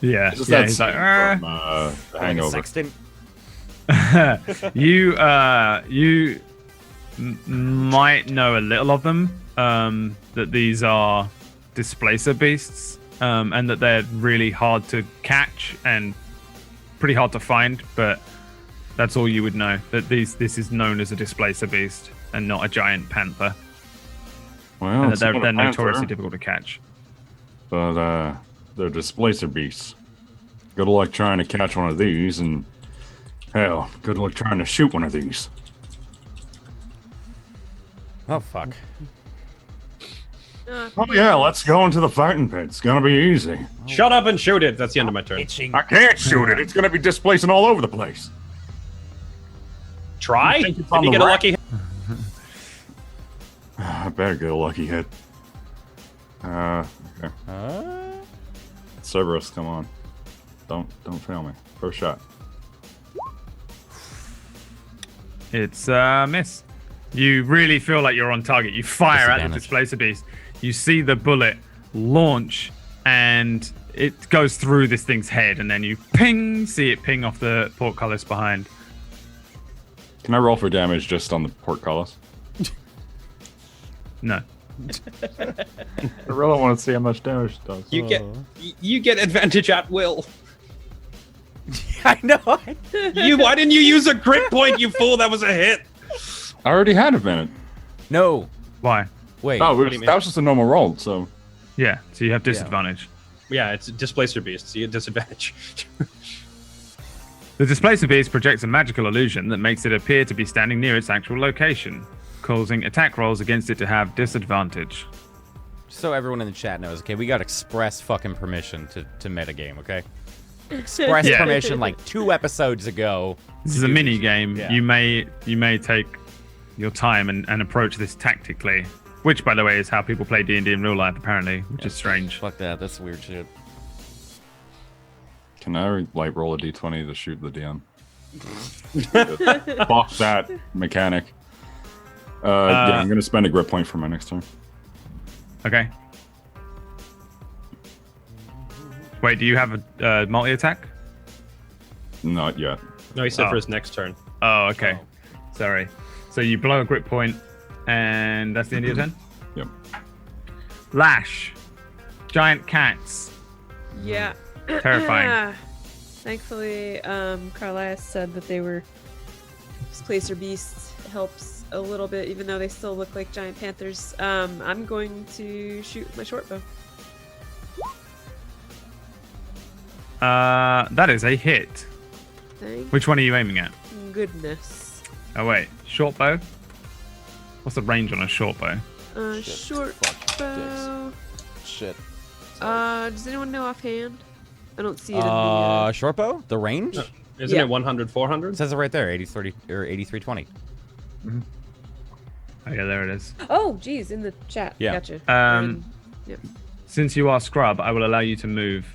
Yeah. It's just Yeah. that He's like, scene from Like a Hangover. sextant. you might know a little of them. That these are displacer beasts, and that they're really hard to catch and pretty hard to find. But that's all you would know. That this is known as a displacer beast and not a giant panther. Well, And it's that not a they're panther, notoriously difficult to catch. but they're displacer beasts. Good luck trying to catch one of these, and hell, good luck trying to shoot one of these. Oh fuck. Oh yeah, let's go into the fighting pit. It's gonna be easy. Shut up and shoot it. That's the end of my turn. Itching. I can't shoot it. It's gonna be displacing all over the place. Try. think If it's on you the get a rack? lucky hit. I better get a lucky hit. Okay. Cerberus, come on. Don't fail me. First shot. It's miss. You really feel like you're on target. You fire at the Disadvantage. displacer beast. You see the bullet launch, and it goes through this thing's head, and then you see it ping off the portcullis behind. Can I roll for damage just on the portcullis? No. I really want to see how much damage it does. You get advantage at will. I know. Why didn't you use a grit point, you fool? That was a hit. I already had advantage. No. Why? Wait. Oh, do you mean? that was just a normal roll, so. Yeah, so you have disadvantage. Yeah, it's a displacer beast. So you get disadvantage. The displacer beast projects a magical illusion that makes it appear to be standing near its actual location, causing attack rolls against it to have disadvantage. So everyone in the chat knows, okay, we got express fucking permission to metagame, okay? Express Yeah. permission like 2 episodes ago. This is a mini game. Yeah. You may take your time and approach this tactically, which, by the way, is how people play D&D in real life, apparently, which is strange. Fuck that, that's weird shit. Can I like roll a d20 to shoot the DM? Fuck that mechanic. Yeah, I'm gonna spend a grit point for my next turn. Okay. Wait, do you have a multi-attack? Not yet. No, he said Oh. for his next turn. Oh, okay. Sorry. So you blow a grip point, and that's the end of your turn? Yep. Lash. Giant cats. Yeah. Terrifying. Thankfully, Carlisle said that they were displacer beasts. Helps a little bit, even though they still look like giant panthers. I'm going to shoot my short bow. That is a hit. Thank Which one are you aiming at? goodness. Oh, wait. Short bow? What's the range on a short bow? Short bow. Shit. Does anyone know offhand? I don't see it in the. Short bow? The range? No. Isn't Yeah. it 100, 400? It says it right there, 80-30 or 83-20. Oh, yeah, there it is. Oh, geez, in the chat. Yeah. Gotcha. Yep. Since you are scrub, I will allow you to move.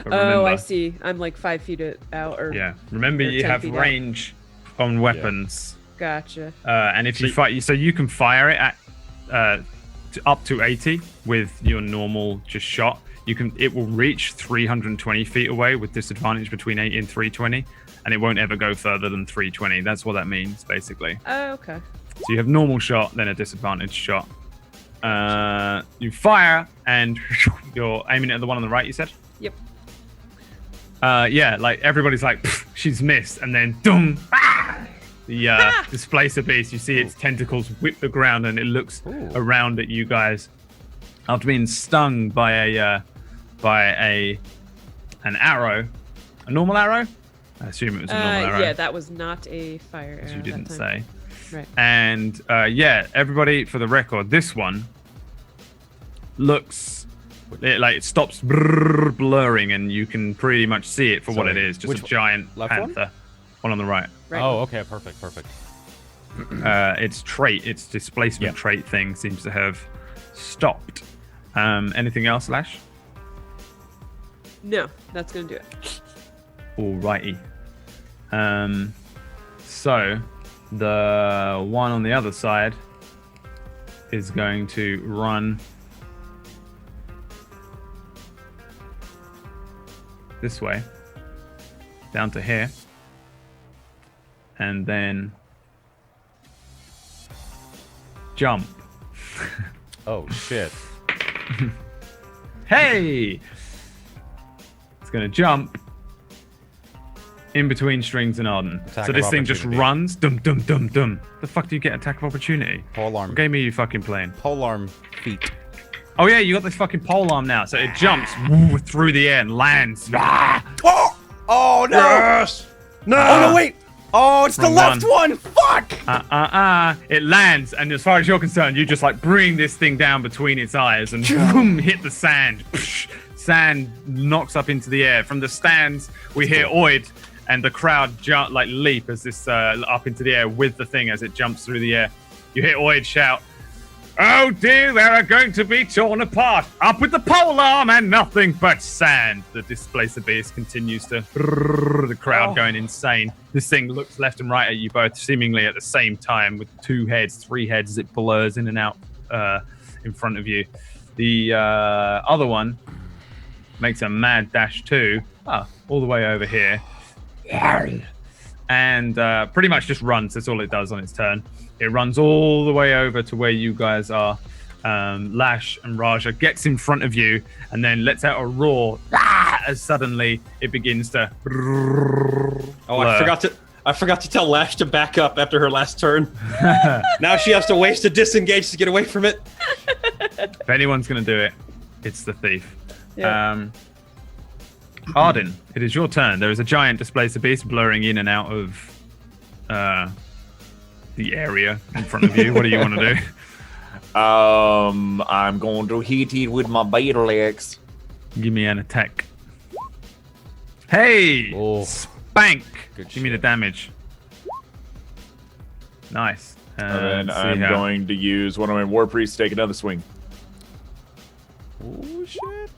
But Oh, I remember- see. I'm like 5 feet out. Or Yeah. Remember, or you 10 have feet out. range on weapons. Gotcha. And if you fire, so you can fire it at up to 80 with your normal just shot. It will reach 320 feet away with disadvantage between 80 and 320. and it won't ever go further than 320. That's what that means, basically. Oh, okay. So you have normal shot, then a disadvantage shot. You fire, and you're aiming at the one on the right, you said? Yep. Yeah, like everybody's like, she's missed, and then dum, the displacer beast, you see its tentacles whip the ground, and it looks around at you guys after being stung by an arrow. A normal arrow? I assume it was a normal arrow. Yeah, that was not a fire arrow. As you didn't that say. time. Right. And yeah, everybody, for the record, this one looks it stops blurring, and you can pretty much see it for what it is. Just a giant panther. One on the right. Oh, okay, perfect. Its trait, its displacement trait thing seems to have stopped. Anything else, Lash? No, that's gonna do it. Alrighty. So the one on the other side is going to run this way down to here, and then jump. Oh shit. Hey! It's gonna jump in between Strings and Arden. Attack so of this thing just opportunity. runs. Dum dum dum dum. The fuck do you get attack of opportunity? Polearm. What game are you fucking playing? Polearm feet. Oh yeah, you got this fucking polearm now. So it jumps through the air and lands. Oh no! Yes! No! Oh no, wait! Oh, it's the Wrong left one. one! Fuck! It lands, and as far as you're concerned, you just like bring this thing down between its eyes and boom, hit the sand. Sand knocks up into the air. From the stands, we hear Oid, and the crowd leap as this up into the air with the thing as it jumps through the air. You hear Oid shout, "Oh dear, they are going to be torn apart. Up with the polearm and nothing but sand." The displacer beast continues to the crowd going insane. This thing looks left and right at you both, seemingly at the same time, with 2 heads, 3 heads as it blurs in and out in front of you. The other one makes a mad dash too, all the way over here, and pretty much just runs. That's all it does on its turn. It runs all the way over to where you guys are. Lash and Raja gets in front of you and then lets out a roar as suddenly it begins to. Oh, I forgot to tell Lash to back up after her last turn. Now she has to waste a disengage to get away from it. If anyone's going to do it, it's the thief. Yeah. Arden, it is your turn. There is a giant displacer beast blurring in and out of the area in front of you. What do you want to do? I'm going to hit it with my battle axe. Give me an attack. Hey! Oh. Spank! Good Give me the shit. damage. Nice. And let's then see I'm how- going to use one of my War Priests to take another swing. Oh shit.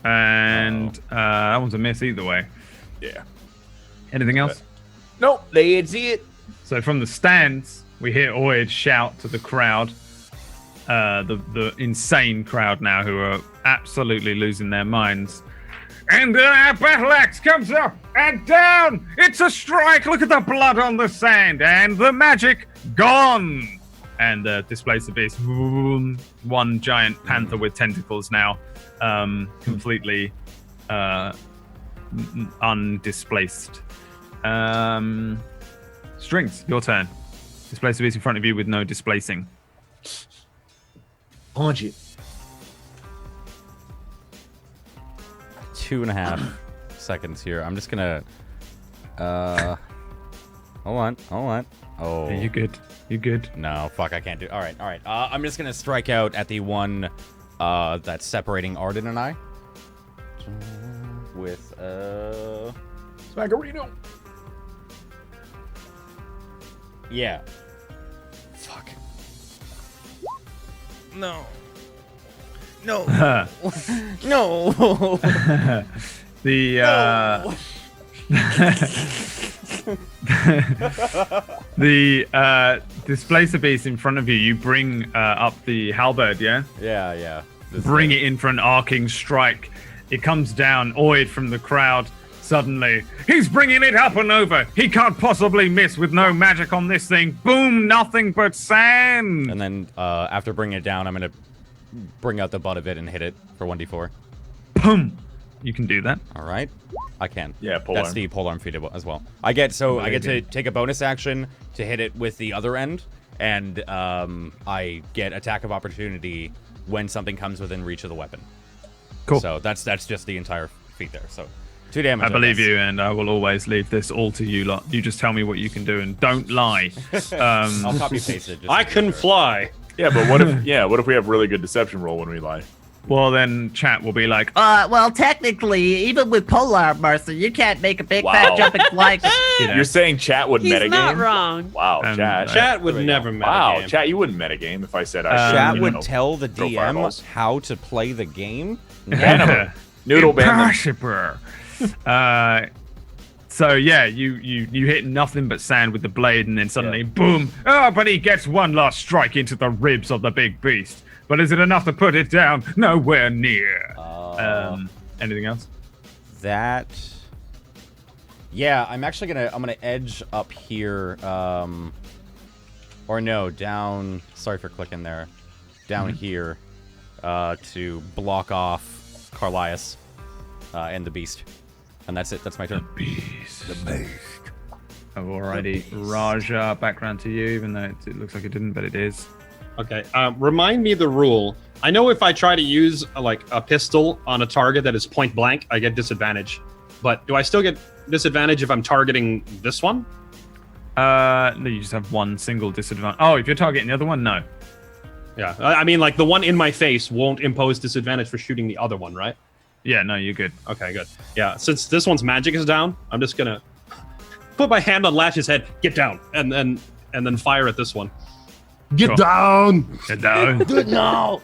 And that one's a miss either way. Yeah. Anything else? Nope, that's it. So from the stands, we hear Oid shout to the crowd, the insane crowd now who are absolutely losing their minds. And then our battle axe comes up and down. It's a strike. Look at the blood on the sand and the magic gone. And the displacer beast, one giant panther with tentacles now, completely undisplaced. Strings, your turn. Displacer beast in front of you with no displacing. Punch it. 2.5 seconds here. I'm just gonna. Hold on. Oh. Yeah, you good? You good? No, fuck, I can't do. All right. I'm just gonna strike out at the one that's separating Arden and I. With Smackarino. yeah. Fuck. No. No. No. The the displacer beast in front of you. You bring up the halberd, yeah? Yeah. This Bring guy. it in for an arcing strike. It comes down. Oid from the crowd Suddenly, he's bringing it up and over. He can't possibly miss with no magic on this thing. Boom, nothing but sand. And then after bringing it down, I'm going to bring out the butt of it and hit it for 1d4. Boom. You can do that. All right. I can. Yeah, polearm. That's the polearm feat as well. I get to take a bonus action to hit it with the other end, and I get attack of opportunity when something comes within reach of the weapon. Cool. So that's just the entire feat there. So 2 damage. I believe you, and I will always leave this all to you lot. You just tell me what you can do, and don't lie. I'll copy paste it. I can fly. Yeah, but what if we have really good deception roll when we lie? Well, then chat will be like, Well, technically, even with polar Mercer, you can't make a big fat jumping flag. you know, You're saying chat would He's metagame? not wrong. Wow, chat. Chat would never metagame. Wow, chat, you wouldn't metagame if I said I should. Chat you would know, tell the throw DM fireballs. how to play the game. Noodle band them. Impossible. So yeah, you hit nothing but sand with the blade, and then suddenly, boom! Oh, but he gets one last strike into the ribs of the big beast. But is it enough to put it down? Nowhere near. Anything else? That. Yeah, I'm gonna edge up here. Or no, down. Sorry for clicking there. Down here, to block off Carlias, and the beast. And that's it. That's my turn. Beast. The beast. Oh, alrighty. Raja, background to you, even though it looks like it didn't, but it is. Okay. Remind me the rule. I know if I try to use like a pistol on a target that is point blank, I get disadvantage. But do I still get disadvantage if I'm targeting this one? No, you just have one single disadvantage. Oh, if you're targeting the other one, no. Yeah. I mean, like the one in my face won't impose disadvantage for shooting the other one, right? Yeah, no, you're good. Okay, good. Yeah. Since this one's magic is down, I'm just gonna put my hand on Lash's head, get down, and then fire at this one. Get down! Get down. Do it now.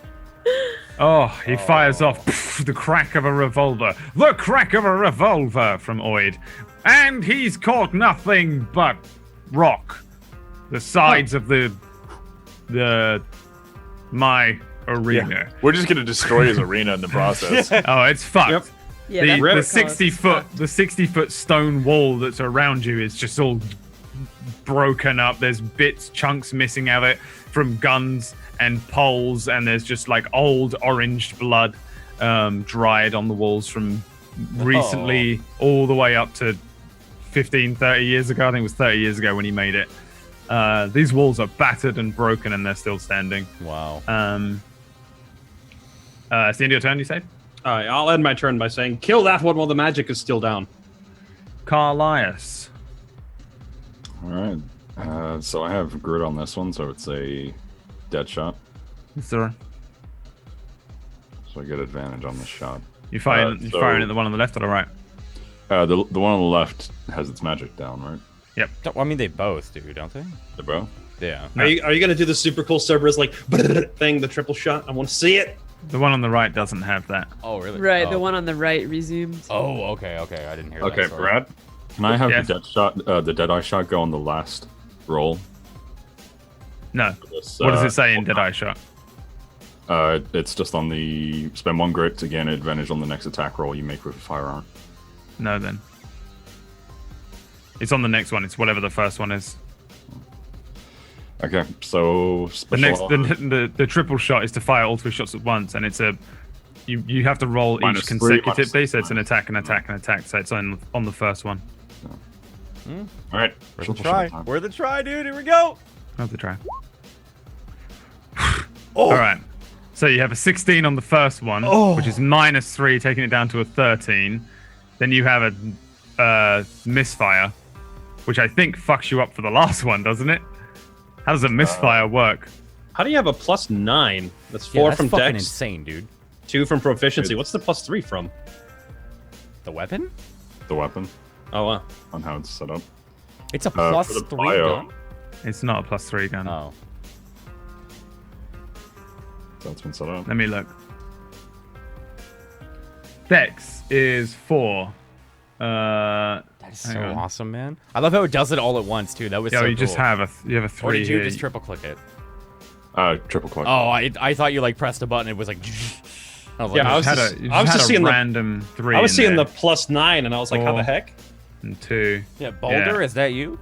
Oh, he fires off the crack of a revolver. The crack of a revolver from Oid. And he's caught nothing but rock. The sides of my arena. Yeah. We're just gonna destroy his arena in the process. Oh, it's fucked. Yep. Yeah, The 60-foot stone wall that's around you is just all broken up. There's chunks missing of it from guns and poles, and there's just like old orange blood dried on the walls from recently all the way up to 30 years ago. I think it was 30 years ago when he made it. These walls are battered and broken, and they're still standing. Wow. It's the end of your turn, you say? All right, I'll end my turn by saying, kill that one while the magic is still down. Carlias. All right. So I have grid on this one, so it's a dead shot. Sir. So I get advantage on the shot. You firing at the one on the left or the right? The one on the left has its magic down, right? Yep. I mean, they both do, don't they? The bow? Yeah. Are you gonna do the super cool Cerberus like thing, the triple shot? I want to see it. The one on the right doesn't have that. Oh, really? Right, Oh. the one on the right resumes. Oh, okay. I didn't hear that. Okay, sorry. Brad. Can I have Yes. the dead shot, the Deadeye shot go on the last roll? No. This, What does it say in Deadeye Shot? It's just on the spend 1 grit to gain advantage on the next attack roll you make with a firearm. No, then. It's on the next one. It's whatever the first one is. Okay, so The next, special the triple shot is to fire all 3 shots at once, and it's a you have to roll Minus each 3, consecutively, minus so it's an attack, an attack, an attack. So it's on the first one. All right, Where's the triple try? shot time. Where's the try, dude? Here we go. Have the try. All right. So you have a 16 on the first one, which is -3, taking it down to a 13. Then you have a misfire, which I think fucks you up for the last one, doesn't it? How does a misfire work? How do you have a +9? That's Yeah, 4 that's from fucking Dex, insane, dude. 2 from proficiency. What's the +3 from? The weapon? The weapon Oh wow. on how it's set up. It's a For the +3 bio, gun. It's not a +3 gun. Oh. that's been set up. Let me look. Dex is 4. That is so Hang on. awesome, man. I love how it does it all at once too. That was Yeah, so you cool. just have a 3 Or did you here. just triple click it? Triple click. Oh, I thought you like pressed a button. It was like. was Yeah, I was just seeing random 3. I was in seeing there. the +9, and I was like, how the 4. heck? And 2. Yeah, Boulder, Yeah. is that you?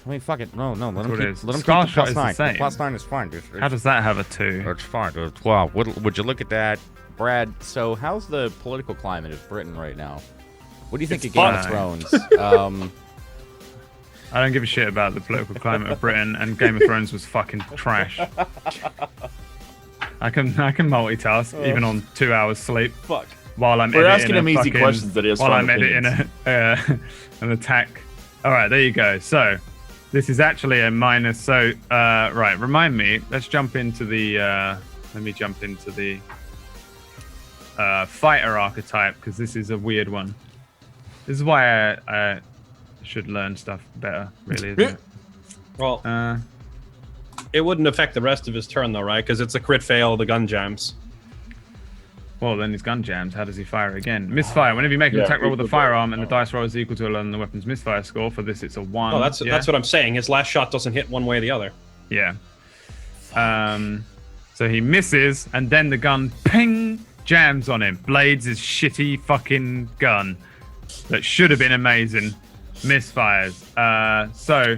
I mean, fuck it. No, let That's him what it keep, is. let him Scar keep shot the is the +9. same. +9 is fine, dude. How does that have a 2? It's fine, dude. Wow, would you look at that? Brad, so how's the political climate of Britain right now? What do you think It's of Game of fucked. Thrones? I don't give a shit about the political climate of Britain, and Game of Thrones was fucking trash. I can multitask even on 2 hours sleep. Fuck. While I'm We're editing asking him a easy fucking- questions that he has while strong I'm editing an attack. All right, there you go. So this is actually a minus. So right, remind me. Let's jump into the. Let me jump into the fighter archetype because this is a weird one. This is why I should learn stuff better. Really, isn't it? Well, it wouldn't affect the rest of his turn though, right? Because it's a crit fail, the gun jams. Well, then his gun jams. How does he fire again? Misfire. Whenever you make an attack roll with a firearm and the dice roll is equal to 11 the weapon's misfire score, for this it's a 1. Oh, that's what I'm saying. His last shot doesn't hit one way or the other. Yeah. So he misses, and then the gun ping jams on him. Blades his shitty fucking gun that should have been amazing. Misfires. So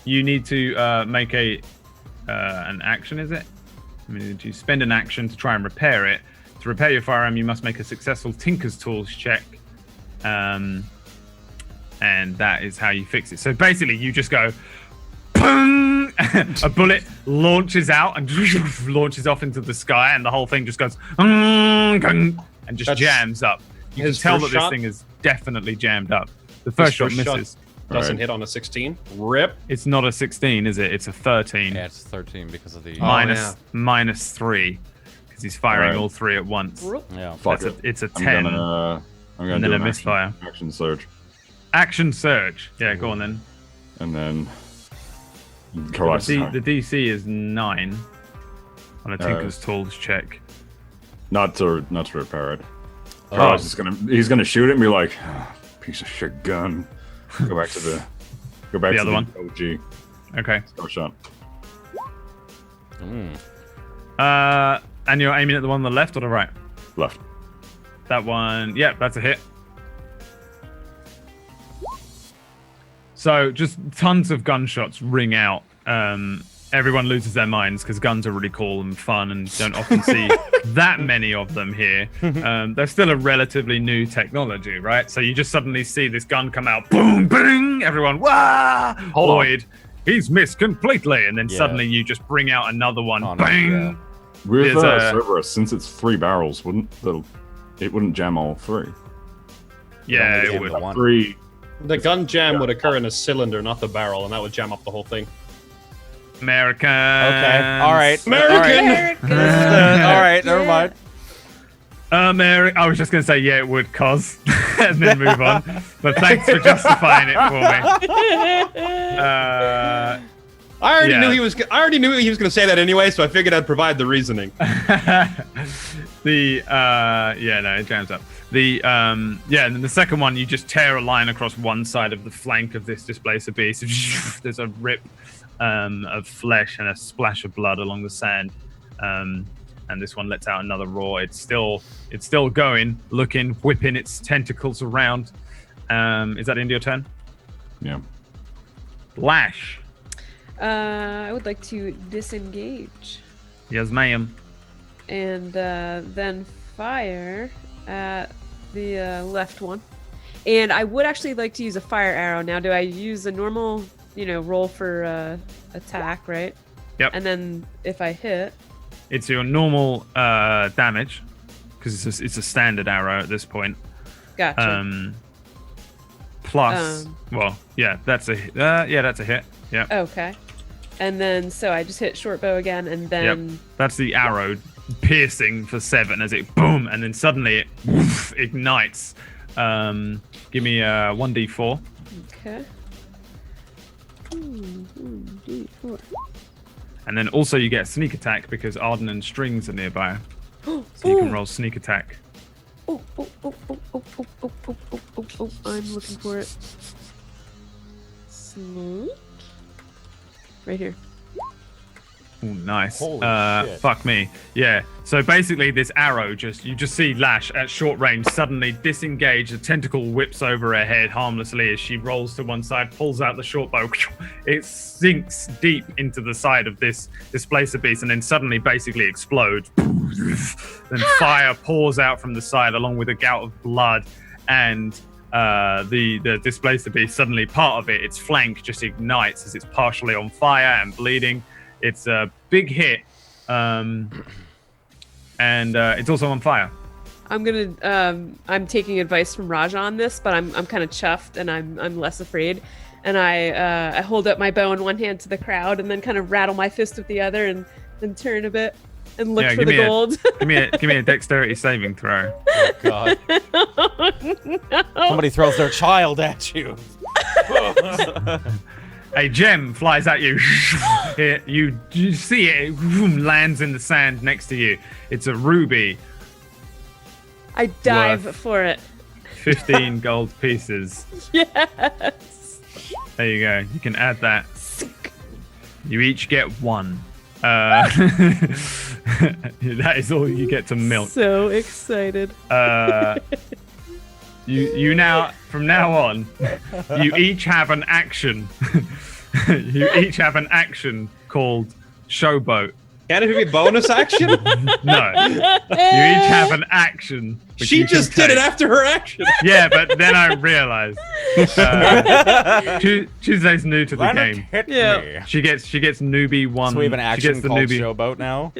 you need to make an action, is it? I mean, you spend an action to try and repair it. To repair your firearm, you must make a successful Tinker's Tools check. And that is how you fix it. So basically, you just go, ping! A bullet launches out and launches off into the sky, and the whole thing just goes, and just jams up. You can tell that this thing is definitely jammed up. The first shot misses. Doesn't hit on a 16. Rip. It's not a 16, is it? It's a 13. Yeah, it's 13 because of the... minus 3. Because he's firing all 3 at once. Yeah. Fuck It's a 10. I'm gonna and do then a an misfire. Action surge. Action surge. Yeah, go on then. And then... The Carlos. DC is 9 on a Tinker's Tools check. Not to repair it. Carlos is he's gonna shoot it and be like, piece of shit gun. Go back to the other one. OG. Okay. Star shot. And you're aiming at the one on the left or the right? Left. That one, yeah, that's a hit. So just tons of gunshots ring out. Everyone loses their minds because guns are really cool and fun and don't often see that many of them here. They're still a relatively new technology, right? So you just suddenly see this gun come out, boom, bing, everyone, wah! Boyd, he's missed completely. And then suddenly you just bring out another one, bang! With Cerberus, since it's 3 barrels, it wouldn't jam all 3. Yeah, it would. 3. The gun jam would occur in a cylinder, not the barrel, and that would jam up the whole thing. American. Okay. All right. American. All right. Never mind. I was just going to say, yeah, it would, cause, and then move on. But thanks for justifying it for me. I already knew he was going to say that anyway, so I figured I'd provide the reasoning. It jams up. And then the second one, you just tear a line across one side of the flank of this displacer beast. There's a rip of flesh and a splash of blood along the sand. And this one lets out another roar. It's still going, looking, whipping its tentacles around. Is that into your turn? Yeah. Lash. I would like to disengage Yes, ma'am. and then fire at the left one. And I would actually like to use a fire arrow. Now, do I use a normal, roll for attack, right? Yep. And then if I hit, It's your normal damage because it's a standard arrow at this point. gotcha. Plus, that's a hit. Yeah. Okay. And then so I just hit short bow again, and then That's the arrow piercing for 7 as it boom, and then suddenly it ignites. Give me a 1d4. okay. 1d4. And then also you get a sneak attack because Arden and Strings are nearby. So you can roll sneak attack. Oh, I'm looking for it. Sneak. Right here. Oh, nice. Holy shit. Fuck me. Yeah. So basically, this arrow you just see Lash at short range suddenly disengage. The tentacle whips over her head harmlessly as she rolls to one side, pulls out the short bow. It sinks deep into the side of this displacer beast, and then suddenly basically explodes. Then fire pours out from the side along with a gout of blood, and the displacer beast suddenly part of its flank just ignites as it's partially on fire and bleeding. It's a big hit, and it's also on fire. I'm taking advice from Raja on this, but I'm kind of chuffed and I'm less afraid. And I hold up my bow in one hand to the crowd and then kind of rattle my fist with the other and turn a bit and look for the gold. Give me a dexterity saving throw. Oh, God. No. Somebody throws their child at you. A gem flies at you. You see it lands in the sand next to you. It's a ruby. I dive Worth for it. 15 gold pieces. Yes. There you go. You can add that. You each get one. That is all you get to milk. So excited. You now, from now on, you each have an action. You each have an action called Showboat. Can it be bonus action? No. You each have an action. which She you can just did it take. after her action. Yeah, but then I realized. Tuesday's new to the game. Yeah. She gets newbie one. So we have an She action gets the called newbie. Showboat now?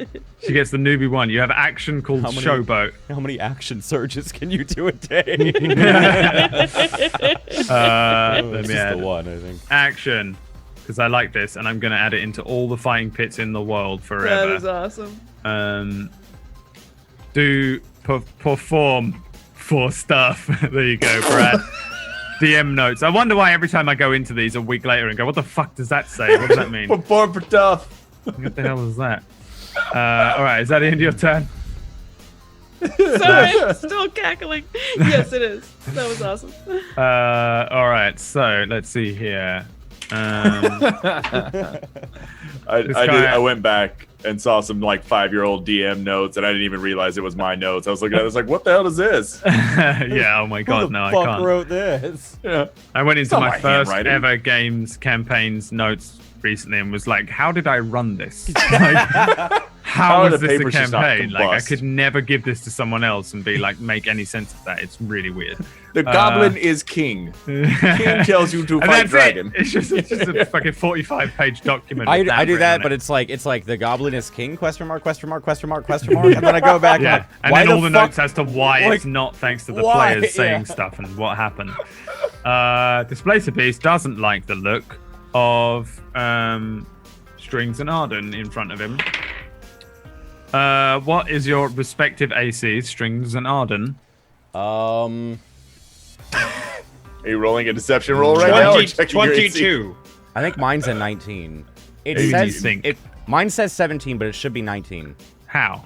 She gets the newbie one. You have action called How many- Showboat. How many action surges can you do a day? Let me Just add the one, I think. action, because I like this, and I'm going to add it into all the fighting pits in the world forever. That is awesome. Perform for stuff. There you go, Brad. DM notes. I wonder why every time I go into these a week later and go, what the fuck does that say? What does that mean? Perform for tough. What the hell is that? All right, is that the end of your turn? Sorry, I'm still cackling. Yes, it is. That was awesome. All right, so let's see here. I went back and saw some like 5-year-old DM notes, and I didn't even realize it was my notes. I was looking at it, I was like, what the hell is this? Yeah, oh my god, no, I can't. wrote this? Yeah. I went into not my my first handwriting. ever games campaigns notes recently and was like, how did I run this? Like, how are was the this a papers just not campaign? Like, I combust? could never give this to someone else and be like, make any sense of that. It's really weird. The goblin is king. King tells you to And fight that's dragon. it. It's just a fucking 45-page document. I with that do written that, on but it. it's like the goblin is king? Question mark? Question mark? Question mark? Question mark? And then I go back. Yeah, Like, and why then all the fuck- notes as to why like, it's not thanks to the why? players saying Yeah. stuff and what happened. Displacer Beast doesn't like the look of Strings and Arden in front of him. What is your respective ACs, Strings and Arden? Are you rolling a deception roll right now? Or checking your AC? 22. I think mine's a 19. It Who do you says think? mine says 17, but it should be 19. How?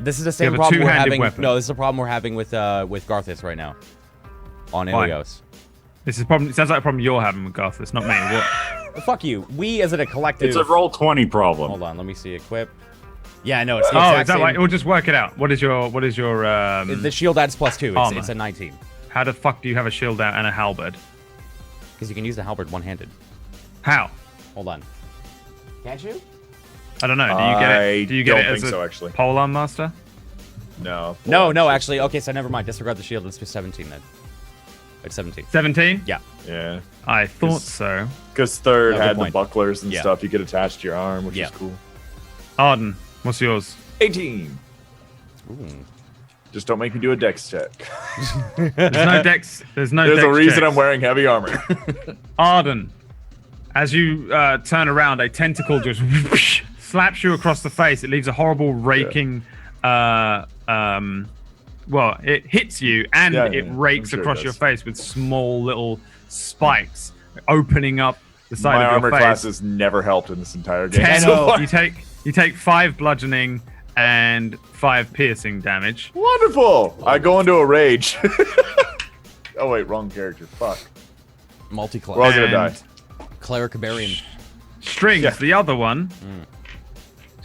This is the You same have a problem we're two-handed having. weapon. No, this is a problem we're having with Garthus right now. On Why? Ilios. This is a problem. It sounds like a problem you're having with Garth. It's not me. What? Fuck you. We as a collective. It's a roll 20 problem. Hold on, let me see. Equip. Yeah, no, it's the Oh, exact is that same. right? We'll just work it out. What is your The shield adds +2. armor. It's a 19. How the fuck do you have a shield out and a halberd? Because you can use the halberd one-handed. How? Hold on. Can't you? I don't know. Do you get it? Do you get don't it as think a so, actually. polearm master? No. No, actually. Okay, so never mind. Disregard the shield. Let's do 17 then. It's 17. 17? Yeah. Yeah. I thought so. Because third No, good had the point. bucklers and Yeah. stuff you could attach to your arm, which Yeah. is cool. Arden, what's yours? 18. Ooh. Just don't make me do a dex check. There's no dex. There's no. There's a dex reason checks. I'm wearing heavy armor. Arden, as you turn around, a tentacle just slaps you across the face. It leaves a horrible raking. Well, it hits you and Yeah, it yeah, rakes I'm sure it across your does. face with small little spikes, opening up the side My of your armor face. class has never helped in this entire game. 10, so far. you take 5 bludgeoning and 5 piercing damage. Wonderful. I go into a rage. Oh wait, wrong character. Fuck. Multi-class. We're all gonna And die. Cleric Barbarian. Strings, Yeah. the other one,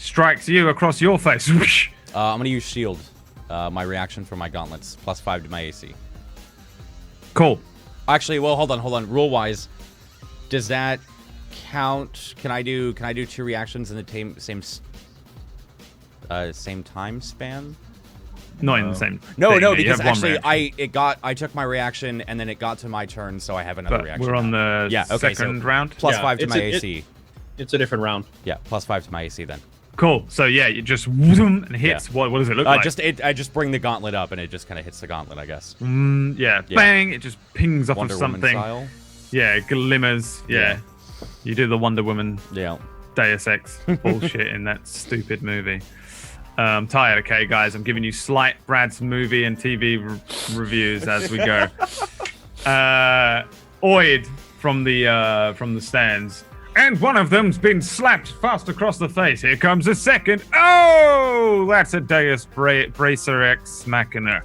strikes you across your face. I'm gonna use shield. My reaction for my gauntlets, +5 to my AC. Cool. Actually, well, hold on. Rule-wise, does that count? Can I do 2 reactions in the same time span? Not in the same. No, thing, because you have one actually, reaction. I took my reaction and then it got to my turn, so I have another But reaction. we're on the second round. +5 to it's my a- AC. It's a different round. Yeah, +5 to my AC then. Cool. So yeah, you just whoom and hits. Yeah. What does it look like? I just bring the gauntlet up and it just kind of hits the gauntlet, I guess. Yeah, bang! It just pings off Wonder of Woman something. style. Yeah, it glimmers. Yeah. You do the Wonder Woman Yeah. Deus Ex bullshit in that stupid movie. I'm tired, okay, guys. I'm giving you slight Brad's movie and TV reviews as we go. Oid from the stands. And one of them's been slapped fast across the face. Here comes a second. Oh, that's a Deus Bracer Ex Machina.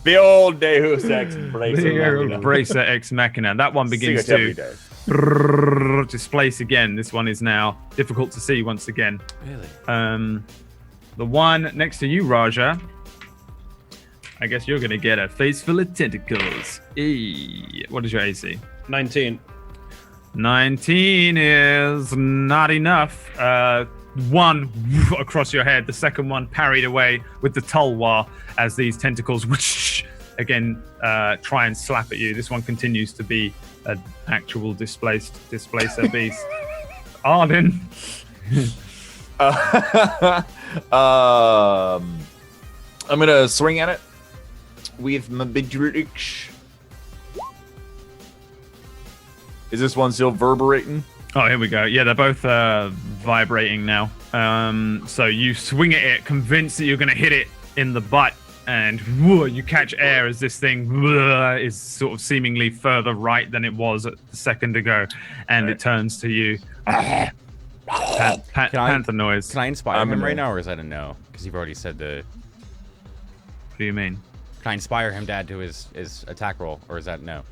The old Deus Ex Bracer. The old Bracer Ex Machina. That one begins Sing it to every day. displace again. This one is now difficult to see once again. Really? The one next to you, Raja. I guess you're gonna get a face full of tentacles. What is your AC? 19. 19 is not enough. One across your head, the second one parried away with the tulwar as these tentacles whoosh, again try and slap at you. This one continues to be an actual displacer beast. Arden. I'm gonna swing at it with my big rich. Is this one still reverberating? Oh, here we go. Yeah, they're both vibrating now. So you swing at it, convinced that you're going to hit it in the butt, and you catch air as this thing is sort of seemingly further right than it was a second ago, and it turns to you. Panther noise. Can I inspire I'm him gonna- right now, or is that a no? Because you've already said the... What do you mean? Can I inspire him to add to his attack roll, or is that no?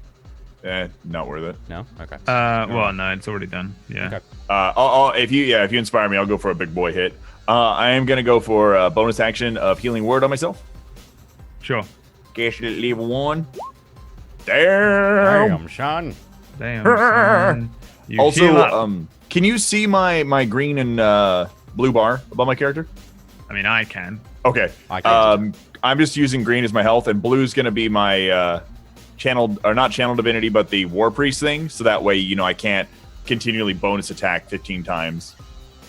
Not worth it. No? Okay. Well, no, it's already done. Yeah. Okay. If you inspire me, I'll go for a big boy hit. I am gonna go for a bonus action of healing word on myself. Sure. Guess you leave 1. Damn. Damn, Sean. Damn. Son. You heal Also, up. can you see my green and blue bar above my character? I mean, I can. Okay. I can. I'm just using green as my health, and blue's gonna be my channeled, or not channel divinity, but the war priest thing. So that way, I can't continually bonus attack 15 times.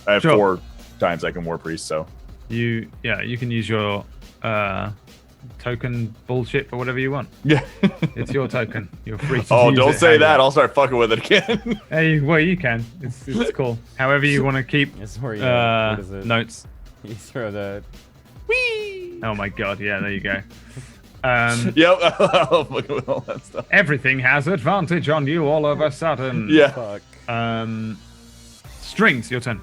I have Sure. 4 times I can war priest. So You can use your token bullshit for whatever you want. yeah. It's your token. You're free to Oh, use don't it say how that. you- I'll start fucking with it again. Hey, well, you can. It's cool. However you want to keep It's where you, what is it? notes. You throw the... Oh my god, yeah, there you go. Yep. I'll fucking with all that stuff. Everything has advantage on you all of a sudden. Yeah. Fuck. Strings, your turn.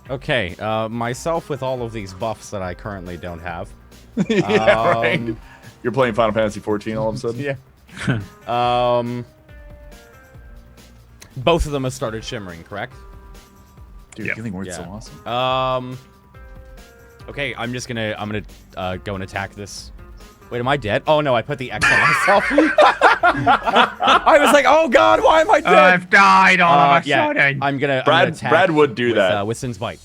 Okay, myself with all of these buffs that I currently don't have. Yeah, right. You're playing Final Fantasy 14 all of a sudden. Yeah. Both of them have started shimmering, correct? Dude, Yep. healing word's Yeah. so awesome. Okay, I'm gonna go and attack this. Wait, am I dead? Oh no, I put the X on myself. I was like, oh god, why am I dead? I've died all of a yeah, sudden. I'm gonna attack Brad would do that. with Sin's Bite.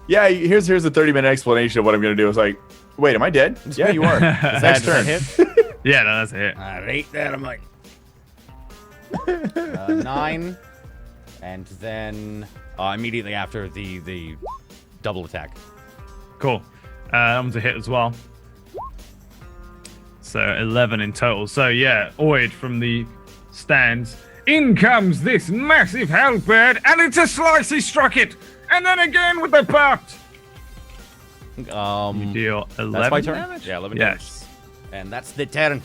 Yeah, here's a 30-minute explanation of what I'm gonna do. It's like, wait, am I dead? Yeah, you are. Does Next that turn. hit? Yeah, no, that's a hit. I hate that. I'm like 9, and then immediately after the double attack. Cool. That one's a hit as well. So 11 in total. So yeah, Oid from the stands. In comes this massive halberd, and it's a slice. He struck it, and then again with the butt. You deal 11 That's my turn. damage? Yeah, 11 damage. Yes. And that's the turn.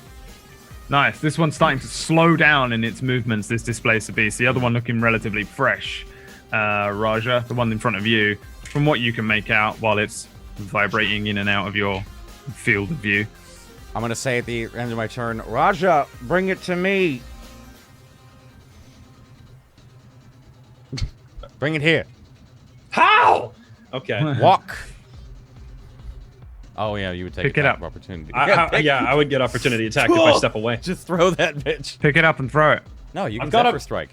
Nice. This one's starting to slow down in its movements, this Displacer Beast. The other one looking relatively fresh. Raja, the one in front of you, from what you can make out while it's vibrating in and out of your field of view. I'm gonna say at the end of my turn, Raja, bring it to me. Bring it here. How? Okay. Walk. Oh yeah, you would take Pick it attack up. of opportunity. I would get opportunity attack if I step away. Just throw that bitch. Pick it up and throw it. No, you can I've got Zephyr a- Strike.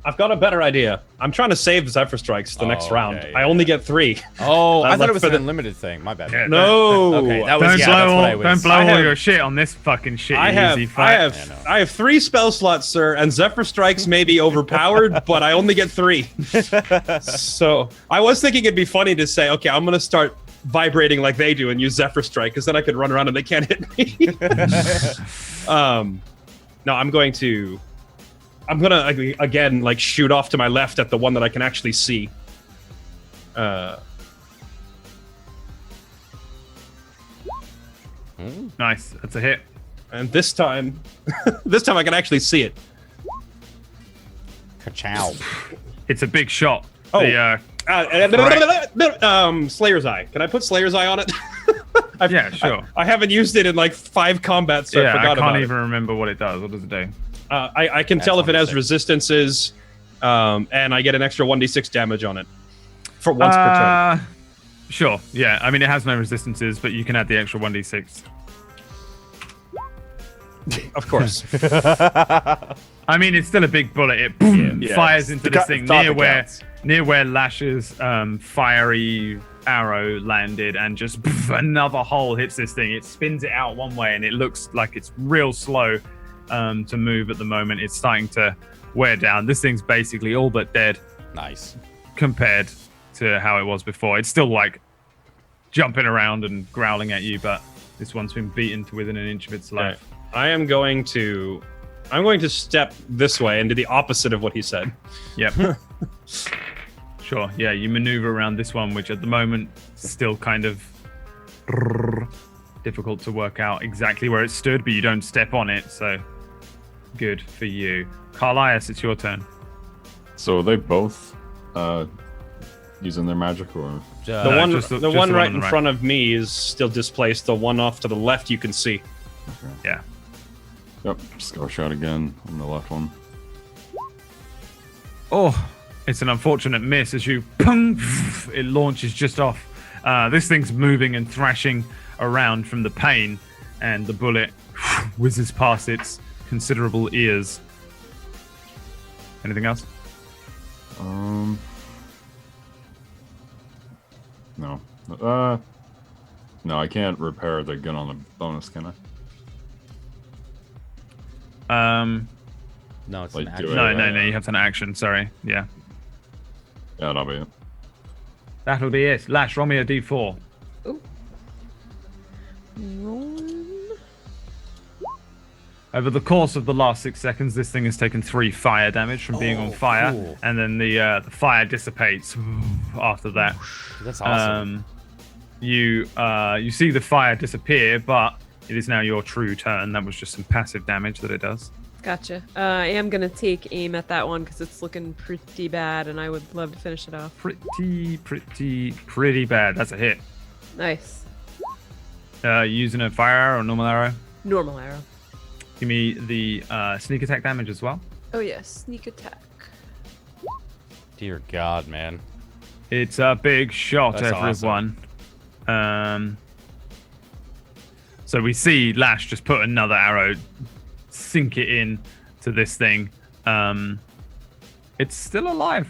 I've got a better idea. I'm trying to save Zephyr Strikes the next okay, round. yeah, I only get 3. Oh, I Left thought it was for an the- unlimited thing. My bad. Yeah, No. Okay, that was Don't yeah, blow that's what I all, was. don't blow I all have- your shit on this fucking shit. I have, easy fight. I have 3 spell slots, sir, and Zephyr Strikes may be overpowered, but I only get 3. So I was thinking it'd be funny to say, okay, I'm gonna start vibrating like they do and use Zephyr Strike, because then I could run around and they can't hit me. No, I'm gonna again like shoot off to my left at the one that I can actually see. Nice. That's a hit. And this time, this time I can actually see it. Ka-chow. It's a big shot. Oh. The, Slayer's Eye. Can I put Slayer's Eye on it? yeah, sure. I haven't used it in like 5 combats, so I yeah, I forgot can't about even remember what it does. What does it do? it. I can tell if it has 26. resistances, and I get an extra 1d6 damage on it for once per turn. Sure. Yeah. I mean, it has no resistances, but you can add the extra 1d6. Of course. I mean, it's still a big bullet. It Yeah. fires into The this cut- thing thought near that where counts. Lash's fiery arrow landed, and just another hole hits this thing. It spins it out one way, and it looks like it's real slow to move at the moment. It's starting to wear down. This thing's basically all but dead Nice. compared to how it was before. It's still like jumping around and growling at you, but this one's been beaten to within an inch of its life. I'm going to step this way and do the opposite of what he said. Yep. Sure. Yeah, you maneuver around this one, which at the moment still kind of difficult to work out exactly where it stood, but you don't step on it, so good for you. Carlias, it's your turn. So they both using their magic, or The No, one, just the- the just one the one right on in the right. front of me is still displaced. The one off to the left you can see. Yeah. yep, scar shot again on the left one. Oh, it's an unfortunate miss as you pung, it launches just off. This thing's moving and thrashing around from the pain, and the bullet whizzes past its considerable ears. Anything else? No. No, I can't repair the gun on the bonus, can I? No, it's Like, an do action. it. No, you have an action. Sorry. Yeah. Yeah, that'll be it. That'll be it. Lash, roll me a d4. Rolling. Over the course of the last 6 seconds, this thing has taken 3 fire damage from being on fire, cool. and then the fire dissipates after that. That's awesome. You see the fire disappear, but it is now your true turn. That was just some passive damage that it does. Gotcha. I am gonna take aim at that one because it's looking pretty bad, and I would love to finish it off. Pretty bad. That's a hit. Nice. Using a fire arrow or normal arrow. Normal arrow. Give me the sneak attack damage as well. Oh yes, sneak attack. Dear God, man. It's a big shot, That's everyone. So we see Lash just put another arrow, sink it in to this thing. It's still alive.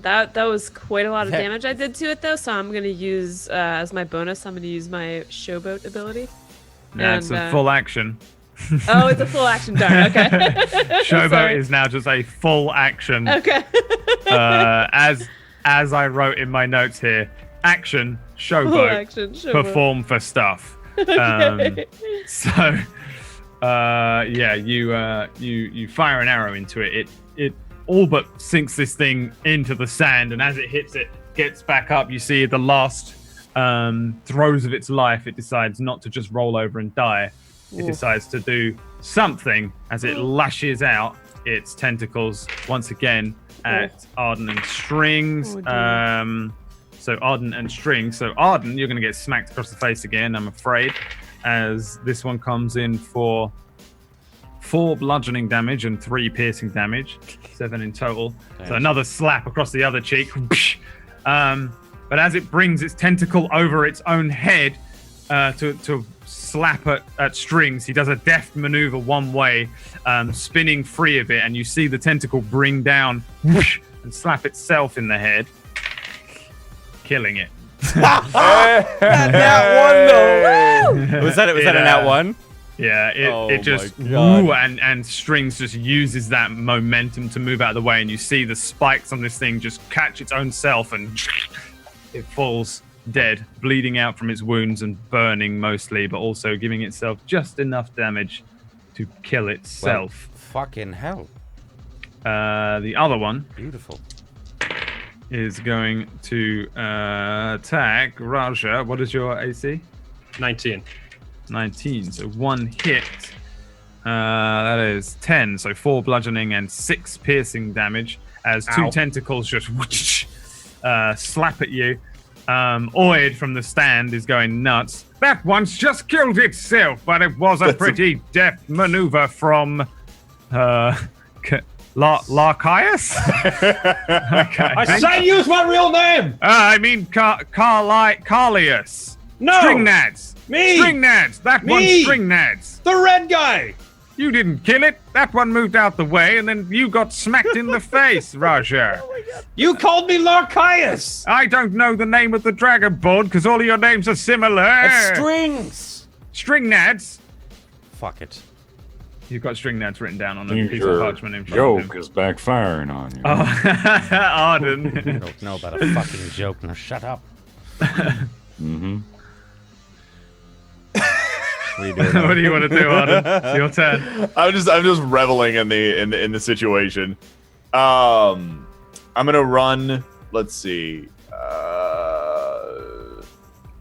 That was quite a lot of damage I did to it though, so I'm gonna use as my bonus. I'm gonna use my showboat ability. That's And, a full action. Oh, it's a full action. Darn. Okay. Showboat Sorry. is now just a full action. Okay. As I wrote in my notes here, action, Full showboat, action. Showboat. perform for stuff. Okay. So, you fire an arrow into it. It all but sinks this thing into the sand, and as it hits it, gets back up. You see the last throes of its life. It decides not to just roll over and die. It decides to do something as it lashes out its tentacles once again at Arden and Strings. Oh, dear. So Arden and Strings. So Arden, you're going to get smacked across the face again, I'm afraid, as this one comes in for 4 bludgeoning damage and 3 piercing damage, 7 in total. Thanks. So another slap across the other cheek. But as it brings its tentacle over its own head to slap at Strings, he does a deft maneuver one way, spinning free of it, and you see the tentacle bring down and slap itself in the head, killing it. That one though. Was that a nat one? Yeah, it just and Strings just uses that momentum to move out of the way, and you see the spikes on this thing just catch its own self, and it falls dead, bleeding out from its wounds and burning mostly, but also giving itself just enough damage to kill itself. Well, fucking hell. The other one, beautiful, is going to attack Raja. What is your AC? 19. 19. So 1 hit. That is 10. So 4 bludgeoning and 6 piercing damage as 2 tentacles just slap at you. Oid from the stand is going nuts. That one's just killed itself, but it was a pretty deft maneuver from Larchias? Okay. I say use my real name! I mean Carlius. No! String Nads. Me! String Nads. That one's String Nads. The red guy! You didn't kill it. That one moved out the way, and then you got smacked in the face, Raja. Oh my God. You called me Larchias! I don't know the name of the dragon board because all of your names are similar. It's Strings. String Nads. Fuck it. You've got String Nads written down on a Think piece of your parchment in front of him. joke is backfiring on you. Oh, Arden. I don't know about a fucking joke. Now shut up. Mm-hmm. What do you want to do, Arden? It's your turn. I'm just reveling in the situation. I'm gonna run. Let's see.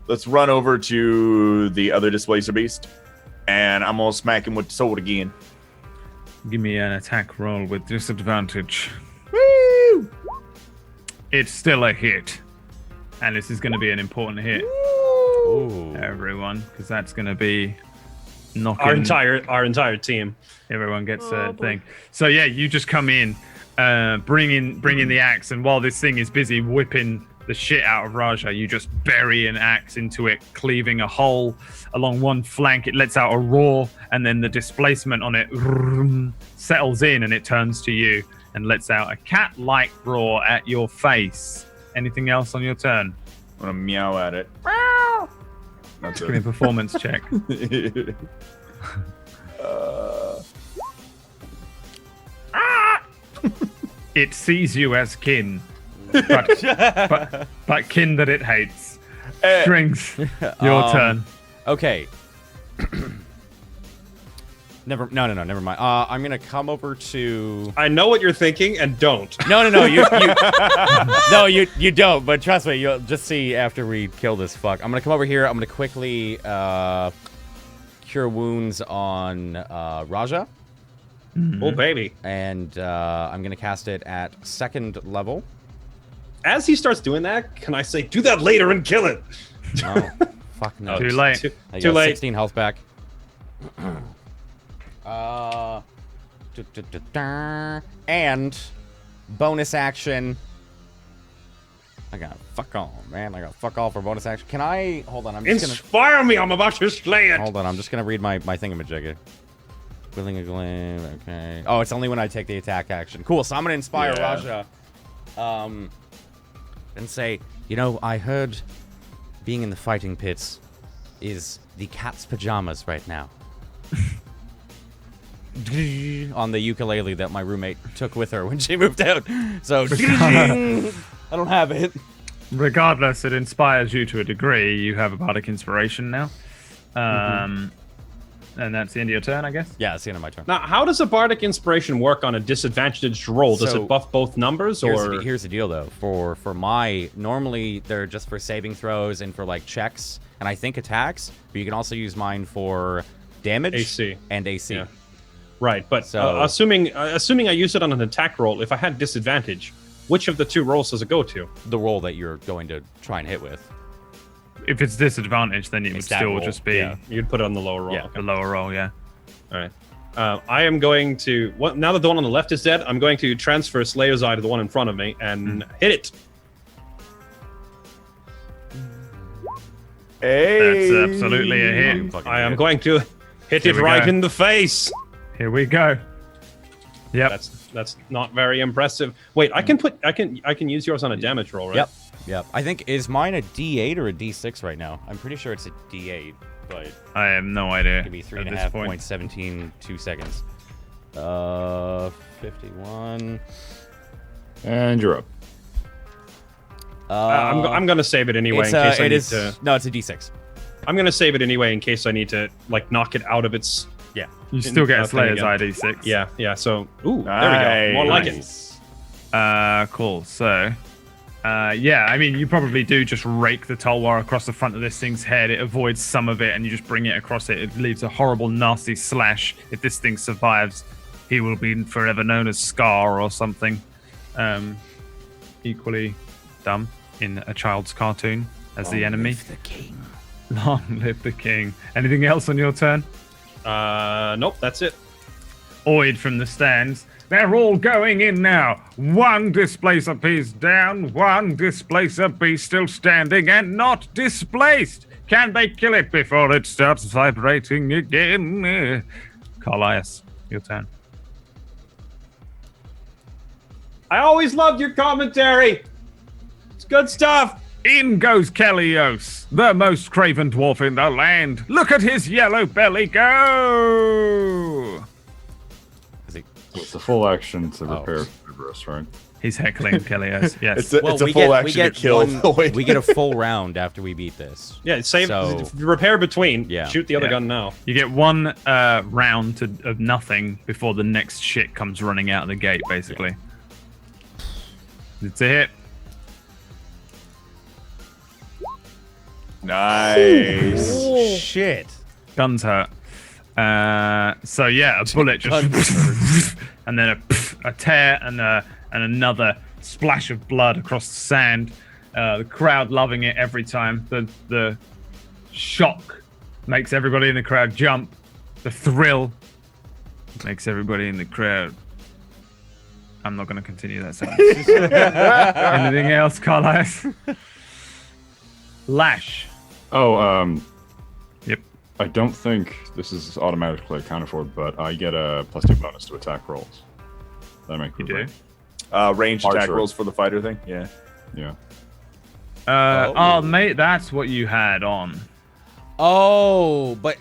Let's run over to the other displacer beast, and I'm gonna smack him with the sword again. Give me an attack roll with disadvantage. Woo! It's still a hit, and this is going to be an important hit. Ooh. Everyone, because that's going to be knocking Our entire team. Everyone gets a thing. So yeah, you just come in, bring in the axe, and while this thing is busy whipping the shit out of Raja, you just bury an axe into it, cleaving a hole along one flank. It lets out a roar, and then the displacement on it settles in, and it turns to you and lets out a cat-like roar at your face. Anything else on your turn? I'm gonna meow at it. That's Give me a performance check. It sees you as kin, but kin that it hates. Strings, your turn. Okay. Never mind. I'm gonna come over to. I know what you're thinking, and don't. No, you don't. But trust me, you'll just see after we kill this fuck. I'm gonna come over here. I'm gonna quickly cure wounds on Raja. Mm-hmm. Oh baby! And I'm gonna cast it at 2nd level. As he starts doing that, can I say, do that later and kill it? No, fuck no. Too late. Too late. 16 health back. And bonus action. I got fuck all, man. I got fuck all for bonus action. Can I hold on? I'm just Inspire me! I'm about to slay it. Hold on. I'm just gonna read my thingamajigger. Willing a gleam. Okay. Oh, it's only when I take the attack action. Cool. So I'm gonna inspire Raja. And say, you know, I heard being in the fighting pits is the cat's pajamas right now. On the ukulele that my roommate took with her when she moved out. So I don't have it. Regardless, it inspires you to a degree. You have a bardic inspiration now. And that's the end of your turn, I guess? Yeah, it's the end of my turn. Now, how does a bardic inspiration work on a disadvantaged roll? Does it buff both numbers, or here's the deal, though. For my normally they're just for saving throws and for like checks and I think attacks, but you can also use mine for damage, AC, and AC. Yeah. Right, but So- assuming I use it on an attack roll, if I had disadvantage, which of the two rolls does it go to? The roll that you're going to try and hit with. If it's disadvantage, then it would It's that still roll, just be You'd put it on the lower roll. Yeah. Okay. the lower roll, yeah. All right. I am going to. Now that the one on the left is dead, I'm going to transfer Slayer's Eye to the one in front of me and hit it. Hey. That's absolutely a hit. I am going to hit it we right go. in the face. Here we go. Yep. That's not very impressive. Wait, I can use yours on a damage roll, right? Yep. I think, is mine a D8 or a D6 right now? I'm pretty sure it's a D8, but I have no idea. give me at 3.5 this point. points, 17, 2 seconds. 51. And you're up. I'm gonna save it anyway It's, in case I it need is, to. no, it's a D6. I'm gonna save it anyway in case I need to like knock it out of its. Yeah. You still get a thing Slayer's again. ID 6. Yeah. So, ooh, there we go. More like it. Cool. So, yeah, I mean, you probably do just rake the Tulwar across the front of this thing's head. It avoids some of it, and you just bring it across it. It leaves a horrible, nasty slash. If this thing survives, he will be forever known as Scar or something. Equally dumb in a child's cartoon as the enemy. The king. Long live the king. Anything else on your turn? Nope, that's it. Oid from the stands. They're all going in now. One displacer piece down, one displacer piece still standing and not displaced. Can they kill it before it starts vibrating again? Carlias, your turn. I always loved your commentary. It's good stuff. In goes Kelios, the most craven dwarf in the land. Look at his yellow belly go! So it's a full action to repair Cerberus, right? He's heckling Kelios, yes. It's a full action to kill. We get a full round after we beat this. Yeah, save So- repair between. Yeah. Shoot the other Yeah. gun now. You get one round of nothing before the next shit comes running out of the gate, basically. It's a hit. Nice. Shit. Guns hurt. So yeah, a bullet just and then a tear and another splash of blood across the sand. The crowd loving it every time. The shock makes everybody in the crowd jump. The thrill makes everybody in the crowd. I'm not going to continue that sentence. Anything else, Carlos? Lash. Oh, Yep. I don't think this is automatically accounted for, but I get a +2 bonus to attack rolls. That make You me do. right. Ranged attack Archer. rolls for the fighter thing. Yeah. Yeah. Oh, mate, that's what you had on. Oh, but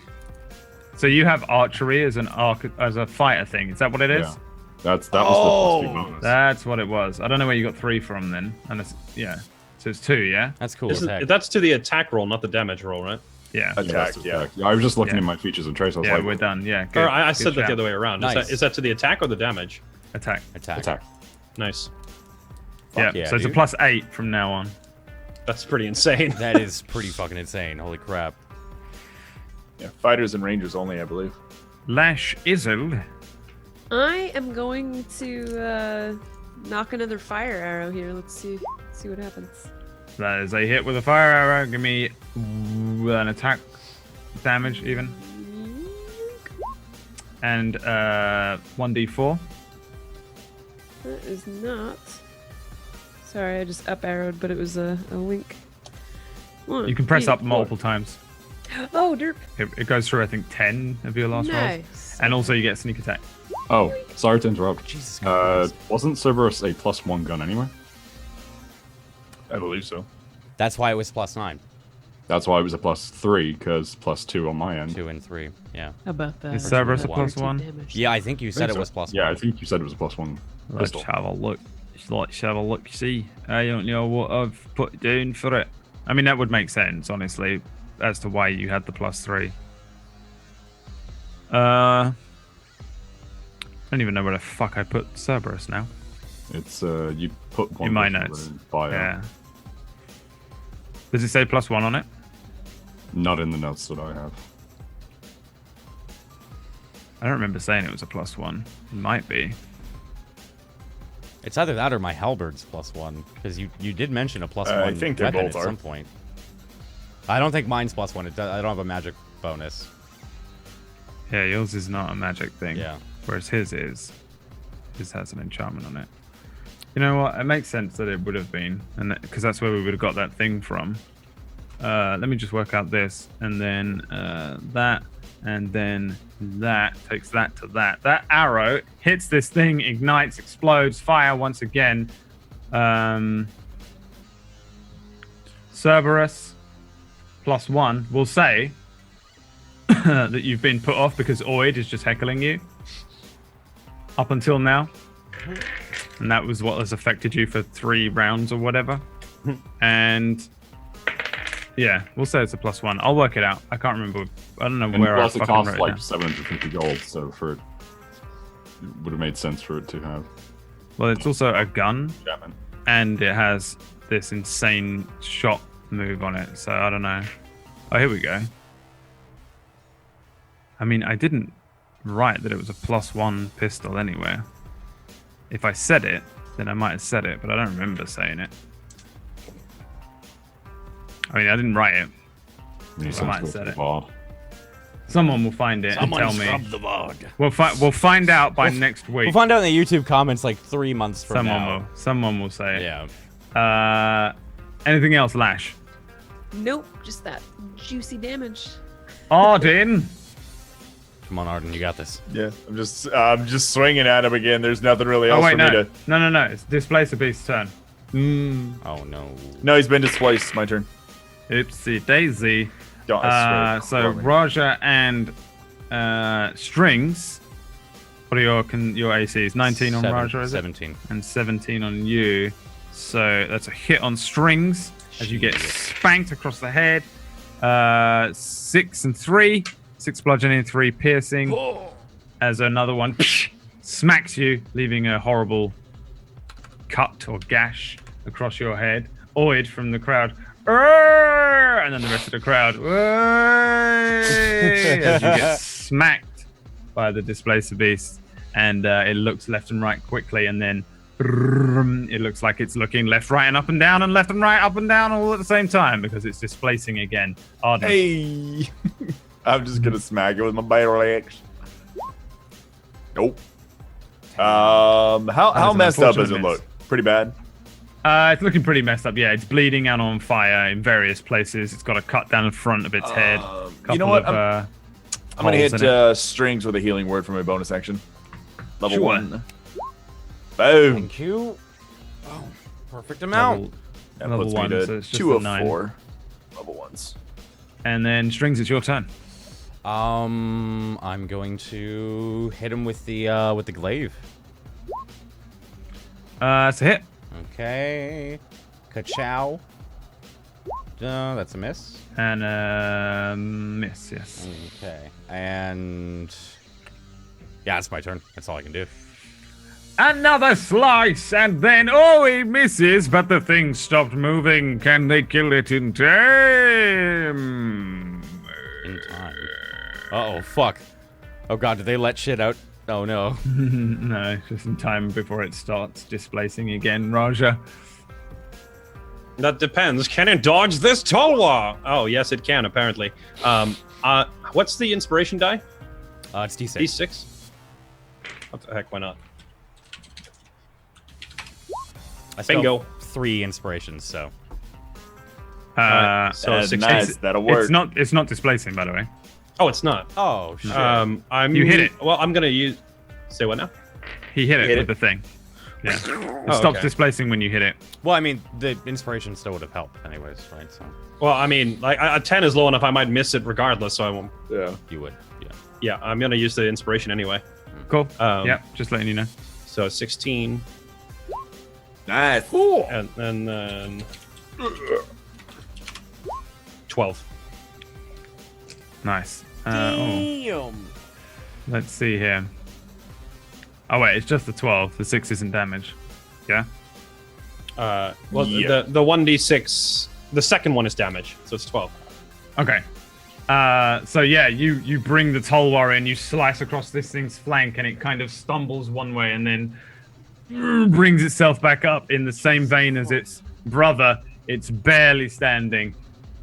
So you have archery as as a fighter thing. Is that what it is? Yeah. That was the +2 bonus. That's what it was. I don't know where you got 3 from then. And it's, yeah. So it's 2, yeah? that's cool as heck. That's to the attack roll, not the damage roll, right? Yeah. Yeah, that's Attack, the yeah. attack. I was just looking Yeah. at my features and traits. I was Yeah, like, we're done. Yeah. Good. Or I Good said that the shout. other way around. Nice. Is that to the attack or the damage? Attack. Attack. attack. Nice. Yeah. yeah, So it's a dude. +8 from now on. That's pretty insane. That is pretty fucking insane. Holy crap. Yeah. Fighters and rangers only, I believe. Lash Izzle. I am going to knock another fire arrow here. Let's see what happens. That is a hit with a fire arrow. Give me an attack damage even. And 1d4. That is not. Sorry, I just up arrowed, but it was a link. You can press up multiple times. Oh, derp. It goes through, I think, 10 of your last rolls. Nice. And also you get sneak attack. Oh, sorry to interrupt. Jesus Christ. Wasn't Cerberus a +1 gun anyway? I believe so. That's why it was +9. That's why it was a +3, because +2 on my end. 2 and 3. Yeah. How about that? Is Cerberus a One. +1? Yeah, I think you said it so. was +1. Yeah, I think you said it was a +1. Let's Pistol. have a look. Let's have a look. See, I don't know what I've put down for it. I mean, that would make sense, honestly, as to why you had the +3. I don't even know where the fuck I put Cerberus now. It's you put one In my person notes. in bio. Yeah. Does it say +1 on it? Not in the notes that I have. I don't remember saying it was a +1. It might be. It's either that or my halberd's +1, because you did mention a +1 I think they weapon both at are. some point. I don't think mine's +1. I don't have a magic bonus. Yeah, yours is not a magic thing. Yeah. Whereas his is. His has an enchantment on it. You know what? It makes sense that it would have been, and because that's where we would have got that thing from. Let me just work out this, and then that, and then that takes that to that. That arrow hits this thing, ignites, explodes, fire once again. Cerberus +1 will say that you've been put off because Oid is just heckling you up until now. And that was what has affected you for 3 rounds or whatever. And yeah, we'll say it's a +1. I'll work it out. I can't remember. I don't know And where plus I it fucking costs wrote it like down. 750 gold, so it would have made sense for it to have Well, it's also a gun, enchantment. and it has this insane shot move on it. So I don't know. Oh, here we go. I mean, I didn't write that it was a +1 pistol anywhere. If I said it, then I might have said it, but I don't remember saying it. I mean, I didn't write it. Makes I might sense have for said it. VOD. Someone will find it and tell me. the VOD. We'll find out by next week. We'll find out in the YouTube comments like 3 months from now. Someone will say it. Yeah. Anything else, Lash? Nope, just that juicy damage. Arden. Come on, Arden, you got this. Yeah, I'm just swinging at him again. There's nothing really else Oh wait, for no. me to. No. It's Displace a Beast's turn. Oh no. No, he's been displaced. My turn. Oopsie daisy. Don't, I swear, So Cormac. Raja and Strings. What are your ACs? 19 on Raja, is it? 17. And 17 on you. So that's a hit on Strings as you get spanked across the head. 6 and 3. 6 bludgeoning, 3 piercing. As another one smacks you, leaving a horrible cut or gash across your head. Oid from the crowd. "Arr!" And then the rest of the crowd. "Way!" As you get smacked by the Displacer Beast. And it looks left and right quickly, and then it looks like it's looking left, right, and up and down, and left and right, up and down all at the same time because it's displacing again. Arden. Hey, I'm just gonna smack it with my bare legs. Nope. How an messed up does it unfortunate look? Pretty bad. It's looking pretty messed up. Yeah, it's bleeding out on fire in various places. It's got a cut down the front of its head. You know what? Of, I'm gonna holes hit in it. strings with a healing word for my bonus action. Level Sure. 1. Boom. Thank you. Oh, perfect amount. That level puts 1, me to so it's just 2 a of 9. 4. Level 1s. And then Strings, it's your turn. I'm going to hit him with the glaive. It's a hit. Okay. Ka-chow. That's a miss. And miss, yes. Okay. And yeah, it's my turn. That's all I can do. Another slice, and then he misses, but the thing stopped moving. Can they kill it in time? In time. Uh-oh, fuck. Oh god, did they let shit out? Oh no. No, just in time before it starts displacing again, Raja. That depends. Can it dodge this Tolwa? Oh, yes, it can, apparently. What's the inspiration die? It's D6. D6? What the heck, why not? I still Bingo. have 3 inspirations, so. So That's 16. nice. That'll work. It's not displacing, by the way. Oh, it's not. Oh, shit. You hit it. Well, I'm gonna use. Say what now? He hit it Hit with it. the thing. Yeah. It Oh, stops okay. displacing when you hit it. Well, I mean, the inspiration still would have helped anyways, right? So Well, I mean, like a 10 is low enough. I might miss it regardless. So I won't. Yeah. you would, yeah. Yeah, I'm gonna use the inspiration anyway. Cool. Um, Just letting you know. So 16, Nice. and then 12. Nice. Let's see here. Oh wait, it's just the 12. The 6 isn't damage. Yeah. Well, Yeah. the 1d6, the second one is damage, so it's 12. Okay. So yeah, you bring the Tolwar in, you slice across this thing's flank, and it kind of stumbles one way and then brings itself back up in the same vein as its brother. It's barely standing,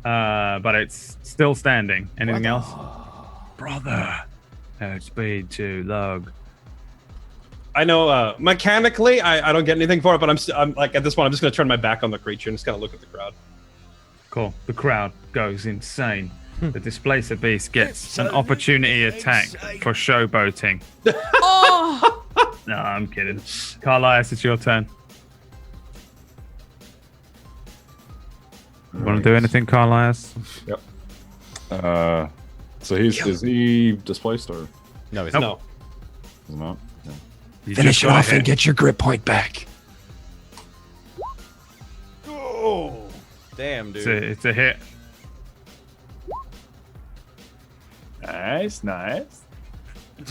but it's still standing. Anything else? Brother. Speed too low. I know mechanically I don't get anything for it, but I'm like at this point I'm just gonna turn my back on the creature and just kind of look at the crowd. Cool. The crowd goes insane. The Displacer Beast gets an opportunity attack for showboating. Oh! No, I'm kidding. Carlias, it's your turn. You want to do anything, Carlias? Yep. So is he displaced or? No, he's Nope. no. He's not. No. You Finish just it go off ahead. and get your grip point back. Oh, Damn, dude. It's a hit. Nice, nice.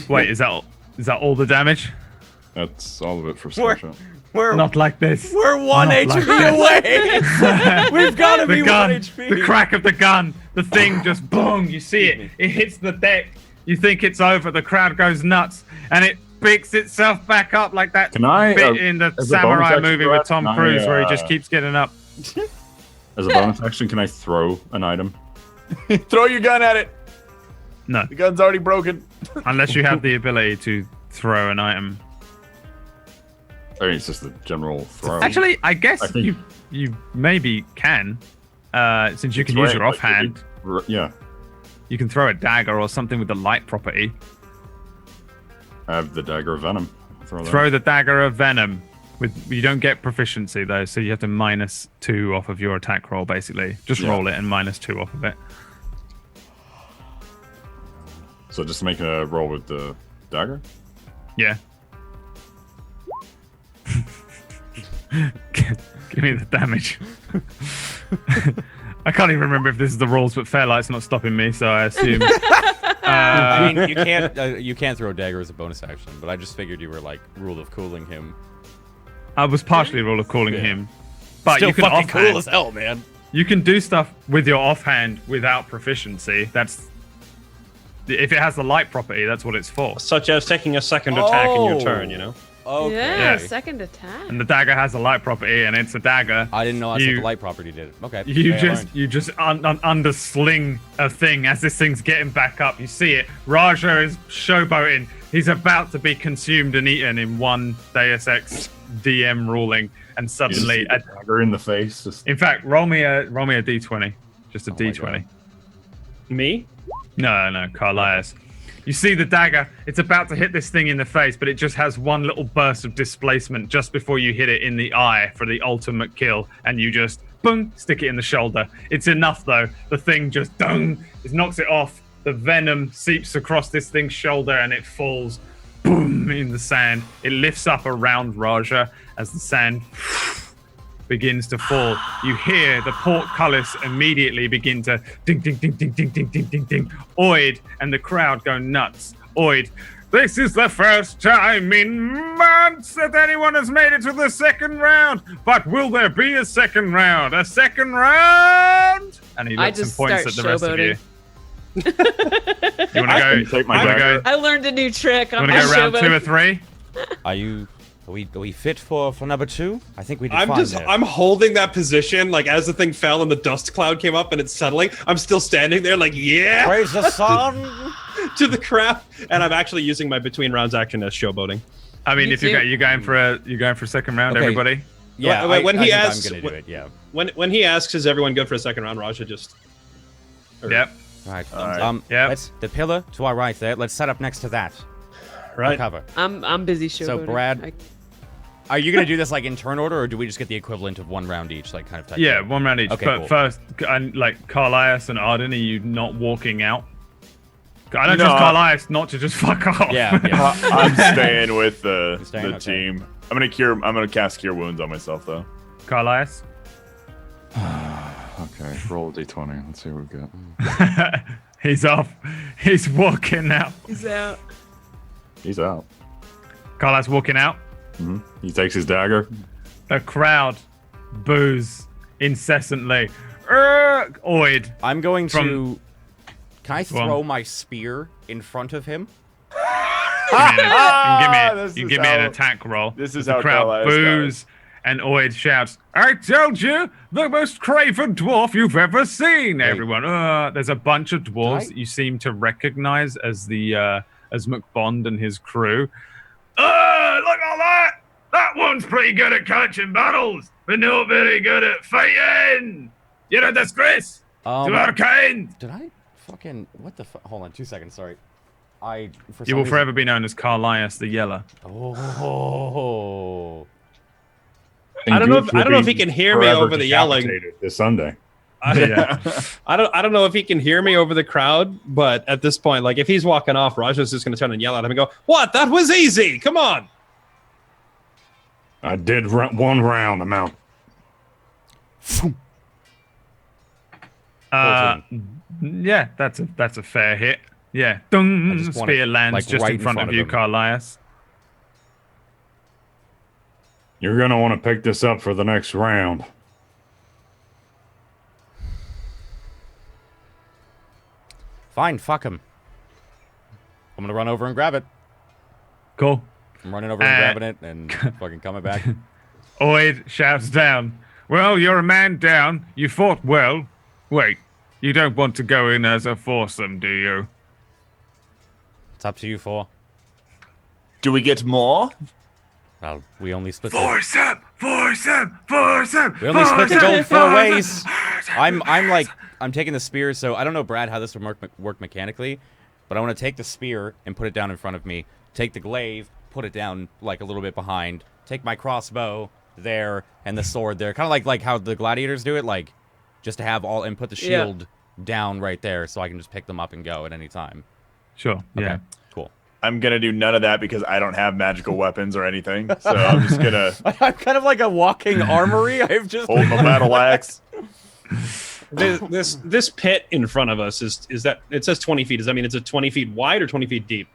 Wait, is that all the damage? That's all of it for We're- snapshot. We're Not like this. we're 1 Not HP like away. We've got to The be gun, 1 HP. the crack of the gun, the thing just boom. You see it. It hits the deck. You think it's over. The crowd goes nuts, and it picks itself back up like that Can I, bit in the as a bonus samurai action, movie Brad, with Tom can I, Cruise where he just keeps getting up. As a bonus action, can I throw an item? Throw your gun at it. No, The gun's already broken. unless you have the ability to throw an item. I mean, it's just the general throw. Actually, I guess I think- you maybe can, since you It's can use right, your like, offhand. Yeah, You can throw a dagger or something with the light property. I have the dagger of venom. Throw the dagger of venom. You don't get proficiency though, so you have to -2 off of your attack roll. Basically, just Yeah. roll it and -2 off of it. So just make a roll with the dagger. Yeah. Give me the damage. I can't even remember if this is the rules, but Fairlight's not stopping me, so I assume. I mean, you can't throw a dagger as a bonus action, but I just figured you were like rule of cooling him. I was partially rule of calling Yeah. him, but Still you can fucking offhand. cool as hell, man. You can do stuff with your offhand without proficiency. That's if it has the light property. That's what it's for. such as taking a second attack in your Oh. turn, you know. Okay. Yeah, second attack. And the dagger has a light property, and it's a dagger. I didn't know that's what You- the light property did. Okay. You Okay, I just learned. undersling a thing as this thing's getting back up. You see it. Raja is showboating. He's about to be consumed and eaten in one Deus Ex DM ruling, and suddenly, a dagger in the face. Just in fact, roll me a d20, just a Oh my d20. Me? No, Carlias. You see the dagger. It's about to hit this thing in the face, but it just has one little burst of displacement just before you hit it in the eye for the ultimate kill, and you just boom, stick it in the shoulder. It's enough though. The thing just it knocks it off. The venom seeps across this thing's shoulder, and it falls boom in the sand. It lifts up around Raja as the sand begins to fall. You hear the portcullis immediately begin to ding, ding, ding, ding, ding, ding, ding, ding, ding. Oid and the crowd go nuts. Oid, this is the first time in months that anyone has made it to the second round. But will there be a second round? A second round? And he I looks and just points start at the rest of you. showboating. You want to go? take my You want to dagger. go? I learned a new trick. You I'm want to not go round 2 or showboating. 3? Are we fit for number 2? I think we did I'm fine just there. I'm holding that position like as the thing fell and the dust cloud came up and it's settling. I'm still standing there like yeah Praise the sun. to the crowd, and I'm actually using my between rounds action as showboating. I mean, Me if you're, too. you're going for a second round, Okay. everybody. Yeah. When I he think asks- I'm gonna do it. Yeah. When he asks, is everyone good for a second round? Raja just Yep. All right. right. Yep. Let's the pillar to our right there. Let's set up next to that. right. Cover. I'm busy showboating. So, Brad, Are you gonna do this like in turn order, or do we just get the equivalent of 1 round each, like kind of type? Yeah, thing? 1 round each. Okay, but cool. first, and like Carlias and Arden, are you not walking out? I don't No. trust Carlias not to just fuck off. Yeah. yeah. I'm staying with the You're staying? Okay. team. I'm gonna cast Cure Wounds on myself though. Carlias. Okay, roll a d20. Let's see what we got. He's off. He's walking out. He's out. He's out. Carlias walking out. He takes his dagger. The crowd boos incessantly. Oid. I'm going From- to. Can I Go on. throw my spear in front of him? Give me an, This you is give me an how- attack roll. this is the how crowd Carlias boos, and Oid shouts, "I told you, the most craven dwarf you've ever seen!" Everyone, there's a bunch of dwarves Did I- that you seem to recognize as the as McBond and his crew. Look at that! That one's pretty good at catching battles, but not very good at fighting. You're a disgrace to our kind. Did I fucking what the fuck? Hold on, 2 seconds. Sorry. You will forever be known as Carlias the Yeller. Oh. I don't know if he can hear me over the yelling this Sunday. Yeah. I don't know if he can hear me over the crowd, but at this point, like if he's walking off, Raja's just gonna turn and yell at him and go, "What? That was easy! Come on!" I did one round. I'm out. Yeah, that's a fair hit. Yeah, dung, spear lands like, just right in front of you, Carlias. You're gonna want to pick this up for the next round. Fine, fuck him. I'm gonna run over and grab it. Cool. I'm running over and grabbing it and fucking coming back. Oid shouts down. Well, you're a man down. You fought well. Wait, you don't want to go in as a foursome, do you? It's up to you four. Do we get more? Well, we only split Foursome! We only split the gold 4 ways. I'm taking the spear, so I don't know, Brad, how this would work mechanically, but I want to take the spear and put it down in front of me. Take the glaive, put it down like a little bit behind. Take my crossbow there and the sword there, kind of like how the gladiators do it, like just to have all and put the shield down right there, so I can just pick them up and go at any time. Sure. Okay, Yeah. cool. I'm gonna do none of that because I don't have magical weapons or anything. So I'm just gonna I'm kind of like a walking armory. I've just hold my battle axe. This pit in front of us is that it says 20 feet. Does that mean it's a 20 feet wide or 20 feet deep?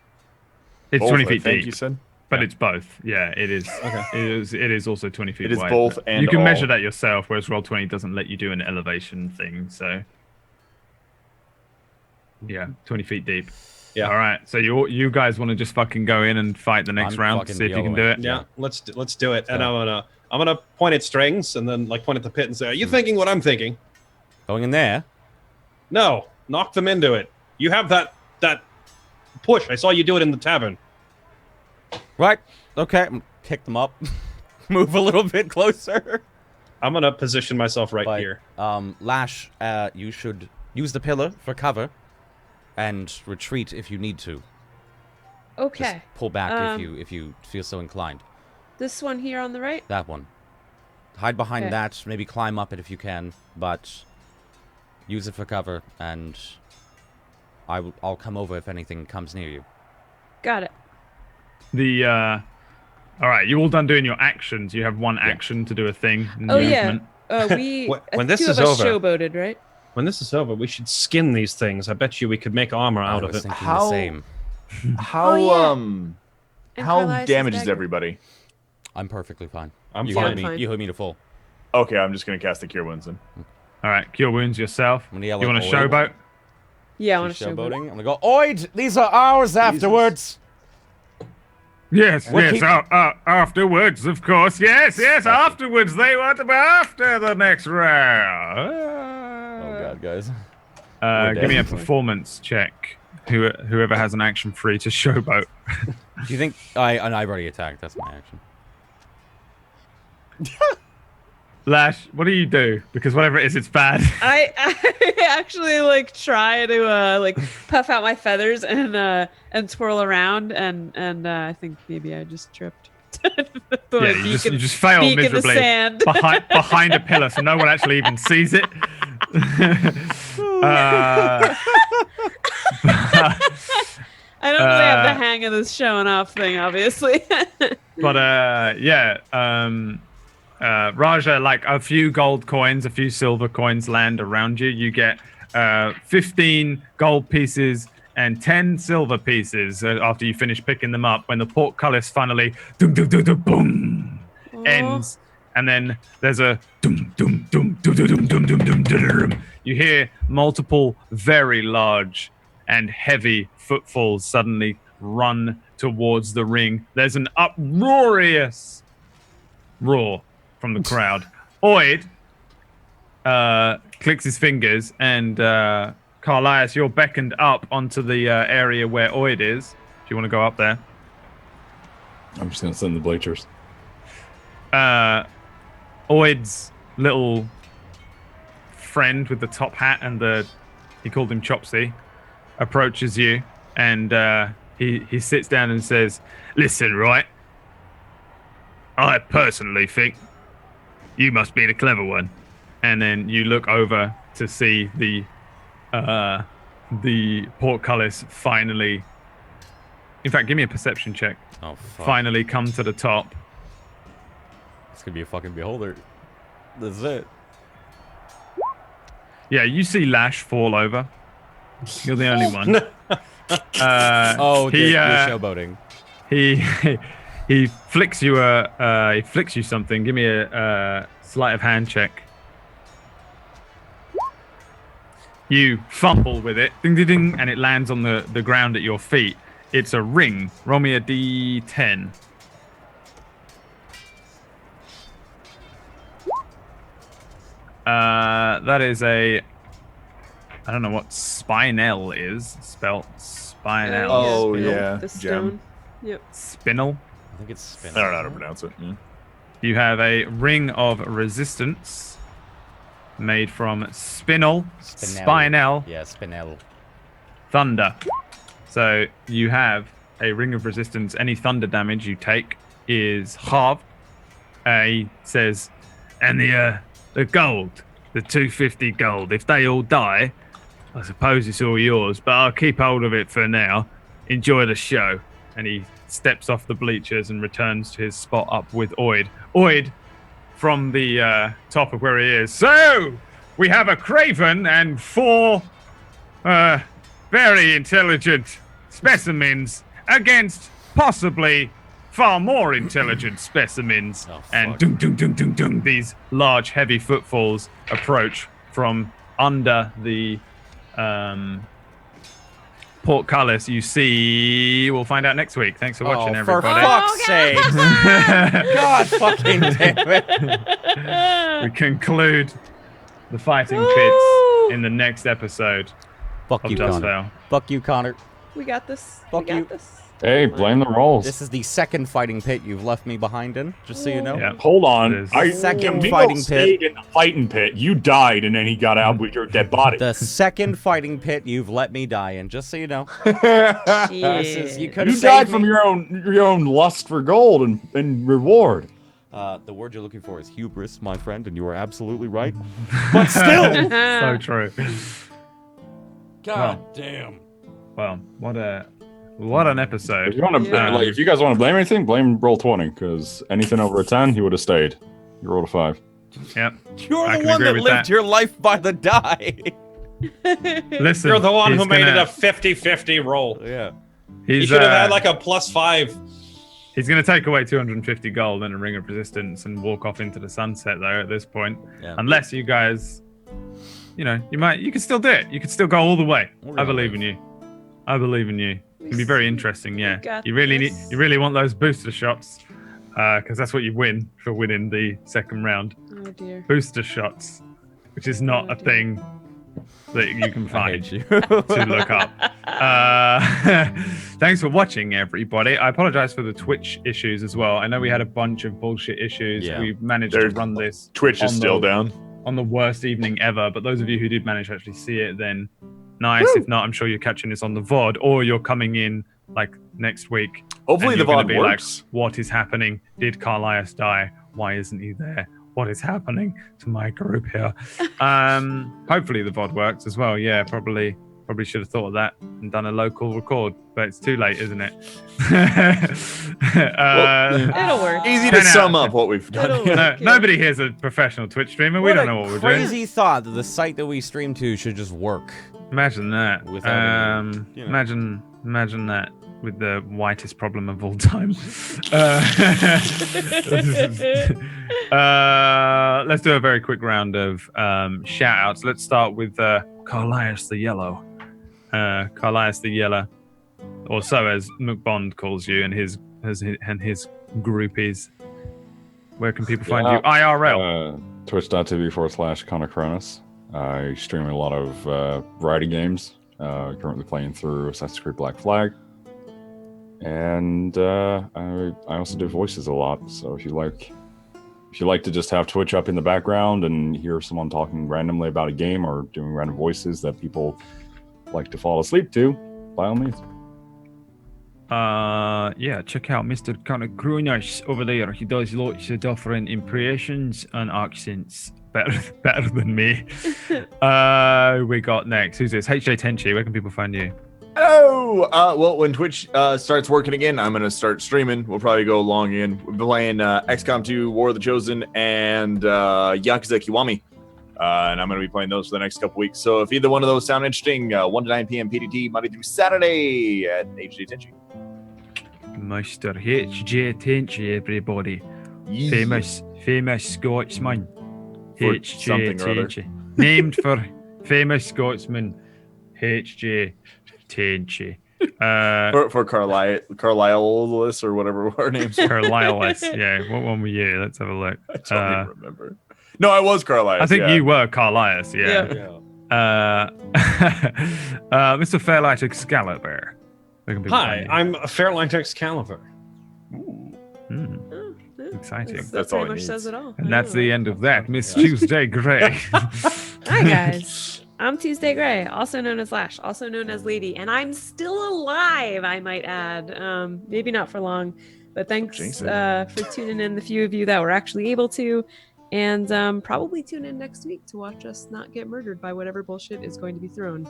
It's Both, 20 I feet think deep. you said. But it's both. Yeah, it is. Okay. It is also 20 feet It is wide. both but and you can all. measure that yourself, whereas Roll20 doesn't let you do an elevation thing. So yeah, 20 feet deep. Yeah. All right. So you guys want to just fucking go in and fight the next round to see if you can do it? Yeah. Let's do it. And I'm gonna point at strings and then like point at the pit and say, "Are you thinking what I'm thinking?" Going in there. No, knock them into it. You have that push. I saw you do it in the tavern. Right. Okay. Pick them up. Move a little bit closer. I'm gonna position myself right here. Lash, you should use the pillar for cover, and retreat if you need to. Okay. Just pull back if you feel so inclined. This one here on the right? That one. Hide behind Okay. that. Maybe climb up it if you can, but use it for cover, and I'll come over if anything comes near you. Got it. All right, you all done doing your actions. You have one action to do a thing. Oh yeah. Movement. When this two is of us over- showboated, right? When this is over, we should skin these things. I bet you we could make armor out I of was it. thinking How- the same. How And how Carlisle's damaged is dagger. everybody? I'm perfectly fine. I'm you fine. You hit me to full. Okay, I'm just gonna cast the cure wounds then. All right, cure wounds yourself. I'm gonna yell You at want to Oid. showboat? Yeah, I You want to showboat. showboating. I'm gonna go, Oid, these are ours afterwards. Yes, We'll yes. keep- Afterwards, of course. Yes, afterwards. They want to be after the next round. Oh god, guys. Give me a dead. performance check. Whoever has an action free to showboat. Do you think I've already attacked? That's my action. Lash, what do you do? Because whatever it is, it's bad. I actually like try to like puff out my feathers and twirl around and I think maybe I just tripped. Yeah, you just fail beak in the miserably sand. behind a pillar, so no one actually even sees it. I don't really have the hang of this showing off thing, obviously. But Raja, like a few gold coins, a few silver coins land around you. You get 15 gold pieces and 10 silver pieces after you finish picking them up. When the portcullis finally boom ends, and then there's a dum dum dum dum dum dum dum dum dum dum. You hear multiple very large and heavy footfalls suddenly run towards the ring. There's an uproarious roar from the crowd. Oid clicks his fingers, and Carlias, you're beckoned up onto the area where Oid is. you want to go up there. I'm just gonna send the bleachers. Oid's little friend with the top hat and he called him Chopsy, approaches you, and he sits down and says, "Listen, right? I personally think you must be the clever one." And then you look over to see the portcullis finally. In fact, give me a perception check. Oh, fuck. Finally come to the top. It's gonna be a fucking beholder. This is it. Yeah, you see Lash fall over. You're the only one. Oh, dude, you're showboating. He flicks you something. Give me a sleight of hand check. You fumble with it, ding ding ding, and it lands on the ground at your feet. It's a ring. Roll me a d10. That is I don't know what spinel is. Spelt spinel. Oh, Spinel, yeah, the gem. stone. Yep. Spinel. I think it's spin. I don't know how to pronounce it. Yeah. You have a ring of resistance made from spinel, spinel, Yeah, spinel. thunder. So you have a ring of resistance. Any thunder damage you take is halved. He says, and the gold, the 250 gold. If they all die, I suppose it's all yours. But I'll keep hold of it for now. Enjoy the show. And he steps off the bleachers and returns to his spot up with Oid. Oid, from the top of where he is. So we have a Craven and 4 very intelligent specimens against possibly far more intelligent specimens. Oh, and fuck. dung, dung, dung, dung, dung, these large, heavy footfalls approach from under the portcullis. You see, we'll find out next week. Thanks for watching, Oh, for everybody. fuck's sake! God fucking damn it! We conclude the fighting pits in the next episode Fuck of you, Dust Connor. Veil. Fuck you, Connor. We got this. Fuck we got you. this. Hey, blame the rolls. This is the second fighting pit you've left me behind in, just so you know. Yeah. Hold on. It is. I Second Camille fighting pit. stayed in the fighting pit. You died, and then he got out with your dead body. The second fighting pit you've let me die in, just so you know. This is, you could You have died saved from me. your own lust for gold and reward. The word you're looking for is hubris, my friend, and you are absolutely right. But still! So true. God damn. Well, what an episode. If you want to, Yeah. if you guys want to blame anything, blame roll 20, because anything over a 10, he would have stayed. You rolled a 5. Yep. You're I the can one agree that with lived that. your life by the die. Listen, You're the one he's who made it gonna- a 50-50 roll. Yeah. You He's, should have had like a +5. He's going to take away 250 gold and a ring of resistance and walk off into the sunset, though, at this point. Yeah. Unless you guys, you can still do it. You can still go all the way. We're I gonna believe live. in you. I believe in you. It'll be very interesting, yeah. got You really this. you really want those booster shots, because that's what you win for winning the second round. Oh dear. Booster shots, which is not Oh, a dear. thing that you can I find hate you. to look up. Thanks for watching, everybody. I apologize for the Twitch issues as well. I know we had a bunch of bullshit issues. Yeah. We managed to There's- run this Twitch is on still the- down. on the worst evening ever. But those of you who did manage to actually see it, then nice. If not, I'm sure you're catching this on the VOD, or you're coming in like next week. Hopefully and the you're gonna VOD be works. Like, what is happening? Did Carlias die? Why isn't he there? What is happening to my group here? Hopefully the VOD works as well. Yeah, probably should have thought of that and done a local record, but it's too late, isn't it? It'll work. Easy 10 to out sum of up what we've done. It'll here. work. Nobody here's a professional Twitch streamer. We What don't a know what we're doing. crazy thought that the site that we stream to should just work. Imagine that. Without any, you know. Imagine that with the whitest problem of all time. Let's do a very quick round of shout outs. Let's start with Carlias the Yellow. Carlias the Yellow, or so as McBond calls you and his groupies. Where can people find you? IRL. Twitch.tv/Connor Cronus. I stream a lot of variety games. Currently playing through Assassin's Creed Black Flag. And I also do voices a lot. So if you like to just have Twitch up in the background and hear someone talking randomly about a game or doing random voices that people like to fall asleep to, by all means. Yeah, check out Mr. Connor Grunos over there. He does lots of different impressions and accents. Better than me. We got next. Who's this? HJ Tenchi. Where can people find you? Oh, well, when Twitch starts working again, I'm gonna start streaming. We'll probably go long in. We're playing XCOM 2, War of the Chosen, and Yakuza Kiwami. And I'm going to be playing those for the next couple weeks. So if either one of those sound interesting, 1 to 9 p.m. PDT, Monday through Saturday at HJ Tenchi. Mr. HJ Tenchi, everybody. Yeah. Famous Scotsman. For HJ something or other. Tenchi. Named for famous Scotsman HJ Tenchi. For Carlisle or whatever her name's. Carlisle. Yeah, what one were you? Let's have a look. I don't even remember. No, I was Carlisle. I think you were Carlisle, yeah. Mr. Fairlight Excalibur. Hi, I'm Fairlight Excalibur. Exciting. That's all pretty it much needs. says it all. And that's the end of that. Miss Tuesday Gray. Hi guys, I'm Tuesday Gray, also known as Lash, also known as Lady, and I'm still alive, I might add. Maybe not for long, but thanks for tuning in, the few of you that were actually able to. And probably tune in next week to watch us not get murdered by whatever bullshit is going to be thrown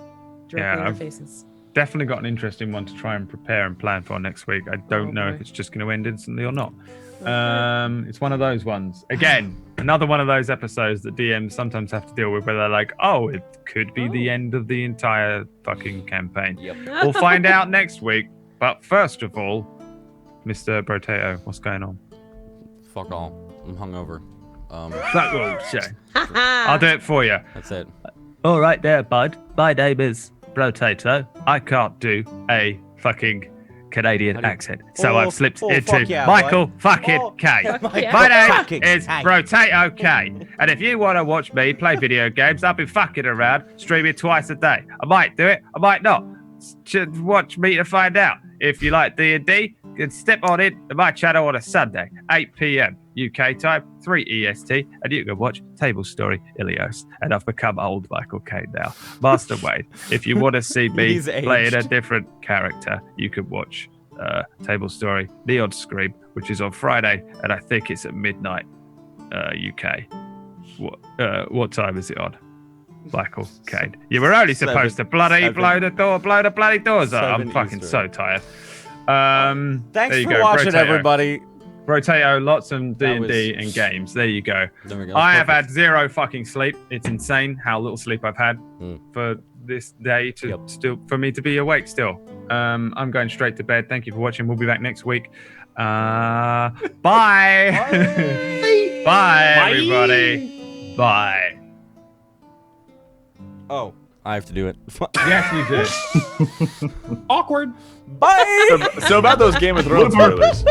directly in our faces. Definitely got an interesting one to try and prepare and plan for next week. I don't know if it's just going to end instantly or not. It's one of those ones. Again, another one of those episodes that DMs sometimes have to deal with where they're like, oh, it could be the end of the entire fucking campaign. Yep. We'll find out next week. But first of all, Mr. BradWOTO, what's going on? Fuck all. I'm hungover. That will show. I'll do it for you. That's it. All right there, bud. My name is BradWOTO. I can't do a fucking Canadian accent, so I've slipped into Michael fucking K. My name is BradWOTO K. And if you want to watch me play video games, I'll be fucking around, streaming twice a day. I might do it, I might not. Watch me to find out. If you like D&D, you can step on in to my channel on a Sunday, 8 p.m. UK time, 3 EST, and you can watch Tablestory Ilios. And I've become old Michael Caine now. Master Wayne, if you want to see me playing a different character, you can watch Tablestory Neon Scream, which is on Friday, and I think it's at midnight UK. What time is it on? Michael Caine. You were only supposed to blow the bloody doors up. I'm fucking so tired. Thanks there you for go, watching, BradWOTO. everybody. BradWOTO, lots of D&D and games. There you go. There we go. I have had zero fucking sleep. It's insane how little sleep I've had for this day to still for me to be awake still. I'm going straight to bed. Thank you for watching. We'll be back next week. Bye. Bye, everybody. Bye. Oh, I have to do it. Yes, you did. Awkward. Bye. So about those Game of Thrones spoilers.